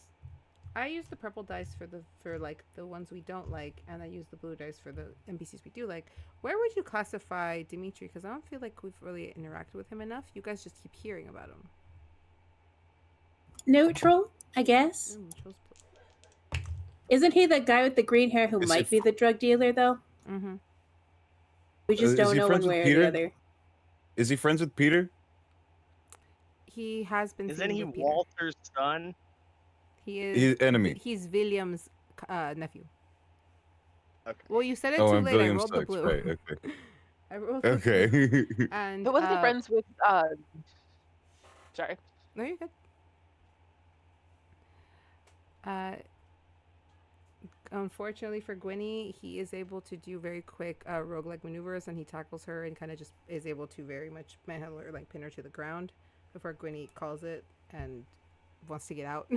I use the purple dice for like the ones we don't like, and I use the blue dice for the NPCs we do like. Where would you classify Dimitri? Because I don't feel like we've really interacted with him enough. You guys just keep hearing about him. Neutral, I guess. Neutral's Isn't he the guy with the green hair who Is might it- be the drug dealer, though? Mm-hmm. We just Is don't he know one friends with way or the Peter? other. Is he friends with Peter? He has been. Isn't seen he with Peter. Walter's son? He is. He's enemy. He's William's nephew. Okay. Well, you said it Oh, too and late. I William rolled the sucks. blue. Right. Okay. I rolled the Okay. blue. And But wasn't he friends with? Sorry. No, you're good. Unfortunately for Gwynny, he is able to do very quick roguelike maneuvers, and he tackles her and kind of just is able to very much manhandle her, like pin her to the ground before Gwynny calls it and wants to get out.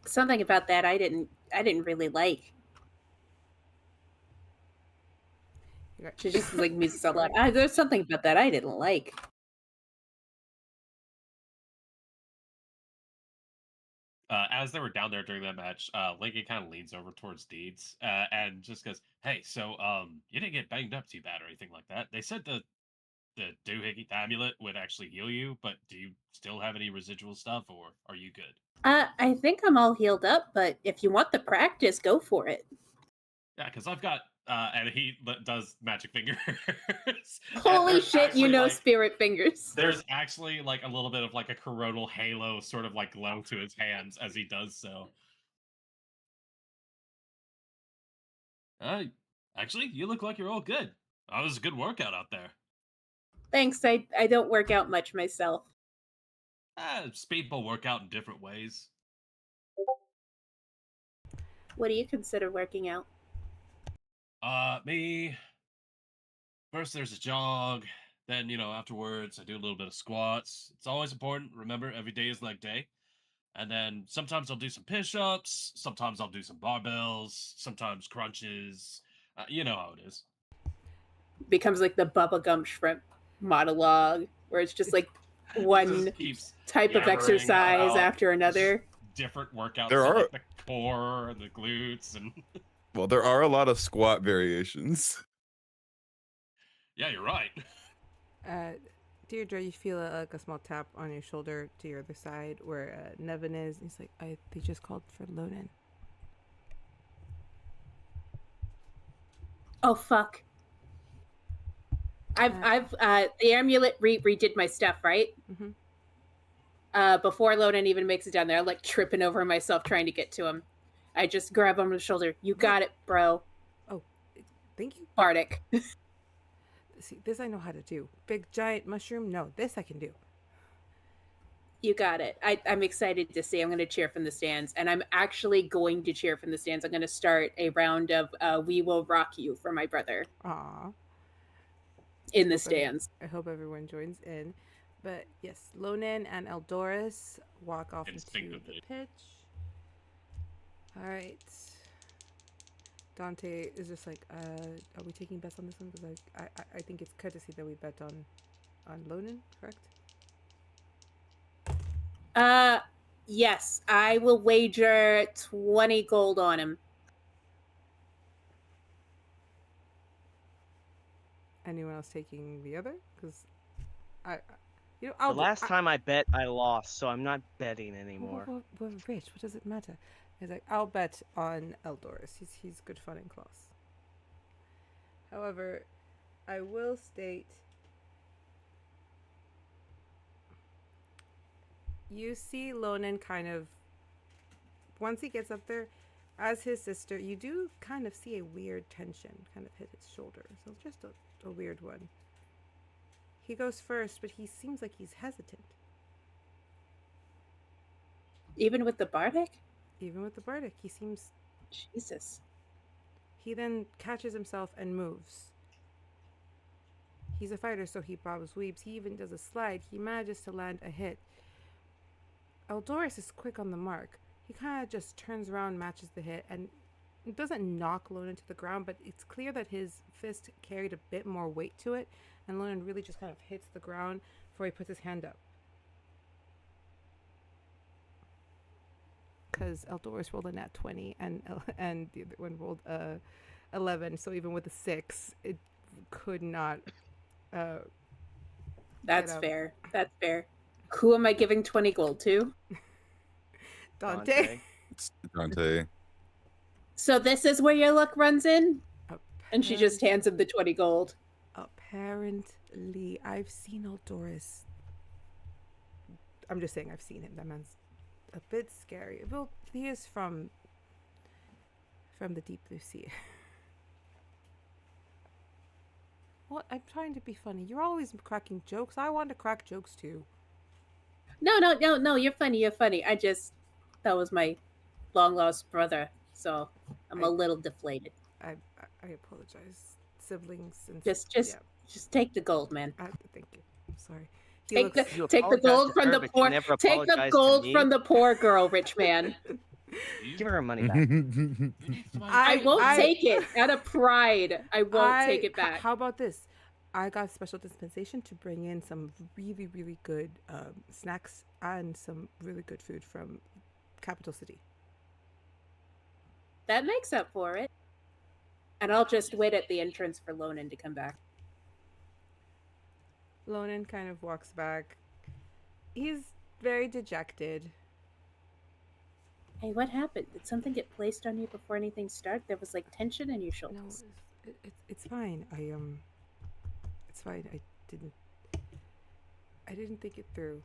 Something about that I didn't really like. She just like me so loud. There's something about that I didn't like. As they were down there during that match, Linkyn kind of leans over towards Deeds and just goes, "Hey, so you didn't get banged up too bad or anything like that. They said the doohickey amulet would actually heal you, but do you still have any residual stuff, or are you good?" I think I'm all healed up, but if you want the practice, go for it. Yeah, because I've got, and he does magic fingers. And Holy there's shit, you actually, know like, spirit fingers. there's actually like a little bit of like a coronal halo sort of like glow to his hands as he does so. Actually, you look like you're all good. That was a good workout out there. Thanks, I don't work out much myself. People work out in different ways. What do you consider working out? Me. First, there's a jog, Then, afterwards, I do a little bit of squats. It's always important. Remember, every day is leg day. And then sometimes I'll do some push-ups. Sometimes I'll do some barbells. Sometimes crunches. You know how it is. Becomes like the Bubba Gump Shrimp monologue, where it's just like one Just keeps type of yammering exercise about after another. different workouts. There for, are- like, the core, the glutes, and Well, there are a lot of squat variations. yeah, you're right. Deirdre, you feel like a small tap on your shoulder to your other side where Nevin is. He's like, they just called for Lonan. Oh fuck! I've the amulet redid my stuff, right? Mm-hmm. Before Lonan even makes it down there, I'm like tripping over myself trying to get to him. I just grab him on the shoulder. You got it, bro. Oh, thank you. Bardic. See, this I know how to do. Big giant mushroom? No, this I can do. You got it. I'm excited to see. I'm going to cheer from the stands, and I'm actually going to cheer from the stands. I'm going to start a round of "We Will Rock You" for my brother Aw. in the stands. I hope everyone joins in. But yes, Lonan and Eldoris walk off into the Instinctively. pitch. All right. Dante is just like, are we taking bets on this one? Because I think it's courtesy that we bet on Lonan, correct? Yes, I will wager 20 gold on him. Anyone else taking the other? Because The I'll last time I bet, I lost, so I'm not betting anymore. We're rich. What does it matter? He's like, I'll bet on Eldoris. He's good fun in class. However, I will state you see Lonan kind of once he gets up there, as his sister, you do kind of see a weird tension kind of hit his shoulder. So just a weird one. He goes first, but he seems like he's hesitant. Even with the Bardic? Even with the Bardic, he seems... Jesus. He then catches himself and moves. He's a fighter, so he bobs, weaves. He even does a slide. He manages to land a hit. Eldoris is quick on the mark. He kind of just turns around, matches the hit, and it doesn't knock Lonan to the ground, but it's clear that his fist carried a bit more weight to it, and Lonan really just kind of hits the ground before he puts his hand up. Because Eldoris rolled a nat 20, and the other one rolled 11, so even with a 6, it could not... That's fair. That's fair. Who am I giving 20 gold to? Dante. It's Dante. So this is where your luck runs in? And she just hands him the 20 gold. Apparently, I've seen Eldoris. I'm just saying I've seen him. That man's a bit scary. Well, he is from the deep blue sea. What? I'm trying to be funny. You're always cracking jokes. I want to crack jokes too. No, you're funny, that was my long lost brother, so I'm a little deflated. I apologize, siblings. And Just take the gold, man. Thank you. I'm sorry. Take the gold from the poor. Take the gold from the poor girl, rich man. Give her money back. I won't take it out of pride. I won't take it back. How about this? I got special dispensation to bring in some really, really good snacks and some really good food from Capital City. That makes up for it. And I'll just wait at the entrance for Lonan to come back. Lonan kind of walks back. He's very dejected. Hey, what happened? Did something get placed on you before anything started? There was like tension in your shoulders. No, it's fine. It's fine. I didn't think it through.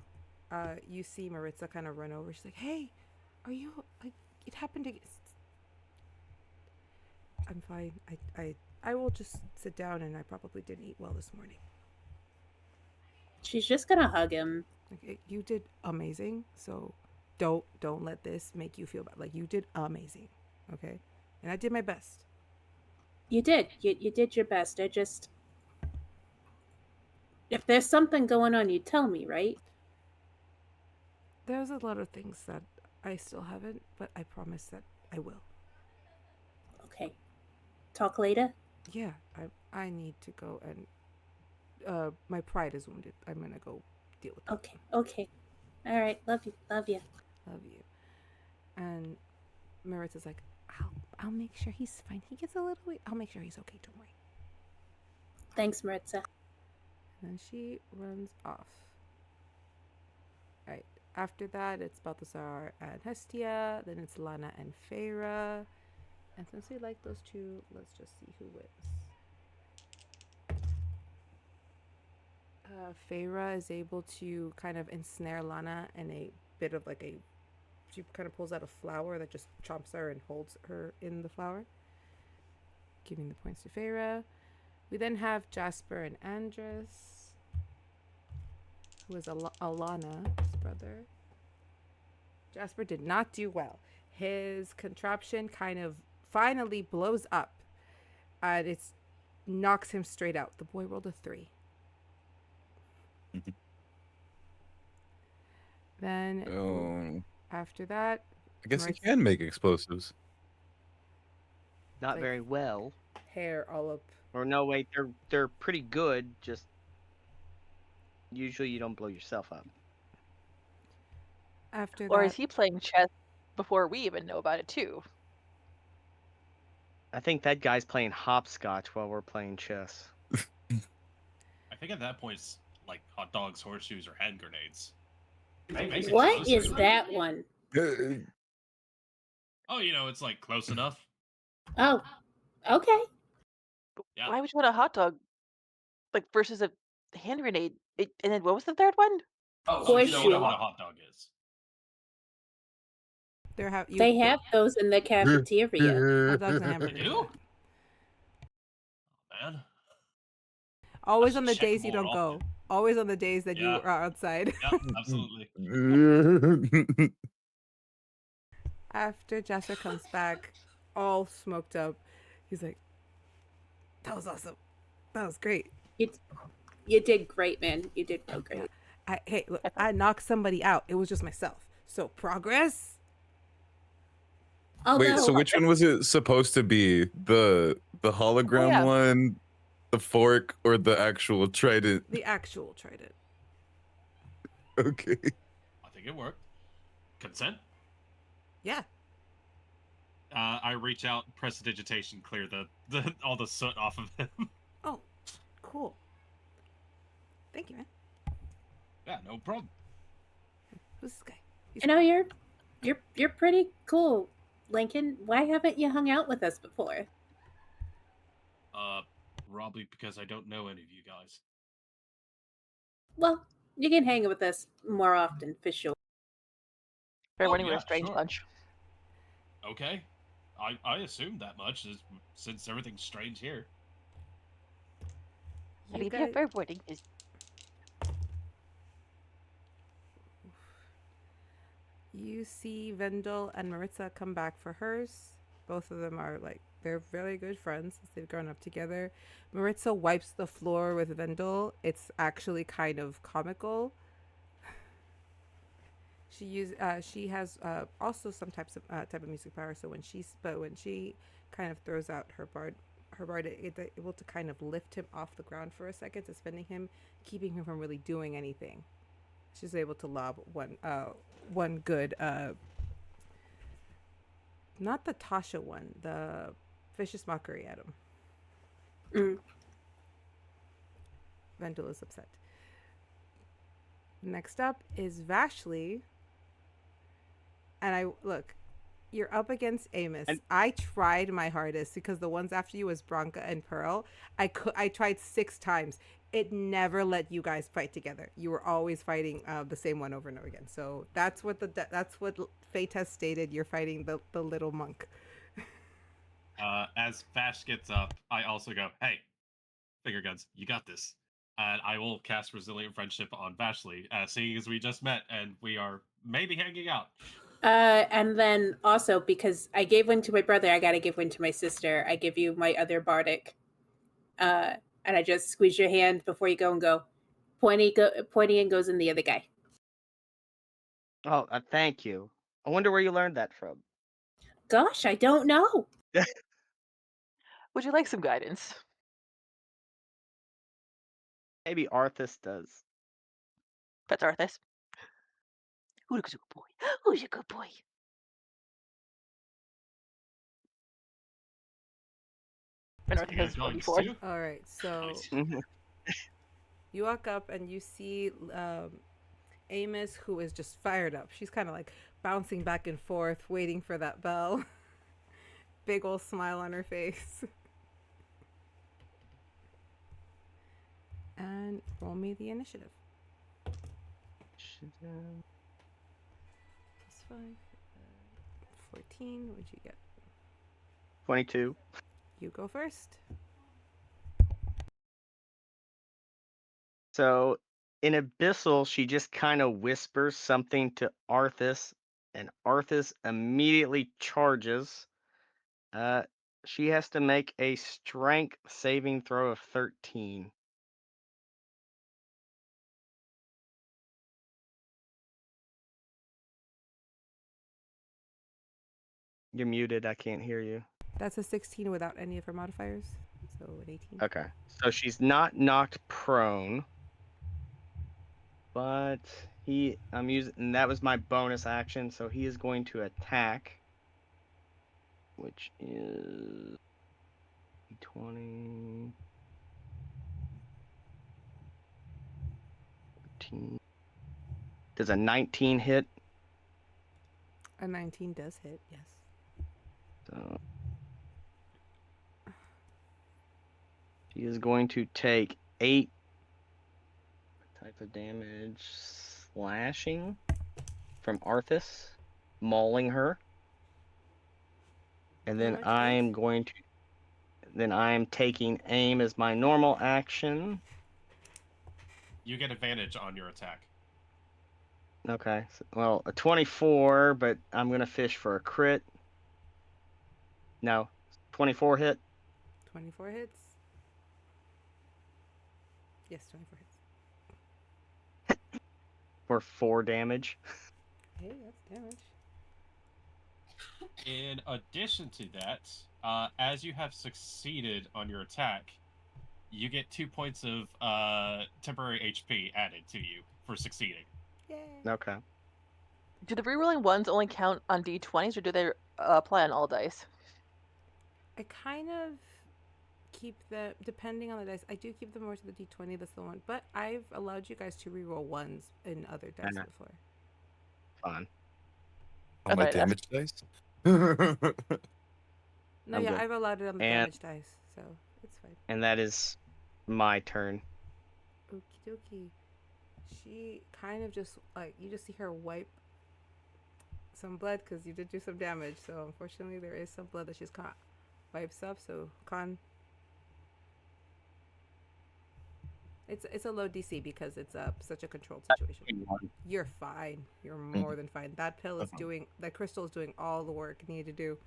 You see Maritza kind of run over. She's like, "Hey, are you like? It happened again." I'm fine. I will just sit down, and I probably didn't eat well this morning. She's just gonna hug him. Like, you did amazing. So don't let this make you feel bad. Like, you did amazing. Okay? And I did my best. You did. You did your best. If there's something going on, you tell me, right? There's a lot of things that I still haven't, but I promise that I will. Okay. Talk later? Yeah, I need to go and my pride is wounded. I'm gonna go deal with it. Okay. All right. Love you. Love you. And Maritza's like, I'll make sure he's fine. He gets a little weak. I'll make sure he's okay. Don't worry. Thanks, Maritza. And then she runs off. Right. After that, it's Balthazar and Hestia. Then it's Lana and Feyre. And since we like those two, let's just see who wins. Feyre is able to kind of ensnare Lana in a bit of like she kind of pulls out a flower that just chomps her and holds her in the flower, giving the points to Feyre. We then have Jasper and Andres, who is Alana's brother. Jasper did not do well. His contraption kind of finally blows up, and it knocks him straight out. The boy rolled a 3. Then after that, I guess he can make explosives. Not like very well. hair all up. Or no, wait, they're pretty good. Just usually you don't blow yourself up. After Or that, is he playing chess before we even know about it too? I think that guy's playing hopscotch while we're playing chess. I think at that point it's like hot dogs, horseshoes, or hand grenades. What is that one? Oh, it's like close enough. Oh, okay. Yeah. Why would you want a hot dog, like versus a hand grenade? And then what was the third one? Oh, so you know Horseshoe. what a hot dog is. They have those in the cafeteria. hot dogs and They hamburgers. do? Yeah. Oh, man. Always I on the should check days you more don't go. often. Always on the days that you Yeah. are outside. Yeah, absolutely. After Jasper comes back, all smoked up, he's like, "That was awesome. That was great. You did great, man. You did real great. Hey, look, I knocked somebody out. It was just myself. So progress." Although, Wait, so which one was it supposed to be? The hologram yeah. one, the fork, or the actual trident? The actual trident. Okay. I think it worked. Consent? Yeah. I reach out, press digitation, clear the all the soot off of him. Oh, cool. Thank you, man. Yeah, no problem. Who's this guy? you know, you're pretty cool, Linkyn. Why haven't you hung out with us before? Probably because I don't know any of you guys. Well, you can hang with us more often, for sure. Fair Oh, warning, we're yeah, a strange sure. bunch. Okay. I assumed that much, since everything's strange here. I You mean, yeah, guys- fair warning is You see Vendel and Maritza come back for hers. Both of them are they're very good friends since they've grown up together. Maritza wipes the floor with Vendel. It's actually kind of comical. She has also some type of music power. So when she kind of throws out her bard, it's able to kind of lift him off the ground for a second, suspending him, keeping him from really doing anything. She's able to lob one good, not the Tasha one, the vicious mockery at him. Mm. Vendel is upset. Next up is Vashley. And you're up against Amos. And- I tried my hardest because the ones after you was Bronca and Pearl. I tried 6 times. It never let you guys fight together. You were always fighting the same one over and over again. So that's what fate has stated. You're fighting the little monk. As Vash gets up, I also go, "Hey, finger guns, you got this." And I will cast Resilient Friendship on Vashley, seeing as we just met and we are maybe hanging out. And then also, because I gave one to my brother, I gotta give one to my sister. I give you my other bardic. And I just squeeze your hand before you go and go, Pointy and goes in the other guy. Oh, thank you. I wonder where you learned that from. Gosh, I don't know. Would you like some guidance? Maybe Arthas does. That's Arthas. Who's a good boy? Who's a good boy? And So Arthas you guys has going 24. to? All right, so 22. you walk up and you see Amos, who is just fired up. She's kind of like bouncing back and forth, waiting for that bell. Big old smile on her face. And roll me the initiative. +5. 14. What'd you get? 22. You go first. So in Abyssal, she just kind of whispers something to Arthas, and Arthas immediately charges. She has to make a strength saving throw of 13. You're muted. I can't hear you. That's a 16 without any of her modifiers. So an 18. Okay. So she's not knocked prone. But I'm using, and that was my bonus action, so he is going to attack, which is 20, 13. Does a 19 hit? A 19 does hit, yes. So she is going to take 8 type of damage slashing from Arthas, mauling her. And then I'm going to, then I'm taking aim as my normal action. You get advantage on your attack. Okay, well, a 24, but I'm going to fish for a crit. No, 24 hit. 24 hits. Yes, 24 hits. For 4 damage. Hey, that's damage. In addition to that, as you have succeeded on your attack, you get 2 points of temporary HP added to you for succeeding. Yay. Okay. Do the rerolling ones only count on d20s, or do they apply on all dice? I kind of keep the, depending on the dice, I do keep them more to the d20, that's the one. But I've allowed you guys to reroll ones in other dice before. Fine. On my Okay, damage dice? No, I'm yeah, good. I've allowed it on the damage dice, so it's fine. And that is my turn. Okie dokie. She kind of just, like, you just see her wipe some blood because you did do some damage. So unfortunately, there is some blood that she's wipes up. So it's a low DC because it's such a controlled situation. You're fine. You're more than fine. That pill is doing, that crystal is doing all the work it needed to do.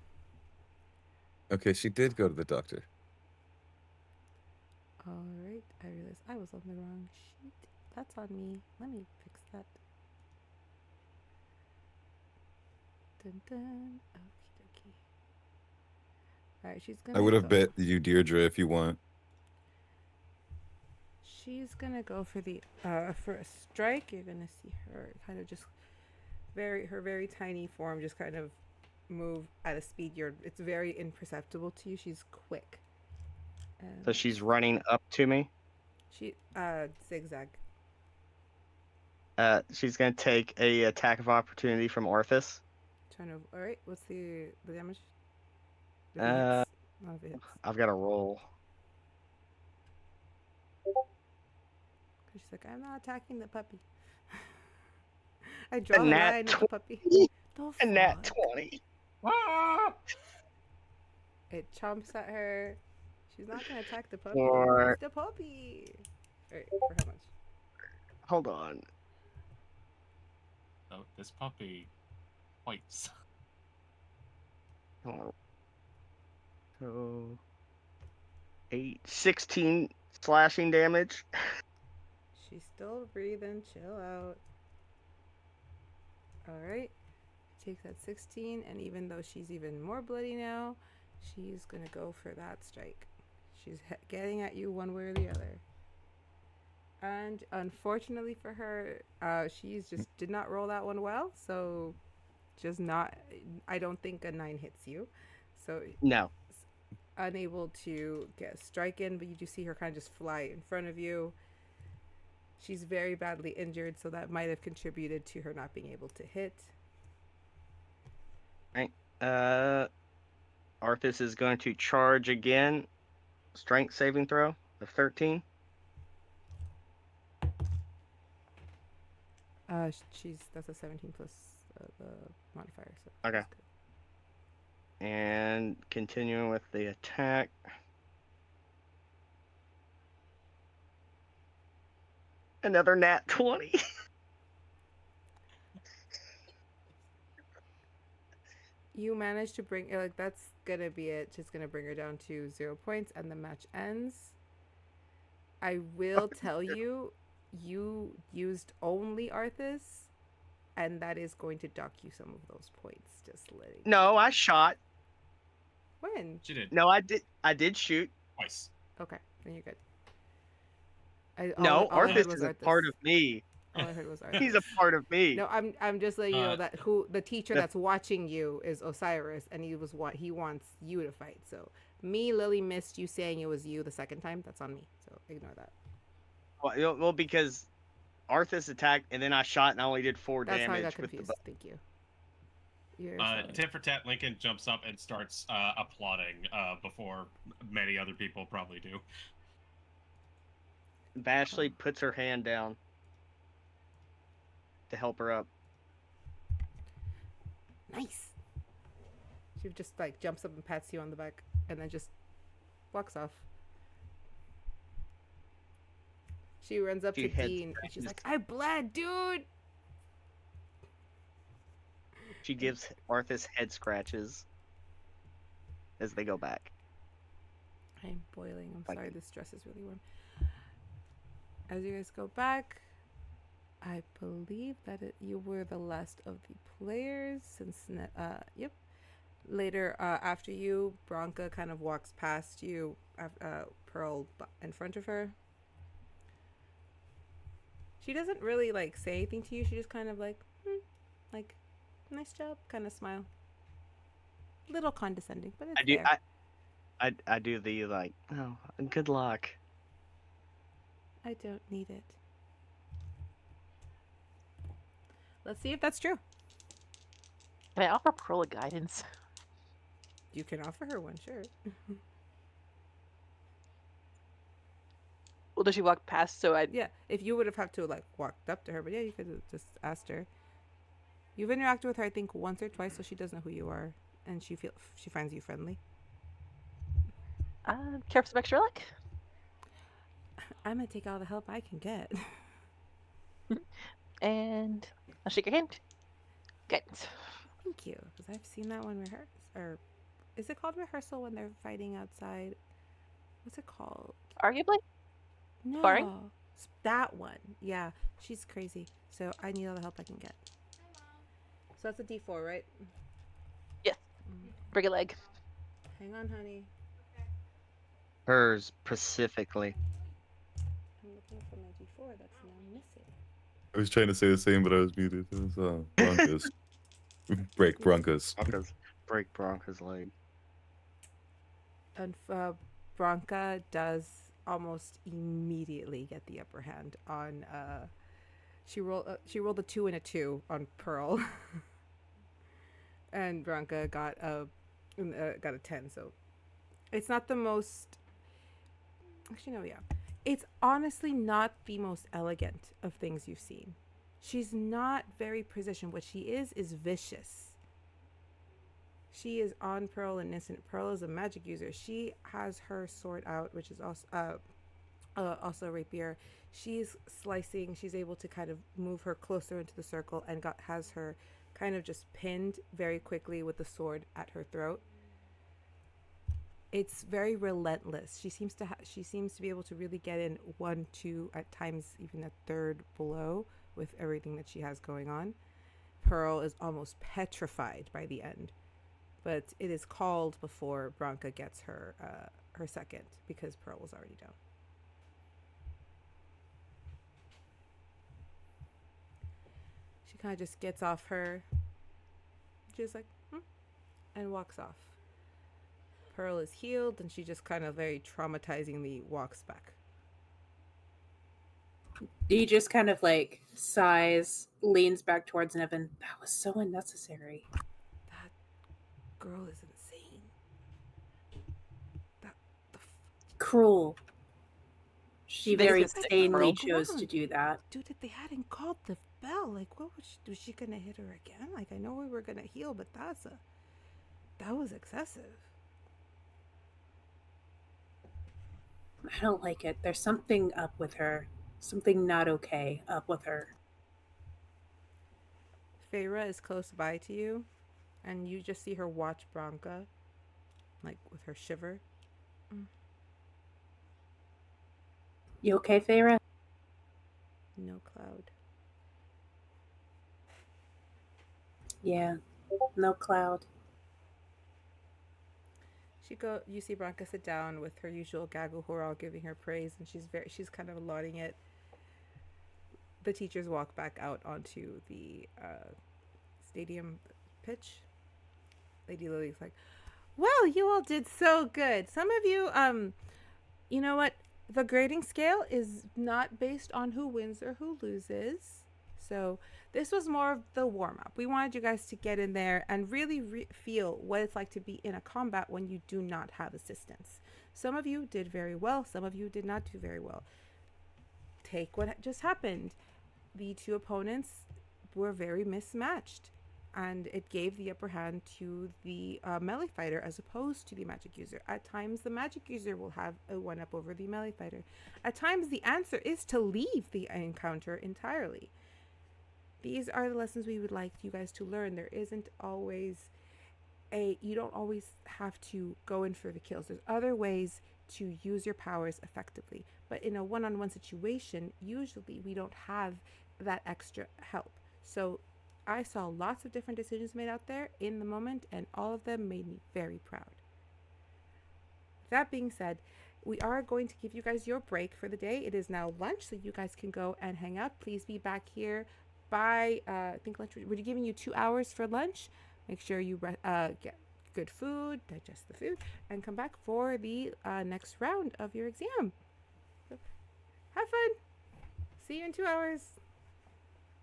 Okay, she did go to the doctor. All right, I realized I was on the wrong sheet. That's on me. Let me fix that. Dun dun. Okie dokie. All right, she's gonna. I would have bet you Dierdra if you want. She's gonna go for the for a strike. You're gonna see her kind of just her very tiny form just kind of move at a speed it's very imperceptible to you. She's quick. So she's running up to me. She zigzag. She's gonna take a attack of opportunity from Arthas. All right, what's the damage? I've got to roll. She's like, I'm not attacking the puppy. I draw the nat line with the puppy. A nat 20. It chomps at her. She's not gonna attack the puppy. For... It's the puppy. Alright, for how much? Hold on. Oh, this puppy bites. So 16 slashing damage. She's still breathing. Chill out. Alright. Takes that 16, and even though she's even more bloody now, she's gonna go for that strike. She's getting at you one way or the other. And unfortunately for her, she's just did not roll that one well, so just not, I don't think a 9 hits you. So No. unable to get a strike in, but you do see her kind of just fly in front of you. She's very badly injured, so that might have contributed to her not being able to hit. Right. Arthas is going to charge again. Strength saving throw of 13. That's a 17 plus the modifier. So Okay. that's good. And continuing with the attack. Another nat 20. You managed to bring, like, that's gonna be it. Just gonna bring her down to 0 points, and the match ends. I will tell you, you used only Arthas, and that is going to dock you some of those points. Just letting. No, I shot. When? She did No, I did shoot. twice. Okay, then you're good. No, all I heard Arthas was is a Arthas. part of me. All I heard was Arthas. He's a part of me. No, I'm just letting you know that who the teacher the- that's watching you is Osiris, and he wants you to fight. So me, Lily, missed you saying it was you the second time. That's on me. So ignore that. Well, because Arthas attacked and then I shot and I only did 4 That's how I damage got with the confused. Thank you. You're Tit for tat, Linkyn jumps up and starts applauding before many other people probably do. Vashley puts her hand down to help her up. nice. She just like jumps up and pats you on the back, and then just walks off. She runs up She to heads Dean, and she's back. like, "I bled, dude." She gives Arthas head scratches as they go back. I'm boiling. I'm Thank sorry. you. This dress is really warm. As you guys go back, I believe that you were the last of the players. Yep. Later, after you, Bronca kind of walks past you, Pearl in front of her. She doesn't really like say anything to you. She just kind of like, like, nice job, kind of smile. Little condescending, but it's there. I do the like, oh, good luck. I don't need it. Let's see if that's true. Can I offer Pearl a guidance? You can offer her one, sure. Well, does she walk past? So I Yeah, if you would have had to like walked up to her, but yeah, you could have just asked her. You've interacted with her, I think, once or twice, so she does know who you are, and she finds you friendly. care for some extra luck. I'm gonna take all the help I can get. And I'll shake your hand. Good. Thank you, because I've seen that one rehearse. Or is it called rehearsal when they're fighting outside? What's it called? Arguably. No, Sparring? that one. Yeah, she's crazy. So I need all the help I can get. So that's a D4, right? Yes. Bring a leg. Hang on, honey. Hers specifically. I'm looking for my D4 that's now missing. I was trying to say the same, but I was muted. It was Broncos. Break Broncos. Break Bronca's leg. And Bronca does almost immediately get the upper hand on. She rolled a 2 and a 2 on Pearl, and Bronca got a 10. So it's not the most. Actually, no, yeah. It's honestly not the most elegant of things you've seen. She's not very positioned. What she is vicious. She is on Pearl and innocent. Pearl is a magic user. She has her sword out, which is also a rapier. She's slicing. She's able to kind of move her closer into the circle and has her kind of just pinned very quickly with the sword at her throat. it's very relentless. She seems to be able to really get in 1, 2, at times even a third below with everything that she has going on. Pearl is almost petrified by the end, but it is called before Branka gets her second because Pearl was already down. She kind of just gets off her, just like, and walks off. Pearl is healed, and she just kind of very traumatizingly walks back. He just kind of like sighs, leans back towards Nevin. That was so unnecessary. That girl is insane. Cruel. She Vegas very is sick, sanely Pearl. chose to do that. Dude, if they hadn't called the bell, like, what was she gonna hit her again? Like, I know we were gonna heal, but that was excessive. I don't like it. There's something up with her. Something not okay up with her. Feyre is close by to you, and you just see her watch Branka, like with her shiver. You okay, Feyre? No cloud. Yeah, no cloud. You see Branka sit down with her usual gaggle who are all giving her praise, and she's kind of lauding it. The teachers walk back out onto the stadium pitch. Lady Lily's like, well, you all did so good. Some of you, you know what? The grading scale is not based on who wins or who loses. So this was more of the warm-up. We wanted you guys to get in there and really feel what it's like to be in a combat when you do not have assistance. Some of you did very well. Some of you did not do very well. Take what just happened. The two opponents were very mismatched, and it gave the upper hand to the melee fighter as opposed to the magic user. At times, the magic user will have a one-up over the melee fighter. At times, the answer is to leave the encounter entirely. These are the lessons we would like you guys to learn. There isn't always you don't always have to go in for the kills. There's other ways to use your powers effectively. But in a one-on-one situation, usually we don't have that extra help. So I saw lots of different decisions made out there in the moment, and all of them made me very proud. That being said, we are going to give you guys your break for the day. It is now lunch, so you guys can go and hang out. Please be back here by, I think lunch, we're giving you 2 hours for lunch. Make sure you get good food, digest the food, and come back for the next round of your exam. Have fun. See you in 2 hours.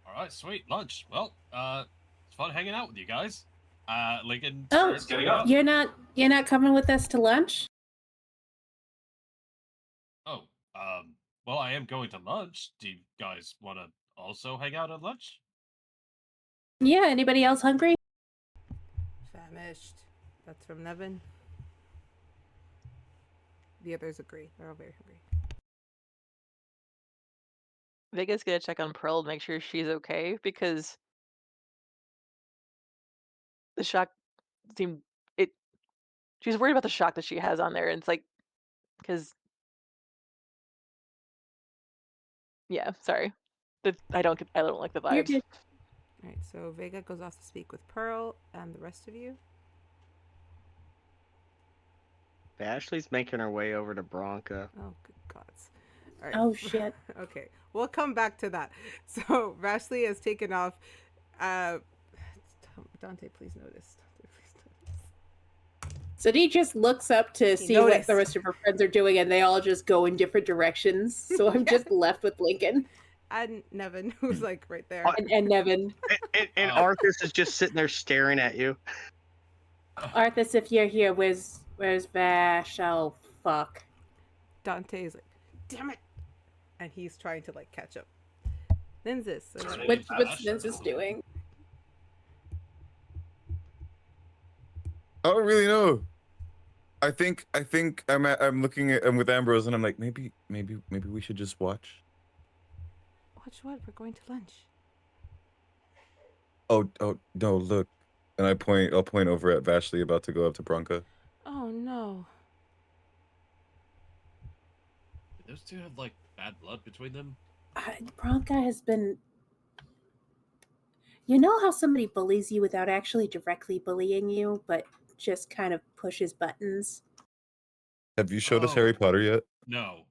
All right, sweet lunch. Well, it's fun hanging out with you guys. Linkyn. Oh, you're not coming with us to lunch? Oh, well, I am going to lunch. Do you guys want to also hang out at lunch? Yeah, anybody else hungry? Famished. That's from Nevin. The others agree. They're all very hungry. Vega's gonna check on Pearl to make sure she's okay because the shock seemed it. She's worried about the shock that she has on there, and it's like, because yeah, sorry, I don't like the You're vibes. good. All right, so Vega goes off to speak with Pearl and the rest of you. Ashley's making her way over to Branka. Oh, good gods. All right. Oh shit. Okay, we'll come back to that. So Vashley has taken off. Dante, please notice. So he just looks up to see what the rest of her friends are doing, and they all just go in different directions. So I'm just left with Linkyn. And Nevin, who's like right there. And Nevin. And Arthas is just sitting there staring at you. Arthas, if you're here, where's Vash? Oh, fuck. Dante is like, damn it! And he's trying to like catch up. Nynzus. What's Nynzus doing? I don't really know. I think I'm looking at with Ambrose and I'm like, maybe we should just watch. Watch what? We're going to lunch. Oh no, look. And I'll point over at Vashley about to go up to Branka. Oh no. those two have like bad blood between them? Bronca has been. You know how somebody bullies you without actually directly bullying you, but just kind of pushes buttons? Have you showed us Harry Potter yet? No.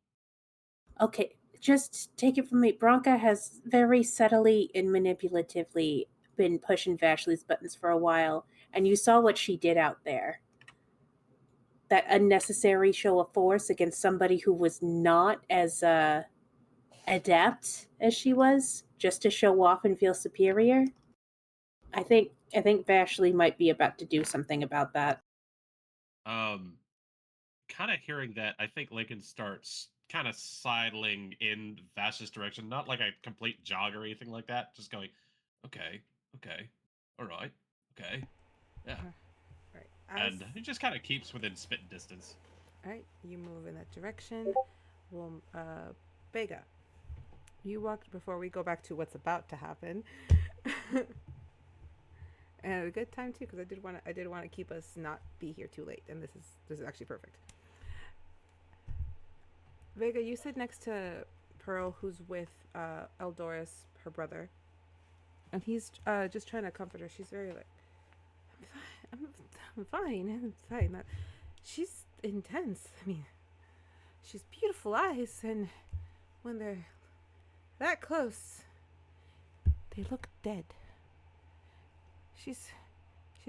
Okay, just take it from me. Bronca has very subtly and manipulatively been pushing Vashley's buttons for a while, and you saw what she did out there. That unnecessary show of force against somebody who was not as adept as she was, just to show off and feel superior. I think Vashley might be about to do something about that. Kind of hearing that, I think Linkyn starts kind of sidling in Vash's direction, not like a complete jog or anything like that, just going, okay, all right, okay, yeah. Right. And he just kind of keeps within spitting distance. All right, you move in that direction. Well, Vega, you walked before we go back to what's about to happen. And a good time too, because I did want to keep us not be here too late, and this is actually perfect. Vega, you sit next to Pearl, who's with Eldoris, her brother, and he's just trying to comfort her. She's very like, I'm fine. She's intense. I mean, she's beautiful eyes, and when they're that close, they look dead. She's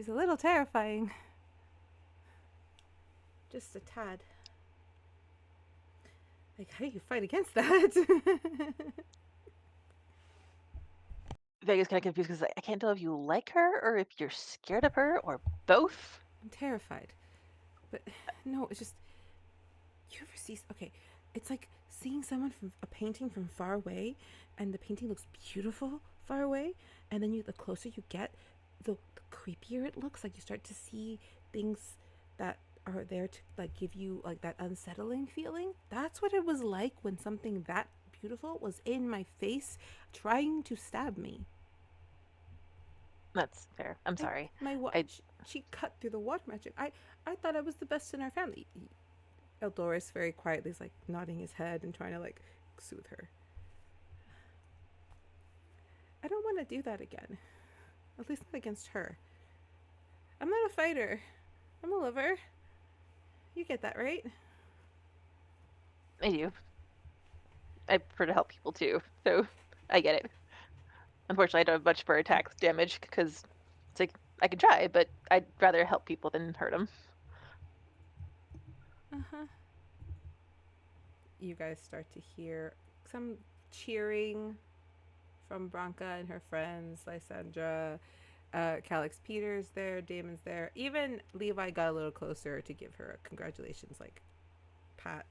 a little terrifying. Just a tad. Like, how do you fight against that? Vega's kind of confused because I can't tell if you like her or if you're scared of her or both. I'm terrified. But no, it's just, you ever see, okay, it's like seeing someone from a painting from far away, and the painting looks beautiful far away, and then the closer you get, the creepier it looks. Like you start to see things that are there to like give you like that unsettling feeling. That's what it was like when something that beautiful was in my face trying to stab me. That's fair. I'm sorry. She cut through the water magic. I thought I was the best in our family. Eldoris very quietly is like nodding his head and trying to like soothe her. I don't want to do that again. At least not against her. I'm not a fighter. I'm a lover. You get that, right? I do. I prefer to help people too, so I get it. Unfortunately, I don't have much for attack damage because it's like I could try, but I'd rather help people than hurt them. You guys start to hear some cheering from Bronca and her friends, Lysandra. Calix Peters there, Damon's there. Even Levi got a little closer to give her a congratulations, like, pat.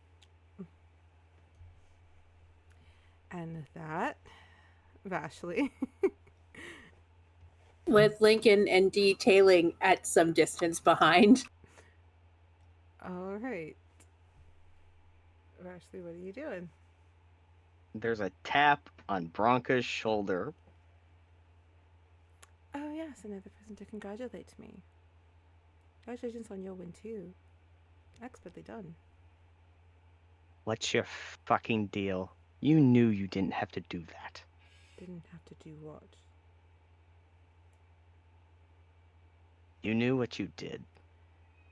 And that, Vashley. With Linkyn and Dee tailing at some distance behind. All right. Vashley, what are you doing? There's a tap on Bronca's shoulder. Oh, yes, another person to congratulate me. Congratulations on your win, too. Expertly done. What's your fucking deal? You knew you didn't have to do that. Didn't have to do what? You knew what you did.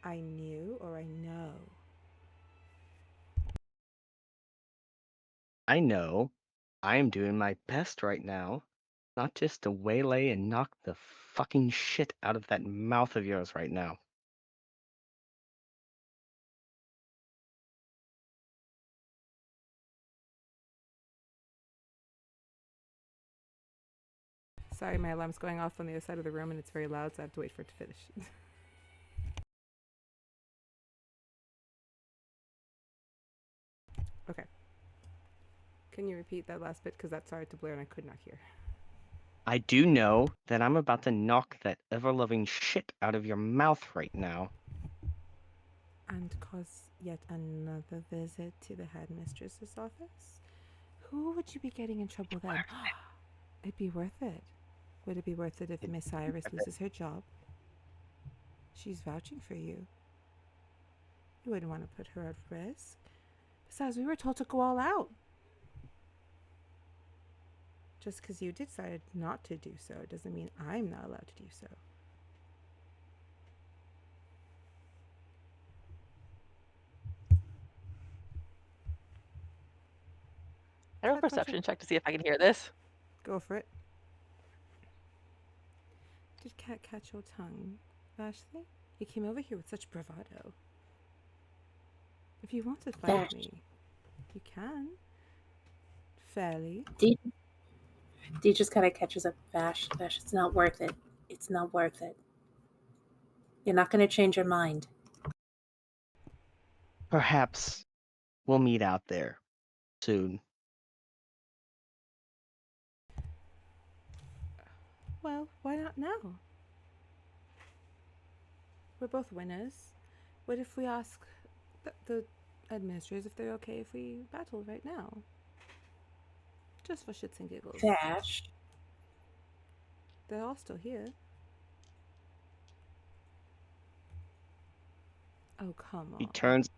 I knew or I know? I know. I am doing my best right now. Not just to waylay and knock the fucking shit out of that mouth of yours right now. Sorry, my alarm's going off on the other side of the room and it's very loud, so I have to wait for it to finish. Okay. Can you repeat that last bit? Because that started to blur and I could not hear. I do know that I'm about to knock that ever-loving shit out of your mouth right now. And cause yet another visit to the headmistress's office? Who would you be getting in trouble then? It'd be worth it. Would it be worth it if Miss Iris loses her job? She's vouching for you. You wouldn't want to put her at risk. Besides, we were told to go all out. Just because you decided not to do so doesn't mean I'm not allowed to do so. I roll a Cat, what's your- perception check to see if I can hear this. Go for it. Did Cat catch your tongue, Vashley? You came over here with such bravado. If you want to fight Vash. me, you can. Fairly. Dee just kind of catches up. Vash, it's not worth it. It's not worth it. You're not going to change your mind. Perhaps we'll meet out there soon. Well, why not now? We're both winners. What if we ask the administrators if they're okay if we battle right now? Just for shits and giggles. Vash. They're all still here. Oh, come on. She turns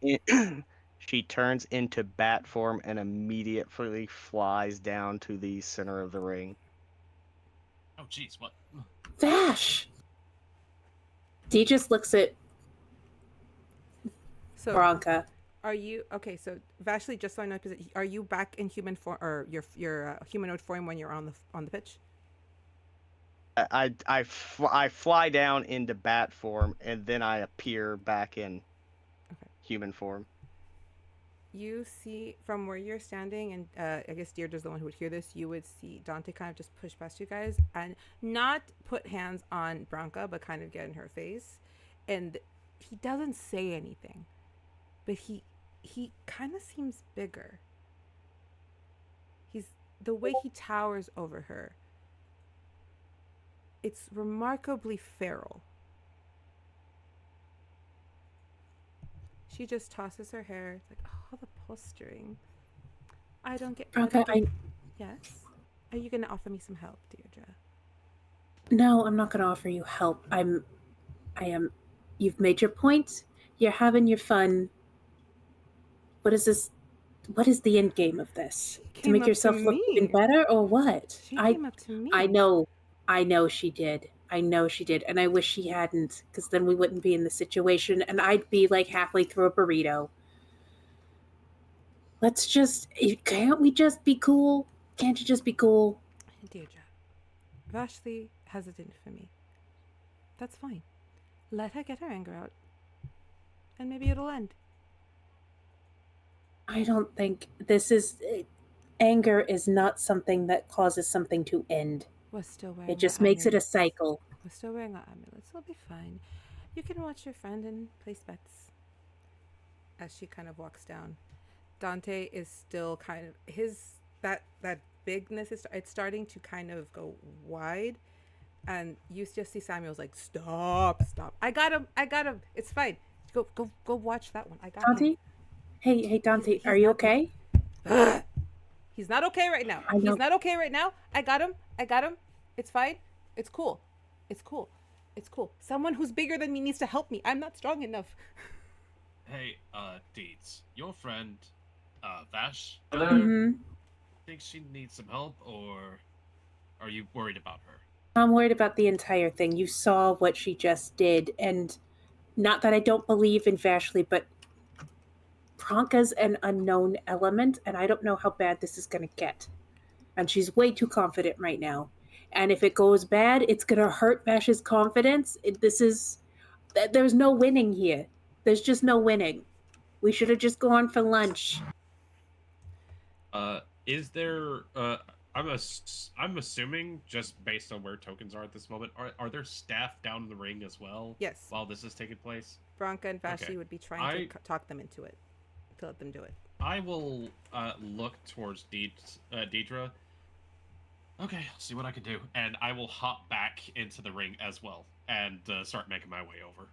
she turns into bat form and immediately flies down to the center of the ring. Oh, jeez, what? Vash! Dee just looks at So, Bronca. are you okay? So, Vashley, just so I know, are you back in human form or your humanoid form when you're on the pitch? I fly down into bat form and then I appear back in human form. You see from where you're standing, and I guess Deerdra's the one who would hear this. You would see Dante kind of just push past you guys and not put hands on Bronca, but kind of get in her face. And he doesn't say anything, but he kind of seems bigger. The way he towers over her. It's remarkably feral. She just tosses her hair. It's like, oh, the posturing. I don't get. Bronca, Yes. Are you gonna offer me some help, Deirdre? No, I'm not going to offer you help. I am. You've made your point. You're having your fun. What is this? What is the end game of this? To make yourself look even better, or what? She came up to me. I know she did. And I wish she hadn't, because then we wouldn't be in the situation, and I'd be like halfway through a burrito. Can't we just be cool? Can't you just be cool? Deirdre, Vashley hesitant for me. That's fine. Let her get her anger out, and maybe it'll end. I don't think this is... Anger is not something that causes something to end. We're still wearing. It just makes it a cycle. We're still wearing our amulets. It'll be fine. You can watch your friend and place bets. As she kind of walks down, Dante is still kind of that bigness is it's starting to kind of go wide, and you just see Samuel's like, stop. I got him. It's fine. Go watch that one. I got Dante? him. Hey Dante, are you okay? He's not okay right now. I know. He's not okay right now. I got him. It's fine. It's cool. Someone who's bigger than me needs to help me. I'm not strong enough. Hey, Deeds, your friend, Vash, Mm-hmm. think she needs some help, or are you worried about her? I'm worried about the entire thing. You saw what she just did, and not that I don't believe in Vashley, but Bronca's an unknown element, and I don't know how bad this is going to get. And she's way too confident right now. And if it goes bad, it's going to hurt Vash's confidence. There's no winning here. There's just no winning. We should have just gone for lunch. Is there, I'm assuming, just based on where tokens are at this moment, are there staff down in the ring as well? Yes. While this is taking place? Bronca and Vashley Okay. would be trying to talk them into it. To let them do it. I will look towards Dierdra. Okay, I'll see what I can do. And I will hop back into the ring as well and start making my way over.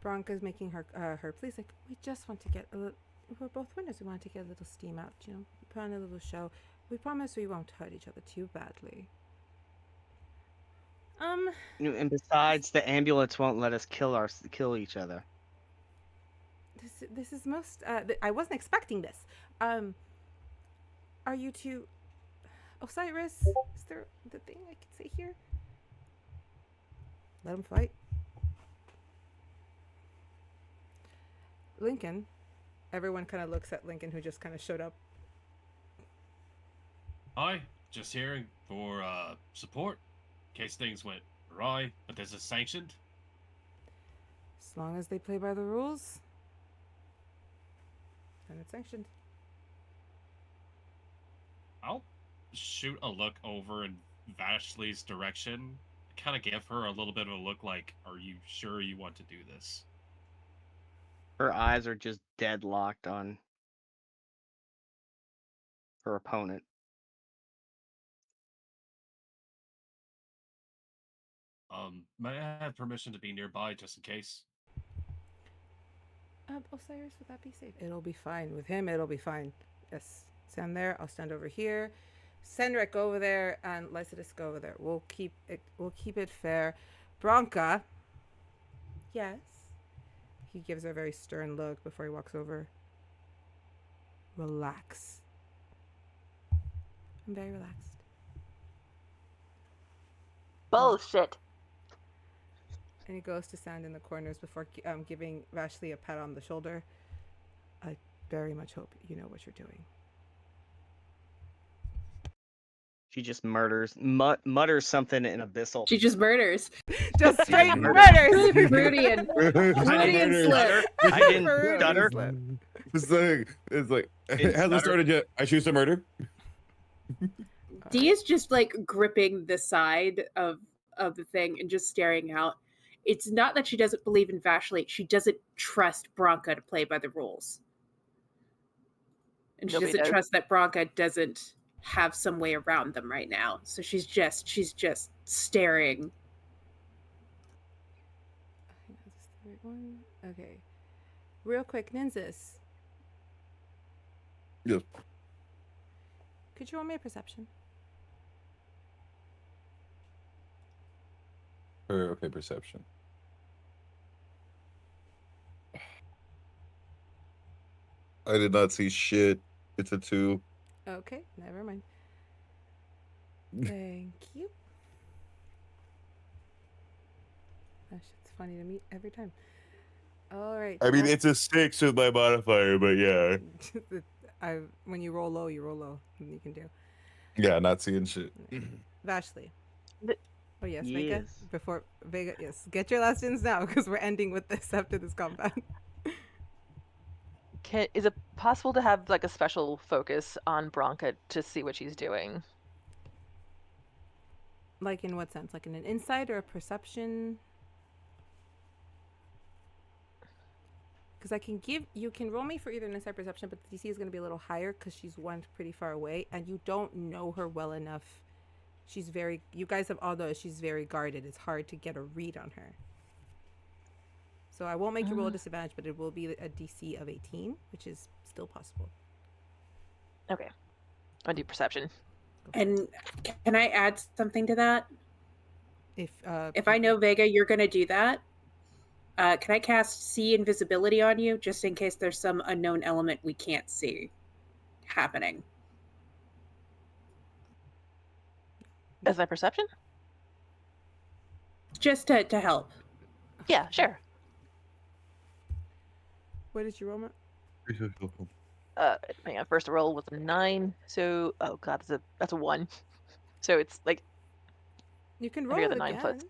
Bronca's making her please, like, we just want to get we're both winners. We want to get a little steam out, put on a little show. We promise we won't hurt each other too badly. And besides, the ambulance won't let us kill each other. This is most. I wasn't expecting this. Are you two? Osiris? Is there the thing I can say here? Let him fight. Linkyn. Everyone kind of looks at Linkyn, who just kind of showed up. Hi, just here for support in case things went awry, but this is sanctioned. As long as they play by the rules, then it's sanctioned. I'll shoot a look over in Vashley's direction. Kind of give her a little bit of a look like, are you sure you want to do this? Her eyes are just deadlocked on her opponent. May I have permission to be nearby just in case? Osiris, would that be safe? It'll be fine. With him, it'll be fine. Yes. Stand there. I'll stand over here. Senric, go over there, and Lycidas, go over there. We'll keep it fair. Bronca. Yes. He gives her a very stern look before he walks over. Relax. I'm very relaxed. Bullshit. And he goes to stand in the corners before giving Vashley a pat on the shoulder. I very much hope you know what you're doing. She just mutters something in abyssal. She just murders. Just straight Really murders. Freudian. Freudian slip. I didn't stutter. It's like it hasn't started yet. I choose to murder. Dee is just like gripping the side of the thing and just staring out. It's not that she doesn't believe in Vashley. She doesn't trust Bronca to play by the rules. And she Nobody doesn't does. trust that Bronca doesn't have some way around them right now. So she's just staring. Is this the right one? Okay. Real quick, Nynzus. Yes. Could you roll me a perception? Okay, perception. I did not see shit. It's a 2. Okay, never mind. Thank you. That shit's funny to me every time. All right. I mean, it's a 6 with my modifier, but yeah. When you roll low, you roll low. You can do. Yeah, not seeing shit. Vashley. The- Oh yes, Vega. Yes. Before Vega, yes. Get your last ins now because we're ending with this after this combat. Is it possible to have like a special focus on Bronca to see what she's doing? Like in what sense? Like in an insight or a perception? Because you can roll me for either an insight or perception, but the DC is going to be a little higher because she's one pretty far away and you don't know her well enough. You guys have all noticed she's very guarded. It's hard to get a read on her. So I won't make you roll a disadvantage, but it will be a DC of 18, which is still possible. Okay. I'll do perception. And can I add something to that? If I know Vega, you're going to do that. Can I cast See Invisibility on you just in case there's some unknown element we can't see happening? As my perception? Just to help. Yeah, sure. What did you roll, Matt? Hang on. First roll was a 9. So, oh god, that's a 1. So it's like, You can I roll figure it the 9 again. plus.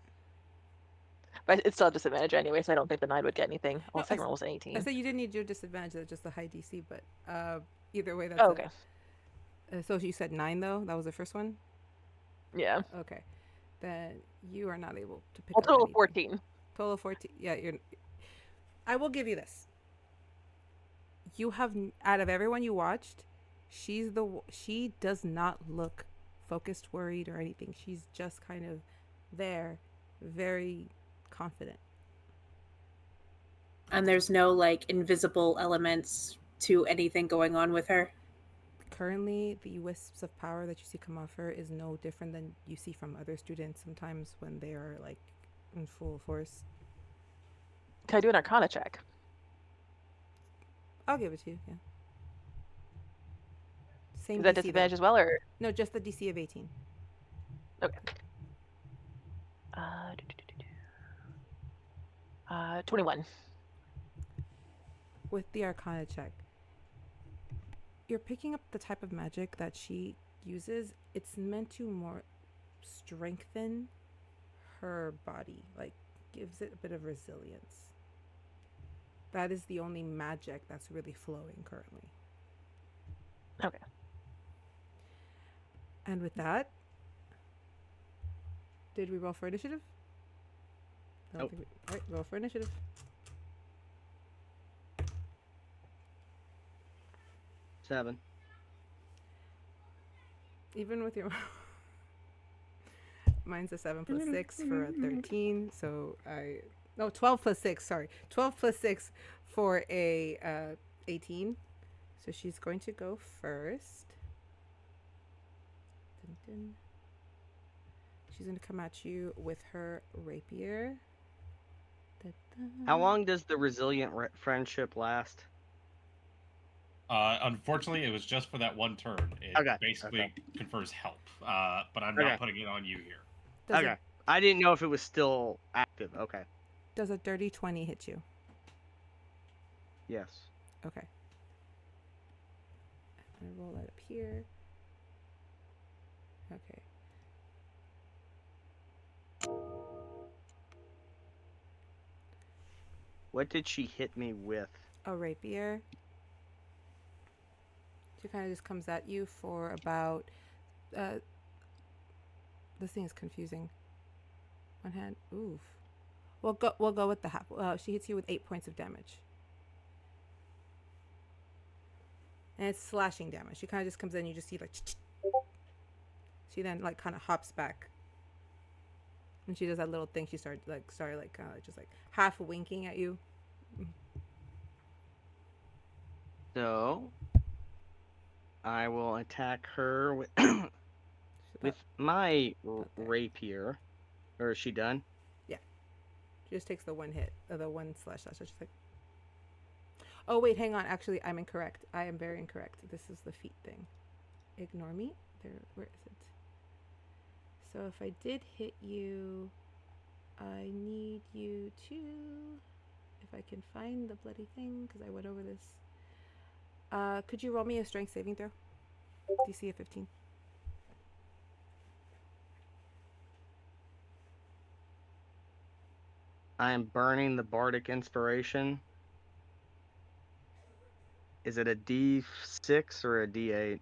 But it's still a disadvantage anyway, so I don't think the 9 would get anything. Well, No, second roll was an 18. I said you didn't need your disadvantage, that's just a high DC, but either way, that's Oh, okay. So you said 9 though? That was the first one? Yeah. Okay. Then you are not able to pick Well, up total anything. 14. Total 14. Yeah, I will give you this. You have, out of everyone you watched, she does not look focused, worried, or anything. She's just kind of there, very confident. And there's no like invisible elements to anything going on with her? Currently, the wisps of power that you see come off her is no different than you see from other students sometimes when they are like in full force. Can I do an Arcana check? I'll give it to you. Yeah. Same Is that DC though. disadvantage as well, or No, just the DC of 18. okay? 21. With the Arcana check, you're picking up the type of magic that she uses. It's meant to more strengthen her body, like gives it a bit of resilience. That is the only magic that's really flowing currently. Okay. And with that, did we roll for initiative? I don't Nope. think we... All right, roll for initiative. Seven. Even with your... Mine's a 7 plus 6 for a 13, so I... No, 12 plus 6, sorry. 12 plus 6 for a 18. So she's going to go first. Dun, dun. She's going to come at you with her rapier. Dun, dun. How long does the resilient friendship last? Unfortunately, it was just for that one turn. It Okay, basically confers help, but I'm Okay. not putting it on you here. Does Okay. a, I didn't know if it was still active. Okay. does a dirty 20 hit you? Yes. Okay. I'm going to roll that up here. Okay. What did she hit me with? A rapier. She kind of just comes at you for about... this thing is confusing. One hand. Oof. We'll go with the half. She hits you with 8 points of damage. And it's slashing damage. She kind of just comes in, you just see like... She then like kind of hops back. And she does that little thing. She started just like half winking at you. So, I will attack her with with my rapier. Or is she done? She just takes the one hit, the one slash. So she's like, oh wait, hang on. Actually, I'm incorrect. I am very incorrect. This is the feet thing. Ignore me. There, where is it? So if I did hit you, I need you to, if I can find the bloody thing, because I went over this. Could you roll me a strength saving throw? DC of 15. I am burning the bardic inspiration. Is it a D6 or a D8?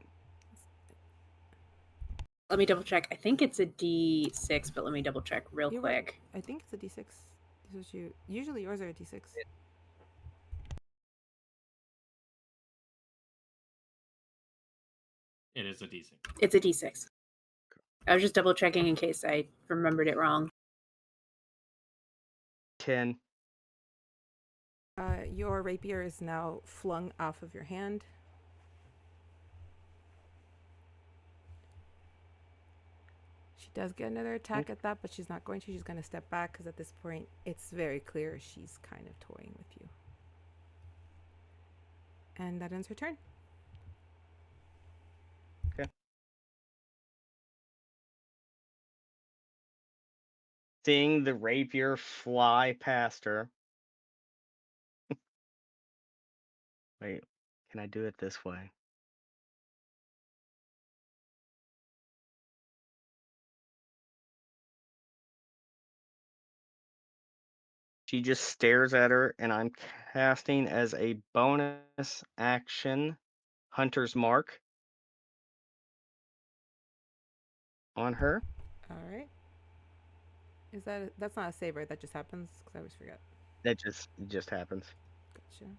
Let me double check. I think it's a D6, but let me double check real You're right. quick. I think it's a D6. This is you. Usually yours are a D6. It is a D6. It's a D6. I was just double checking in case I remembered it wrong. 10. Your rapier is now flung off of your hand. She does get another attack at that, but she's not going to. She's going to step back because at this point, it's very clear she's kind of toying with you. And that ends her turn. Okay. Seeing the rapier fly past her. Wait, can I do it this way? She just stares at her, and I'm casting as a bonus action Hunter's Mark on her. All right. Is that that's not a save, right? That just happens because I always forget. That just happens. Gotcha.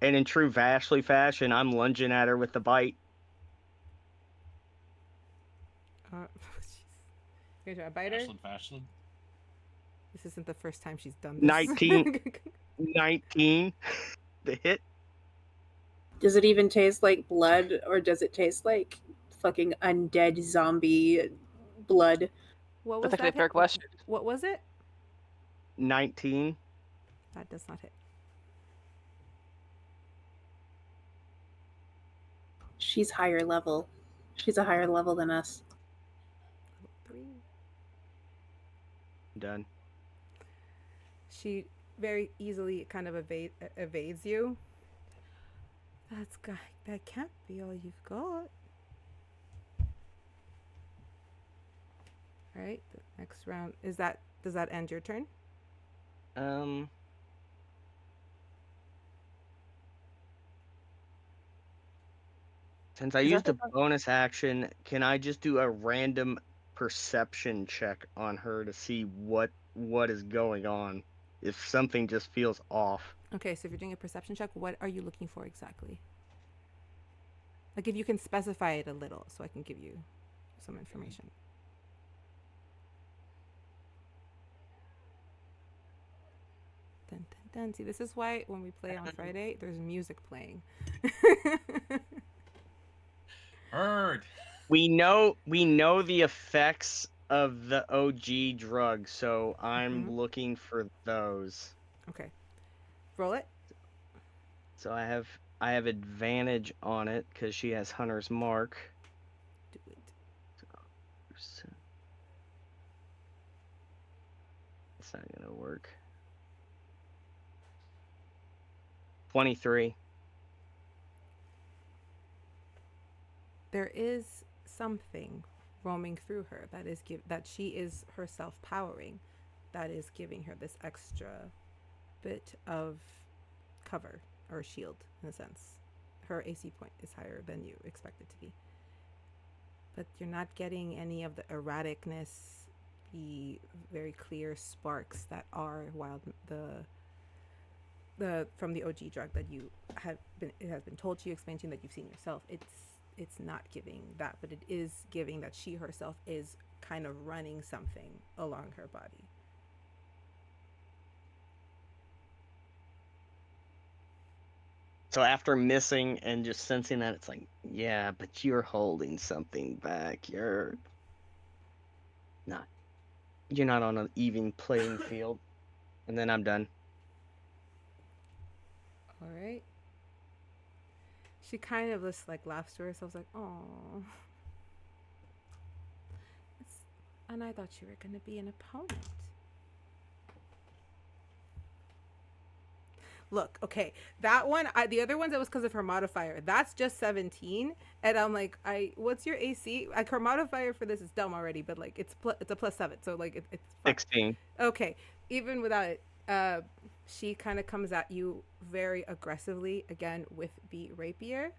And in true Vashley fashion, I'm lunging at her with the bite. Jeez. You're gonna try a biter? Fashlin. This isn't the first time she's done this. 19 the hit. Does it even taste like blood, or does it taste like fucking undead zombie blood? What was That's actually a that fair hit? question. What was it? 19. That does not hit. she's higher level. She's a higher level than us. Level 3. Done. She very easily kind of evades you. That can't be all you've got. All right, the next round does that end your turn? Since I Is that used the a bonus action, can I just do a random perception check on her to see what is going on? If something just feels off. Okay, so if you're doing a perception check, what are you looking for exactly? Like if you can specify it a little so I can give you some information. Dun, dun, dun. See, this is why when we play on Friday, there's music playing. Heard. We know the effects of the OG drug, so I'm looking for those. Okay. Roll it. So I have advantage on it because she has Hunter's Mark. Do it. It's not gonna work. 23. There is something roaming through her that she is herself powering, that is giving her this extra bit of cover or shield in a sense. Her AC point is higher than you expect it to be, but you're not getting any of the erraticness, the very clear sparks that are from the OG drug that it has been told to you, explained to you, that you've seen yourself. It's not giving that, but it is giving that she herself is kind of running something along her body. So after missing and just sensing that, it's like, yeah, but you're holding something back. You're not on an even playing field. And then I'm done. All right. She kind of just like laughs to herself, like, "Oh." And I thought you were going to be an opponent. Look, okay, that one, the other ones, it was because of her modifier. That's just 17, and I'm like, what's your AC? Like, her modifier for this is dumb already, but like, it's a +7, so like, it's fine. 16. Okay, even without it, she kind of comes at you very aggressively again with the rapier.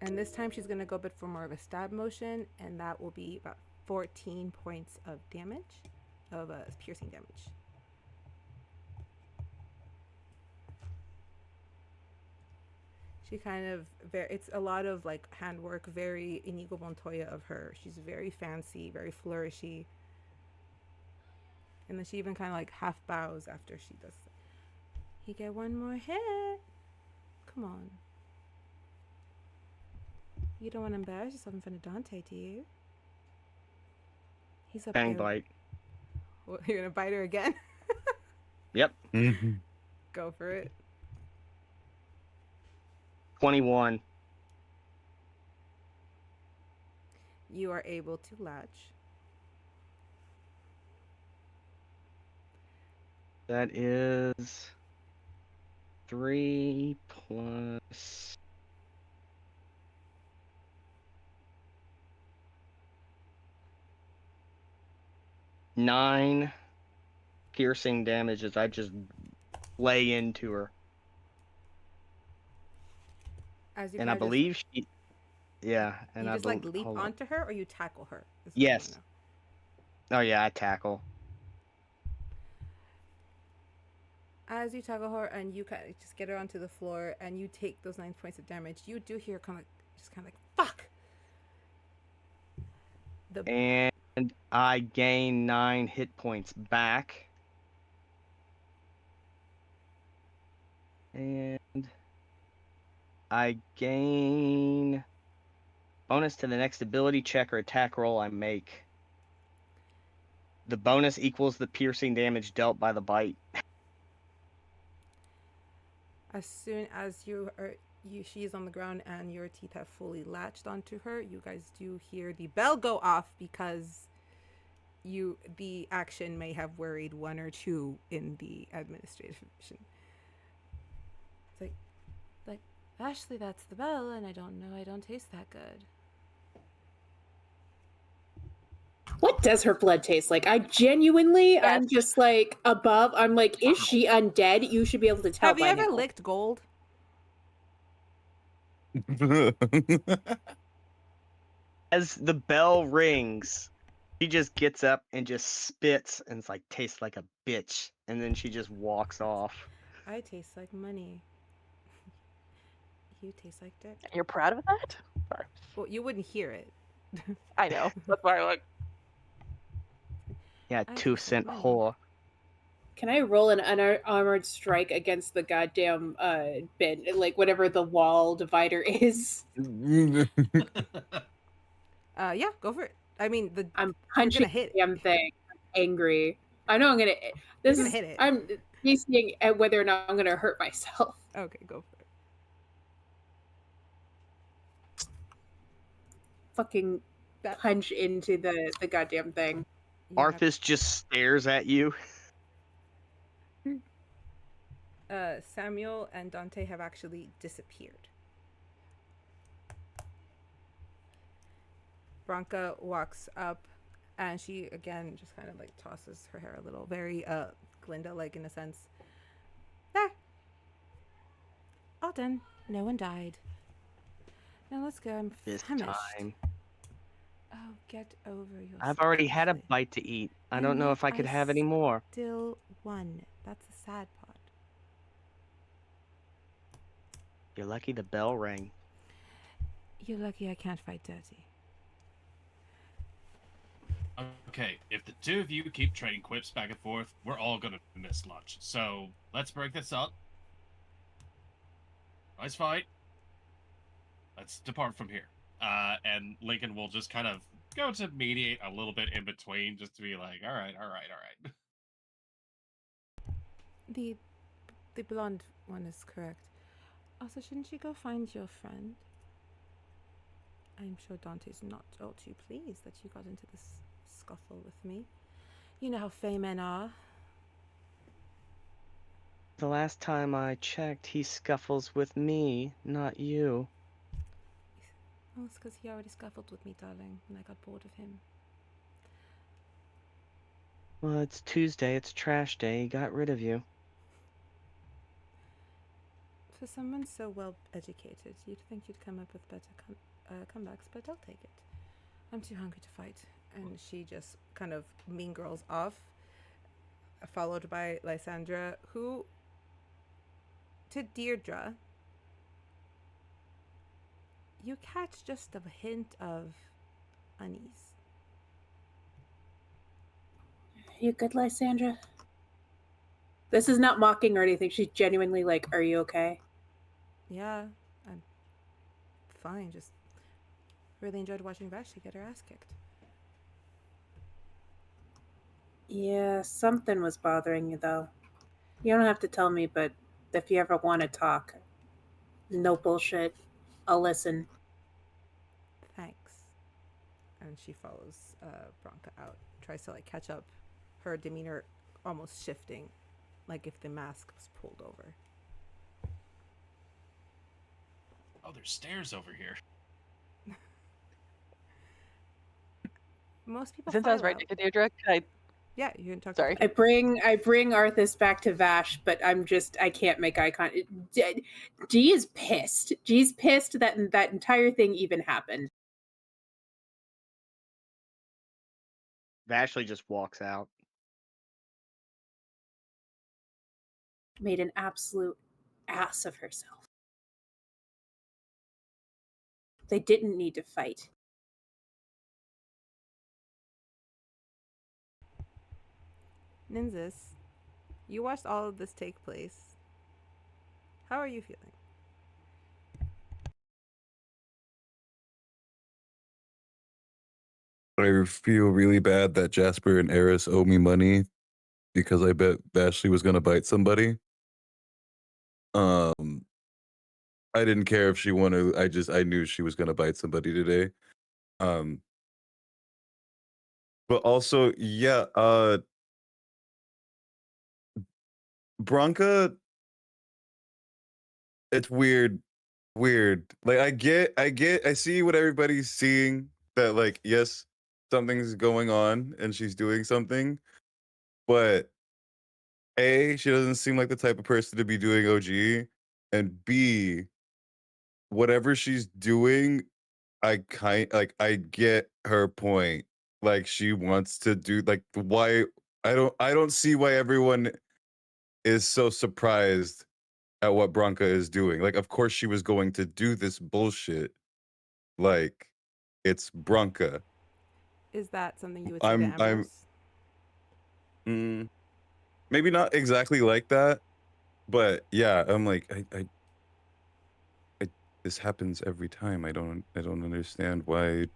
And this time she's going to go a bit for more of a stab motion, and that will be about 14 points of damage, of piercing damage. She kind of, it's a lot of like handwork, very Inigo Montoya of her. She's very fancy, very flourishy. And then she even kind of like half bows after she does that. You get one more hit. Come on. You don't want to embarrass yourself in front of Dante, do you? He's up Bang there. bite. Well, you're going to bite her again? Yep. Go for it. 21. You are able to latch. That is 3 plus 9 piercing damage as I just lay into her. As you And I believe she, yeah. And you I just like leap onto her, or you tackle her? Yes. Oh yeah, I tackle. As you tackle her and you kind of just get her onto the floor and you take those 9 points of damage, you do hear kind of like fuck. And I gain 9 hit points back. And I gain bonus to the next ability check or attack roll I make. The bonus equals the piercing damage dealt by the bite. as soon as she is on the ground and your teeth have fully latched onto her, you guys do hear the bell go off because the action may have worried one or two in the administrative division. It's like Ashley, that's the bell, and I don't taste that good. What does her blood taste like? I genuinely, Yes. I'm just like above. I'm like, is she undead? You should be able to tell. Have you by ever now. licked gold? As the bell rings, she just gets up and just spits and it's like tastes like a bitch, and then she just walks off. I taste like money. You taste like dick. You're proud of that? Sorry. Well, you wouldn't hear it. I know. That's why I like. Yeah, I 2-cent money. whore. Can I roll an unarmored strike against the goddamn bin, like whatever the wall divider is? Yeah, go for it. I mean, I'm you're punching gonna hit the damn thing. I'm angry. I know I'm gonna. This gonna is. hit it. I'm basing at whether or not I'm gonna hurt myself. Okay, go for it. Fucking That punch into the goddamn thing. you have- Arthas just stares at you. Samuel and Dante have actually disappeared. Bronca walks up and she again just kind of like tosses her hair a little, very Glinda like in a sense. There. All done. No one died. Now let's go. I'm This famished. time. Oh, get over yourself. I've already had a Ashley. bite to eat. I And don't know yet if I could have any more. Still won. That's the sad part. You're lucky the bell rang. You're lucky I can't fight dirty. Okay, if the two of you keep trading quips back and forth, we're all gonna miss lunch. So let's break this up. Nice fight. Let's depart from here. And Linkyn will just kind of go to mediate a little bit in between, just to be like, all right. The blonde one is correct. Also, shouldn't you go find your friend? I'm sure Dante's not all too pleased that you got into this scuffle with me. You know how fey men are. The last time I checked, he scuffles with me, not you. Oh, it's because he already scuffled with me, darling, and I got bored of him. Well, it's Tuesday, it's trash day, he got rid of you. For someone so well educated, you'd think you'd come up with better comebacks, but I'll take it. I'm too hungry to fight. And she just kind of mean girls off, followed by Lysandra, who, to Dierdra, you catch just a hint of unease. You good, Lysandra? This is not mocking or anything. She's genuinely like, are you okay? Yeah, I'm fine. Just really enjoyed watching Vashley get her ass kicked. Yeah, something was bothering you, though. You don't have to tell me, but if you ever want to talk, no bullshit. I'll listen. Thanks. And she follows Bronca out. Tries to like catch up, her demeanor almost shifting, like if the mask was pulled over. Oh, there's stairs over here. Most people. Since I was file right out. next to Dierdra, can I? Yeah, you can talk. Sorry. I bring Arthas back to Vash, but I can't make eye contact. G is pissed. G's pissed that that entire thing even happened. Vashley just walks out. Made an absolute ass of herself. They didn't need to fight. Nynzus, you watched all of this take place. How are you feeling? I feel really bad that Jasper and Eris owe me money because I bet Vashley was going to bite somebody. I didn't care if she wanted. I knew she was gonna bite somebody today. But also, yeah, Bronca, it's weird. Like I see what everybody's seeing, that like, yes, something's going on and she's doing something, but A, she doesn't seem like the type of person to be doing OG, and B, whatever she's doing, I get her point. Like, she wants to do, like, why I don't see why everyone is so surprised at what Bronca is doing. Like, of course she was going to do this bullshit. Like, it's Bronca. Is that something you would say to Ambrose? Maybe not exactly like that, but yeah, I'm like, I this happens every time. I don't understand why.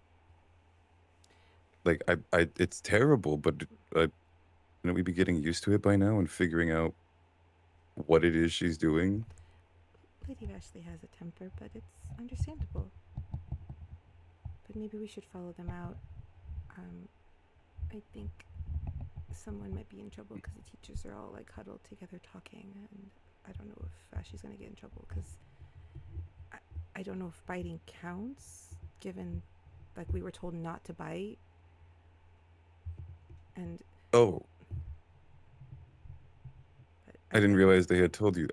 Like, it's terrible, but shouldn't we be getting used to it by now and figuring out what it is she's doing? Lady Vashley has a temper, but it's understandable. But maybe we should follow them out. I think someone might be in trouble because the teachers are all like huddled together talking, and I don't know if Vashley's gonna get in trouble because I don't know if biting counts, given like we were told not to bite. And I didn't realize they had told you.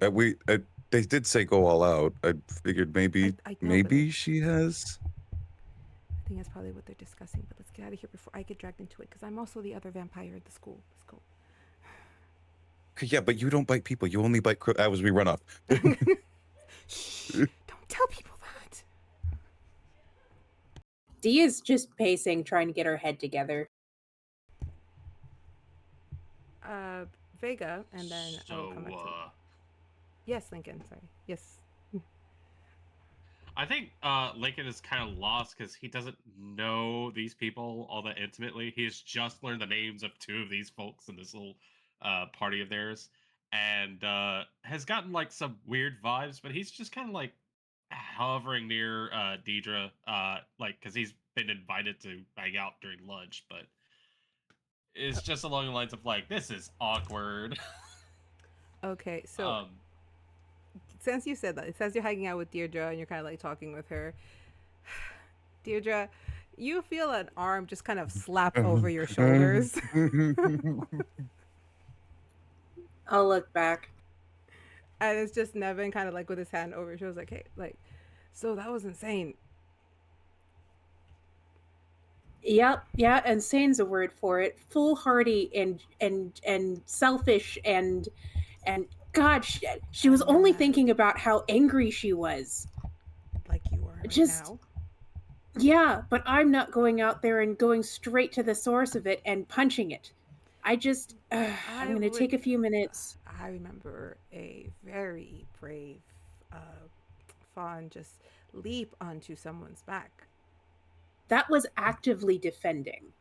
They did say go all out. I figured maybe she has. I think that's probably what they're discussing. But let's get out of here before I get dragged into it, because I'm also the other vampire at the school. Let's go. Yeah, but you don't bite people. You only bite as we run off. Shh! Don't tell people that. Dee is just pacing, trying to get her head together. Vega, and then I will come back to it. Yes, Linkyn. Sorry. Yes. I think Linkyn is kind of lost because he doesn't know these people all that intimately. He's just learned the names of two of these folks in this little party of theirs, and has gotten like some weird vibes, but he's just kind of like hovering near Dierdra, like because he's been invited to hang out during lunch, but it's just along the lines of like, this is awkward. Okay, so since you said that, it says you're hanging out with Dierdra and you're kind of like talking with her. Dierdra, you feel an arm just kind of slap over your shoulders. I'll look back. And it's just Nevin kind of like with his hand over his shoulders, like, hey, like, so that was insane. Yep, yeah, insane's a word for it. Foolhardy and selfish and God, she was only thinking about how angry she was. Like you are right now. Yeah, but I'm not going out there and going straight to the source of it and punching it. I'm going to take a few minutes. I remember a very brave fawn just leap onto someone's back. That was actively defending.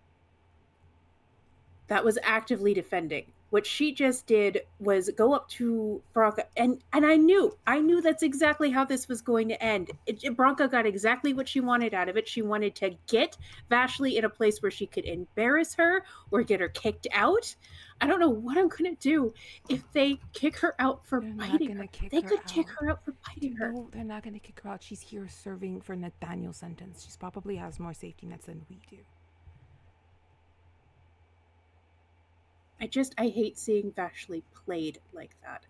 What she just did was go up to Bronca, and I knew that's exactly how this was going to end. Bronca got exactly what she wanted out of it. She wanted to get Vashley in a place where she could embarrass her or get her kicked out. I don't know what I'm going to do if they kick her out for biting her. They could kick her out for biting her. No, they're not going to kick her out. She's here serving for Nathaniel's sentence. She probably has more safety nets than we do. I hate seeing Vashley played like that.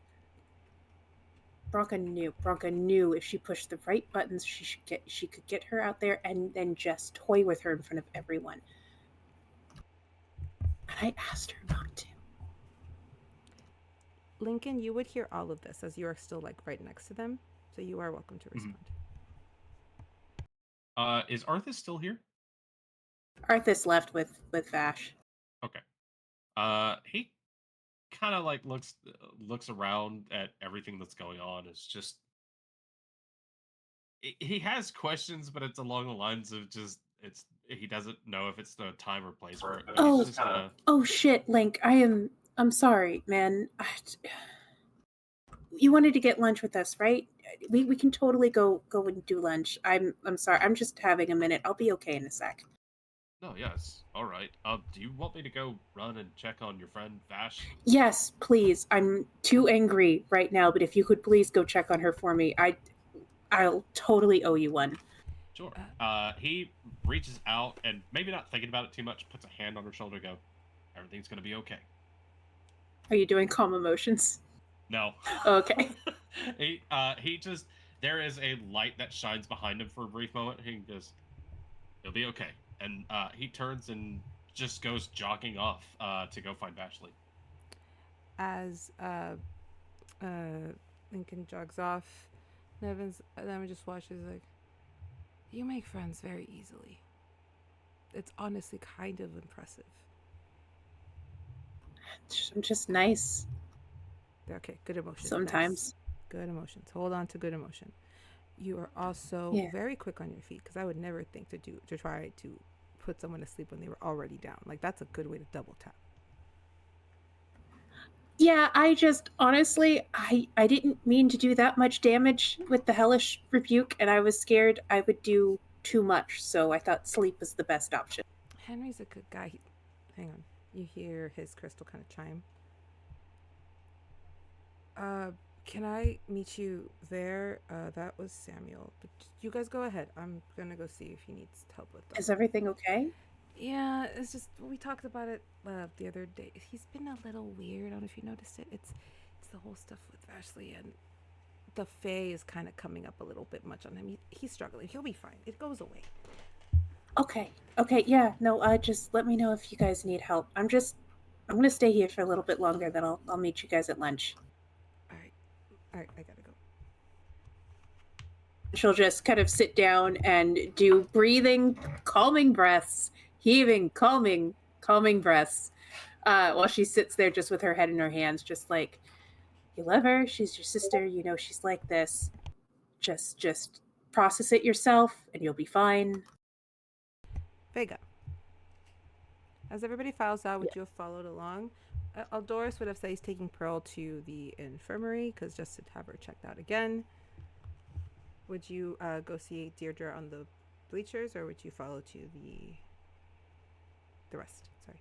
Bronca knew if she pushed the right buttons, she could get her out there and then just toy with her in front of everyone. And I asked her not to. Linkyn, you would hear all of this as you are still like right next to them, so you are welcome to respond. Is Arthas still here? Arthas left with Vash. Okay. He kind of like looks around at everything that's going on. It's just he has questions, but it's along the lines of just he doesn't know if it's the time or place for it. Oh shit, Link! I'm sorry, man. you wanted to get lunch with us, right? We can totally go and do lunch. I'm sorry. I'm just having a minute. I'll be okay in a sec. No, yes. All right. Do you want me to go run and check on your friend Vash? Yes, please. I'm too angry right now, but if you could please go check on her for me. I'll totally owe you one. Sure. He reaches out and, maybe not thinking about it too much, puts a hand on her shoulder. Go, everything's gonna be okay. Are you doing calm emotions? No. Okay. He just, there is a light that shines behind him for a brief moment. He goes, "He'll be okay," and he turns and just goes jogging off to go find Vashley. As Linkyn jogs off, Nevin just watches like, you make friends very easily. It's honestly kind of impressive. I'm just nice. Okay, good emotion. Sometimes. Nice. Good emotions. Hold on to good emotion. You are also very quick on your feet, because I would never think to try to put someone to sleep when they were already down. Like, that's a good way to double tap. Yeah, I just honestly, I didn't mean to do that much damage with the hellish rebuke, and I was scared I would do too much, so I thought sleep was the best option. Henry's a good guy. Hang on. You hear his crystal kind of chime. Can I meet you there? That was Samuel. But you guys go ahead. I'm gonna go see if he needs help with that. Is everything okay? Yeah, it's just, we talked about it the other day. He's been a little weird. I don't know if you noticed it. It's the whole stuff with Vashley, and the Fae is kind of coming up a little bit much on him. He's struggling. He'll be fine. It goes away. Okay, yeah, no, just let me know if you guys need help. I'm gonna stay here for a little bit longer, then I'll meet you guys at lunch. All right, I gotta go. She'll just kind of sit down and do breathing, calming breaths, heaving, calming breaths, while she sits there just with her head in her hands, just like, you love her, she's your sister, you know she's like this. Just process it yourself and you'll be fine. Vega. As everybody files out, would you have followed along? Aldoris would have said he's taking Pearl to the infirmary, because just to have her checked out again. Would you go see Dierdra on the bleachers, or would you follow to the rest? Sorry.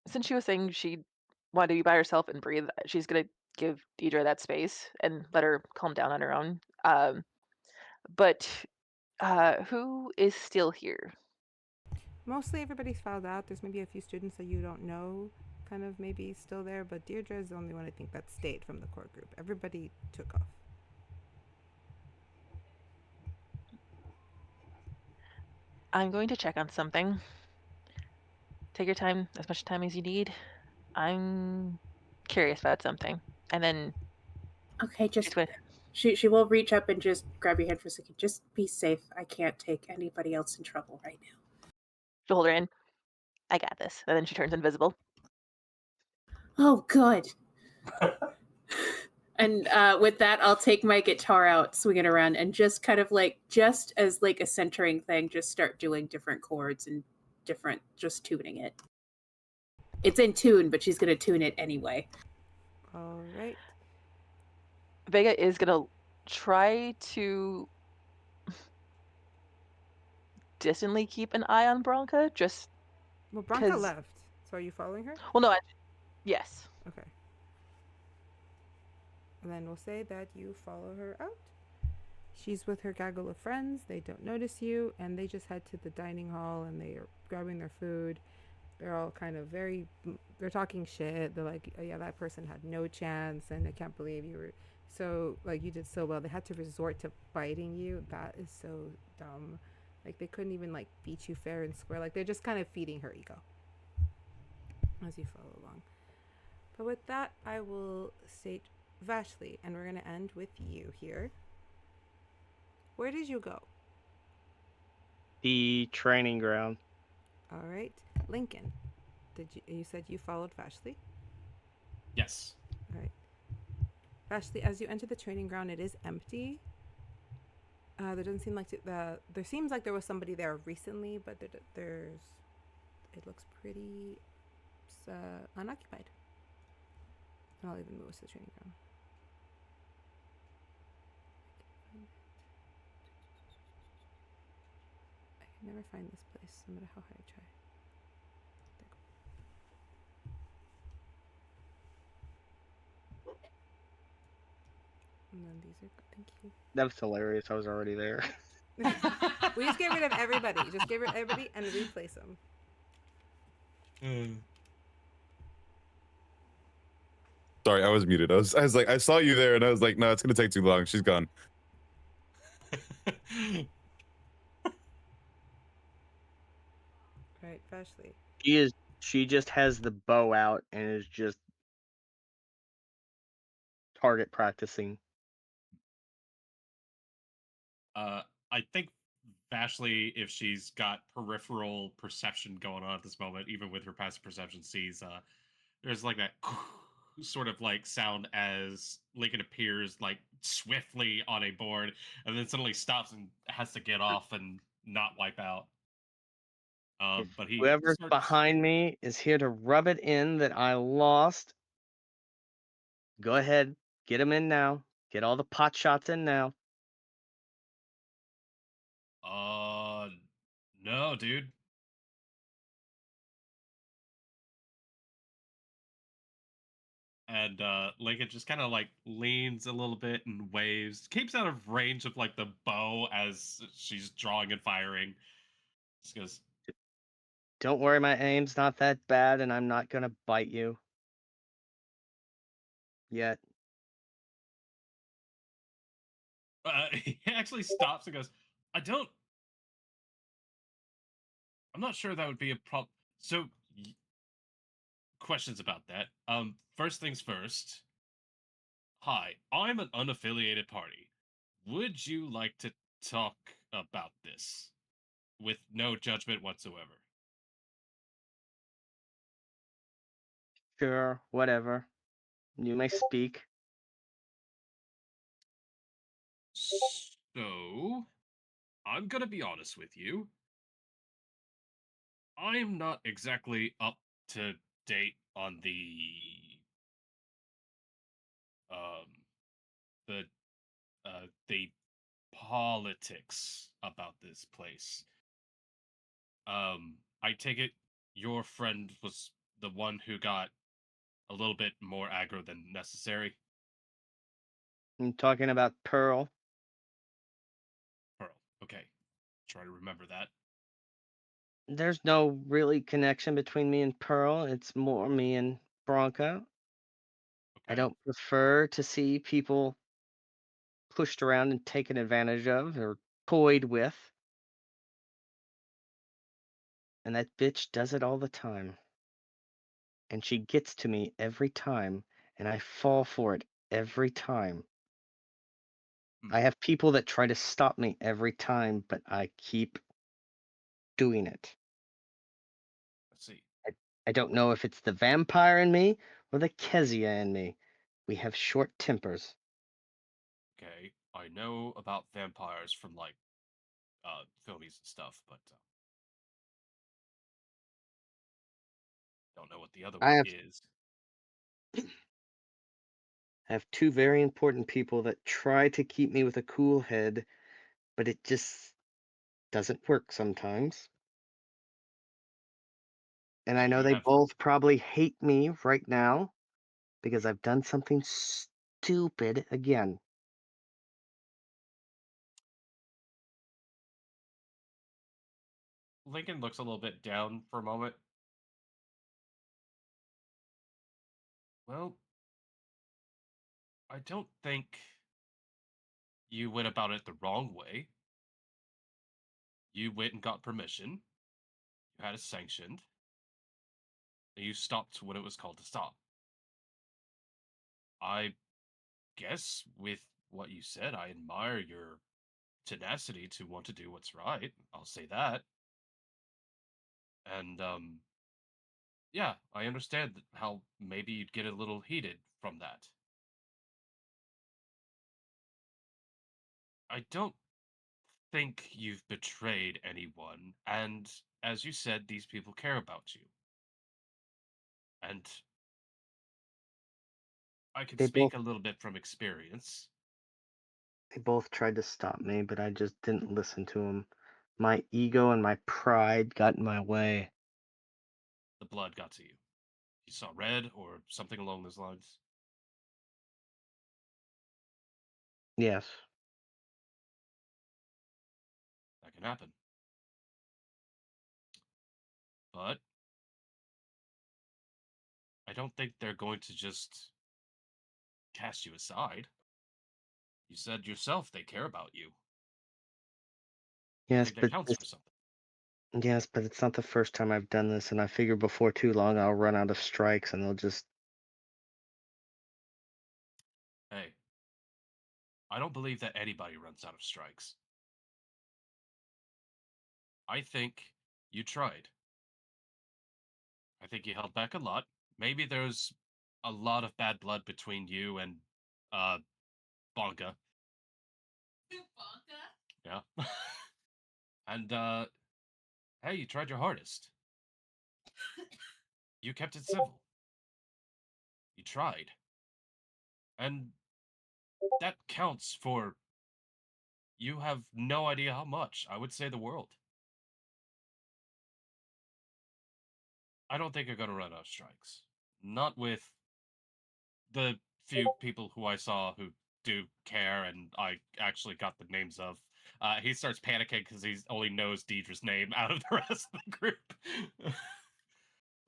Since she was saying she wanted to be by herself and breathe, she's gonna give Dierdra that space and let her calm down on her own. But who is still here? Mostly everybody's filed out. There's maybe a few students that you don't know, kind of maybe still there, but Dierdra is the only one I think that stayed from the core group. Everybody took off. I'm going to check on something. Take your time, as much time as you need. I'm curious about something. And then Okay, just she will reach up and just grab your hand for a second. Just be safe. I can't take anybody else in trouble right now. she'll hold her in. I got this. And then she turns invisible. Oh, good. And with that, I'll take my guitar out, swing it around, and just kind of like, just as like a centering thing, just start doing different chords and just tuning it. It's in tune, but she's going to tune it anyway. All right. Vega is going to try to distantly keep an eye on Bronca, just... Well, Bronca left. So are you following her? Well, no, yes. Okay. And then we'll say that you follow her out. She's with her gaggle of friends. They don't notice you, and they just head to the dining hall, and they are grabbing their food. They're all kind of they're talking shit. They're like, oh, yeah, that person had no chance, and I can't believe you were so, like, you did so well. They had to resort to biting you. That is so dumb. Like, they couldn't even, like, beat you fair and square. Like, they're just kind of feeding her ego as you follow along. But with that, I will state Vashley, and we're going to end with you here. Where did you go? The training ground. All right. Linkyn, you said you followed Vashley? Yes. All right. Vashley, as you enter the training ground, it is empty. There doesn't seem like there seems like there was somebody there recently, but it looks pretty unoccupied. I'll even move us to the training ground. I can never find this place, no matter how hard I try. And then these are, thank you. That was hilarious. I was already there. We just get rid of everybody. Just get rid of everybody and replace them. Sorry, I was muted. I was like, I saw you there, and I was like, no, it's gonna take too long. She's gone. Right, Vashley. She just has the bow out and is just target practicing. I think Vashley, if she's got peripheral perception going on at this moment, even with her passive perception, sees there's like that sort of like sound as Linkyn appears like swiftly on a board, and then suddenly stops and has to get off and not wipe out. But he Whoever's starts... behind me is here to rub it in that I lost. Go ahead, get him in now. Get all the pot shots in now. No, dude. And Linkyn just kind of like leans a little bit and waves, keeps out of range of like the bow as she's drawing and firing. Just goes, Don't worry, my aim's not that bad, and I'm not gonna bite you. Yet. He actually stops and goes, I'm not sure that would be a problem. So, questions about that. First things first. Hi, I'm an unaffiliated party. Would you like to talk about this with no judgment whatsoever? Sure, whatever. You may speak. So, I'm gonna be honest with you. I'm not exactly up to date on um the the politics about this place. I take it your friend was the one who got a little bit more aggro than necessary. I'm talking about Pearl. Pearl. Okay. Try to remember that. There's no really connection between me and Pearl. It's more me and Bronca. I Okay. don't prefer to see people pushed around and taken advantage of or toyed with. And that bitch does it all the time. And she gets to me every time, and I fall for it every time. I have people that try to stop me every time, but I keep doing it. Let's see. I don't know if it's the vampire in me or the Kezia in me. We have short tempers. Okay. I know about vampires from like filmies and stuff, but don't know what the other I one have is. I have two very important people that try to keep me with a cool head, but it just doesn't work sometimes. And I Do know you they have both probably hate me right now because I've done something stupid again. Linkyn looks a little bit down for a moment. Well, I don't think you went about it the wrong way. You went and got permission. You had it sanctioned. And you stopped when it was called to stop. I guess with what you said, I admire your tenacity to want to do what's right. I'll say that. And yeah, I understand how maybe you'd get a little heated from that. I don't think you've betrayed anyone, and as you said, these people care about you. And I can They speak both- a little bit from experience. They both tried to stop me, but I just didn't listen to them. My ego and my pride got in my way. The blood got to you. You saw red or something along those lines. Yes. That can happen. But I don't think they're going to just cast you aside. You said yourself they care about you. I Yes, think that but counts for something. yes, but it's not the first time I've done this, and I figure before too long I'll run out of strikes and they'll just. Hey, I don't believe that anybody runs out of strikes. I think you tried. I think you held back a lot. Maybe there's a lot of bad blood between you and Bonka. Yeah. And hey, you tried your hardest. You kept it civil. You tried. And that counts for, you have no idea how much. I would say the world. I don't think you're going to run out of strikes. Not with the few people who I saw who do care and I actually got the names of. He starts panicking because he only knows Deidre's name out of the rest of the group.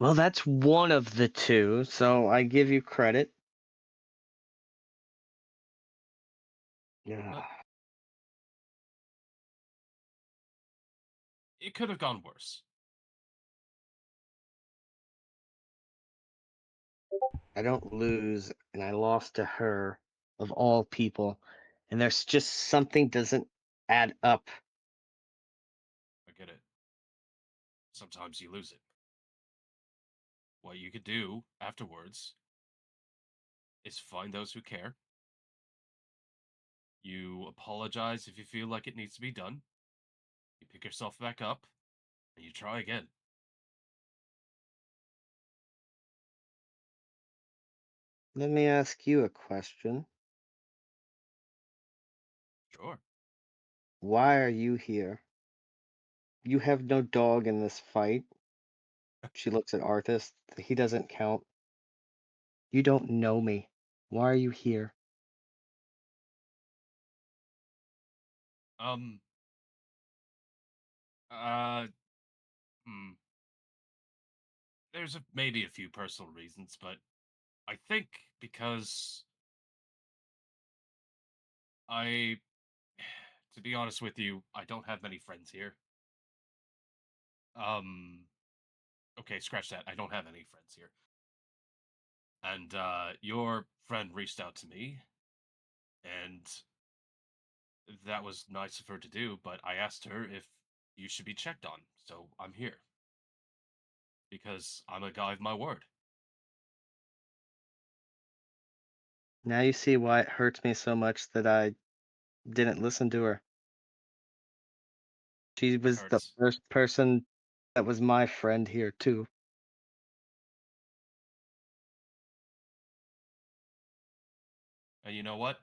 Well, that's one of the two, so I give you credit. Yeah. It could have gone worse. I don't lose, and I lost to her, of all people, and there's just something doesn't add up. I get it. Sometimes you lose it. What you could do afterwards is find those who care. You apologize if you feel like it needs to be done. You pick yourself back up, and you try again. Let me ask you a question. Sure. Why are you here? You have no dog in this fight. She looks at Arthas. He doesn't count. You don't know me. Why are you here? Um. Uh. Hmm. There's maybe a few personal reasons, but I think because I, to be honest with you, I don't have many friends here. Okay, scratch that. I don't have any friends here. And your friend reached out to me, and that was nice of her to do, but I asked her if you should be checked on, so I'm here. Because I'm a guy of my word. Now you see why it hurts me so much that I didn't listen to her. She was the Hurts. first person that was my friend here, too. And you know what?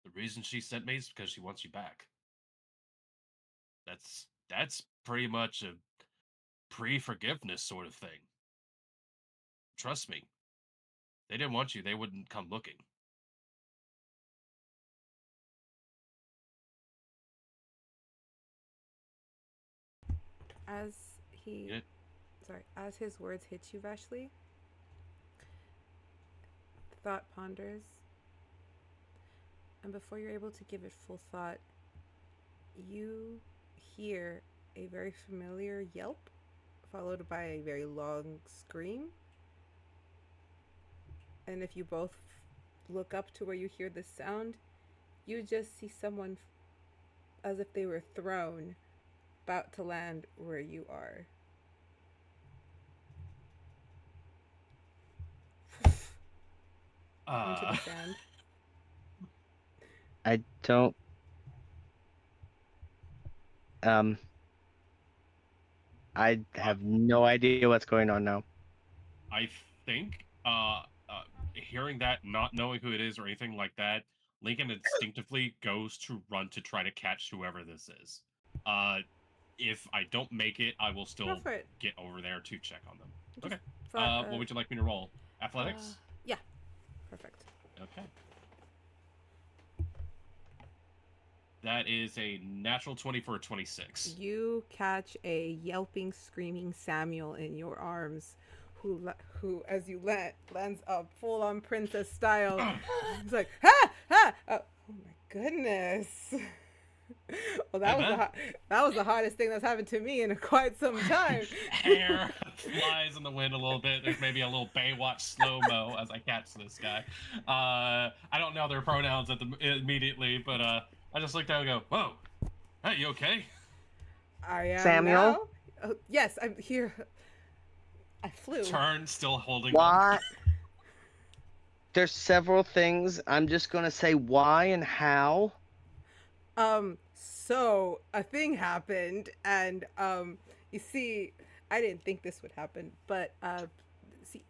The reason she sent me is because she wants you back. That's pretty much a pre-forgiveness sort of thing. Trust me. They didn't want you, they wouldn't come looking. As he, Yeah. sorry, as his words hit you, Vashley, thought ponders, and before you're able to give it full thought, you hear a very familiar yelp, followed by a very long scream. And if you both look up to where you hear the sound, you just see someone as if they were thrown, about to land where you are. Into the sand. I don't. I have no idea what's going on now. I think hearing that, not knowing who it is or anything like that, Linkyn instinctively goes to run to try to catch whoever this is. If I don't make it, I will still for it. get over there to check on them. Just Okay. fly- What would you like me to roll? Athletics? Yeah. Perfect. Okay. That is a natural 20 for a 26. You catch a yelping, screaming Samuel in your arms, who as you lands up full on princess style. He's like, ha ha! Oh my goodness. Well, that was the hardest thing that's happened to me in quite some time. Hair flies in the wind a little bit. There's maybe a little Baywatch slow-mo as I catch this guy. I don't know their pronouns immediately, but I just looked down and go, whoa, hey, you okay? I am Samuel? now? Oh, yes, I'm here. I flew. Turn, still holding Why? There's several things. I'm just gonna say why and how. So a thing happened, and you see, I didn't think this would happen, but see,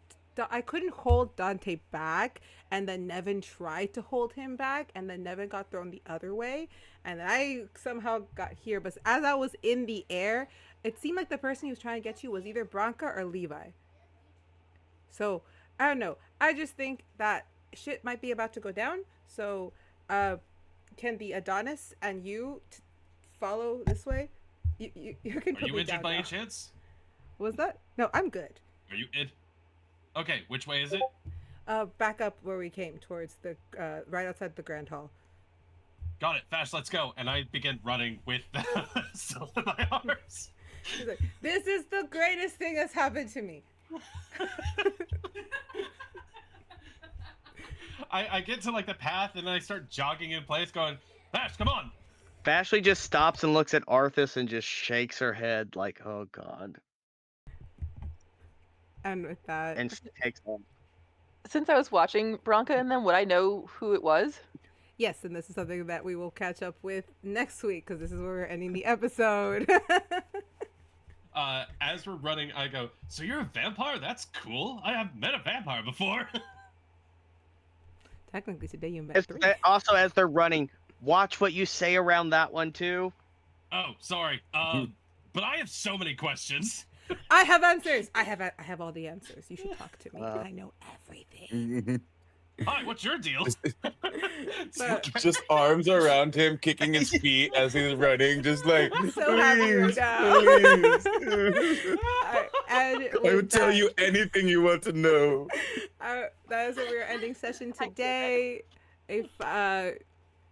I couldn't hold Dante back, and then Nevin tried to hold him back, and then Nevin got thrown the other way, and I somehow got here. But as I was in the air, it seemed like the person he was trying to get you was either Branca or Levi. So I don't know. I just think that shit might be about to go down. So, can the Adonis and you follow this way? You can put Are you me injured down by now. any chance? Was that? No, I'm good. Are you in? Okay, which way is it? Back up where we came towards the right outside the Grand Hall. Got it. Fast, let's go. And I begin running with still in my arms. He's like, this is the greatest thing that's happened to me. I get to like the path and then I start jogging in place going, Fast, come on. Vashley just stops and looks at Arthas and just shakes her head like, oh god. And with that, And she takes on. Since I was watching Branca and them, would I know who it was? yes, and this is something that we will catch up with next week, because this is where we're ending the episode. As we're running, I go, so you're a vampire? That's cool. I haven't met a vampire before. Technically, today you met 3. Also, as they're running, watch what you say around that one too. Oh, sorry. But I have so many questions. I have answers. I have all the answers. You should talk to me. I know everything. Hi, what's your deal? Just arms around him, kicking his feet as he's running, just like, I'm so happy right please, now. please. And I would tell you anything you want to know. that is what we're ending session today. If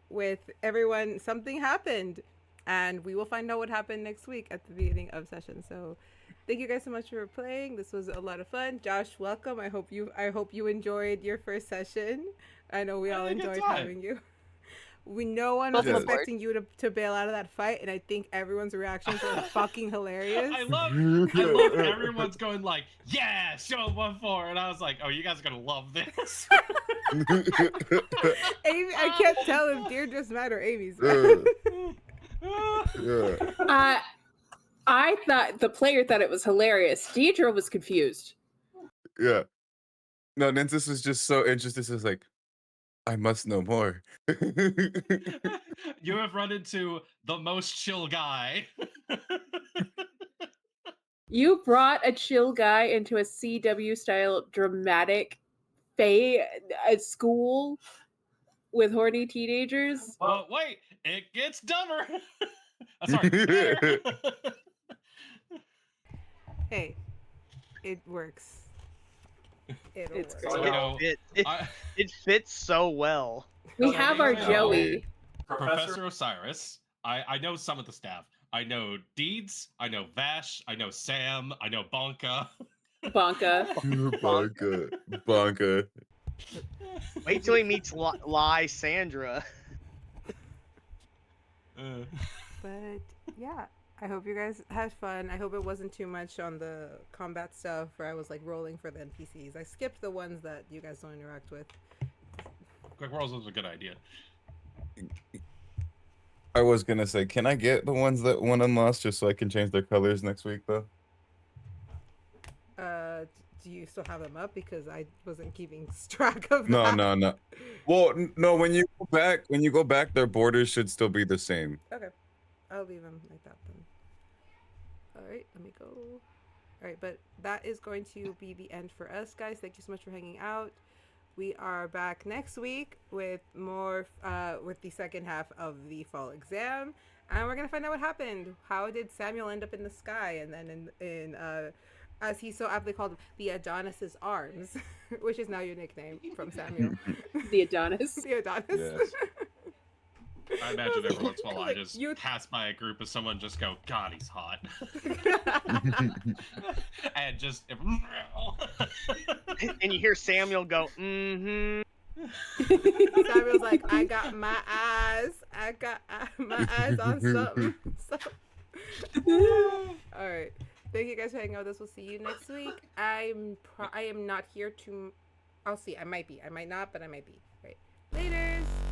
with everyone, something happened, and we will find out what happened next week at the beginning of session. So, thank you guys so much for playing. This was a lot of fun. Josh, welcome. I hope you enjoyed your first session. I know we all enjoyed having you. No one was Welcome expecting you to bail out of that fight, and I think everyone's reactions were fucking hilarious. I love everyone's going like, yeah, show 1-4, and I was like, oh, you guys are gonna love this. Amy, I can't tell if Deirdre's mad or Amy's mad. I thought the player thought it was hilarious. Dierdra was confused. Yeah. No, Nynzus was just so interested. It's like, I must know more. You have run into the most chill guy. You brought a chill guy into a CW style dramatic school with horny teenagers. But wait, it gets dumber. Sorry. Hey, it works. It'll It's work. great. You know, It fits so well. We Okay, have our so- Joey. Professor Osiris. I know some of the staff. I know Deeds. I know Vash. I know Sam. I know Bonka. Bonka. Bonka. Wait till he meets Lysandra. But yeah, I hope you guys had fun. I hope it wasn't too much on the combat stuff where I was like rolling for the NPCs. I skipped the ones that you guys don't interact with. Quick rolls was a good idea. I was gonna say, can I get the ones that won and lost just so I can change their colors next week, though? Do you still have them up? Because I wasn't keeping track of No, that. no. Well, no. When you go back, their borders should still be the same. Okay, I'll leave them like that then. All right, let me go. All right, but that is going to be the end for us, guys. Thank you so much for hanging out. We are back next week with more, with the second half of the fall exam, and we're gonna find out what happened. How did Samuel end up in the sky, and then in as he's so aptly called, the Adonis's arms, which is now your nickname from Samuel. The Adonis. The Adonis. Yes. I imagine every once in a while I Like, just you- pass by a group of someone, just go, God, he's hot. And just. And you hear Samuel go, mm-hmm. Samuel's like, I got my eyes. I got my eyes on something. So... All right. Thank you guys for hanging out with us. We'll see you next week. I am not here to. I'll see. I might be. I might not, but I might be. All right. Laters.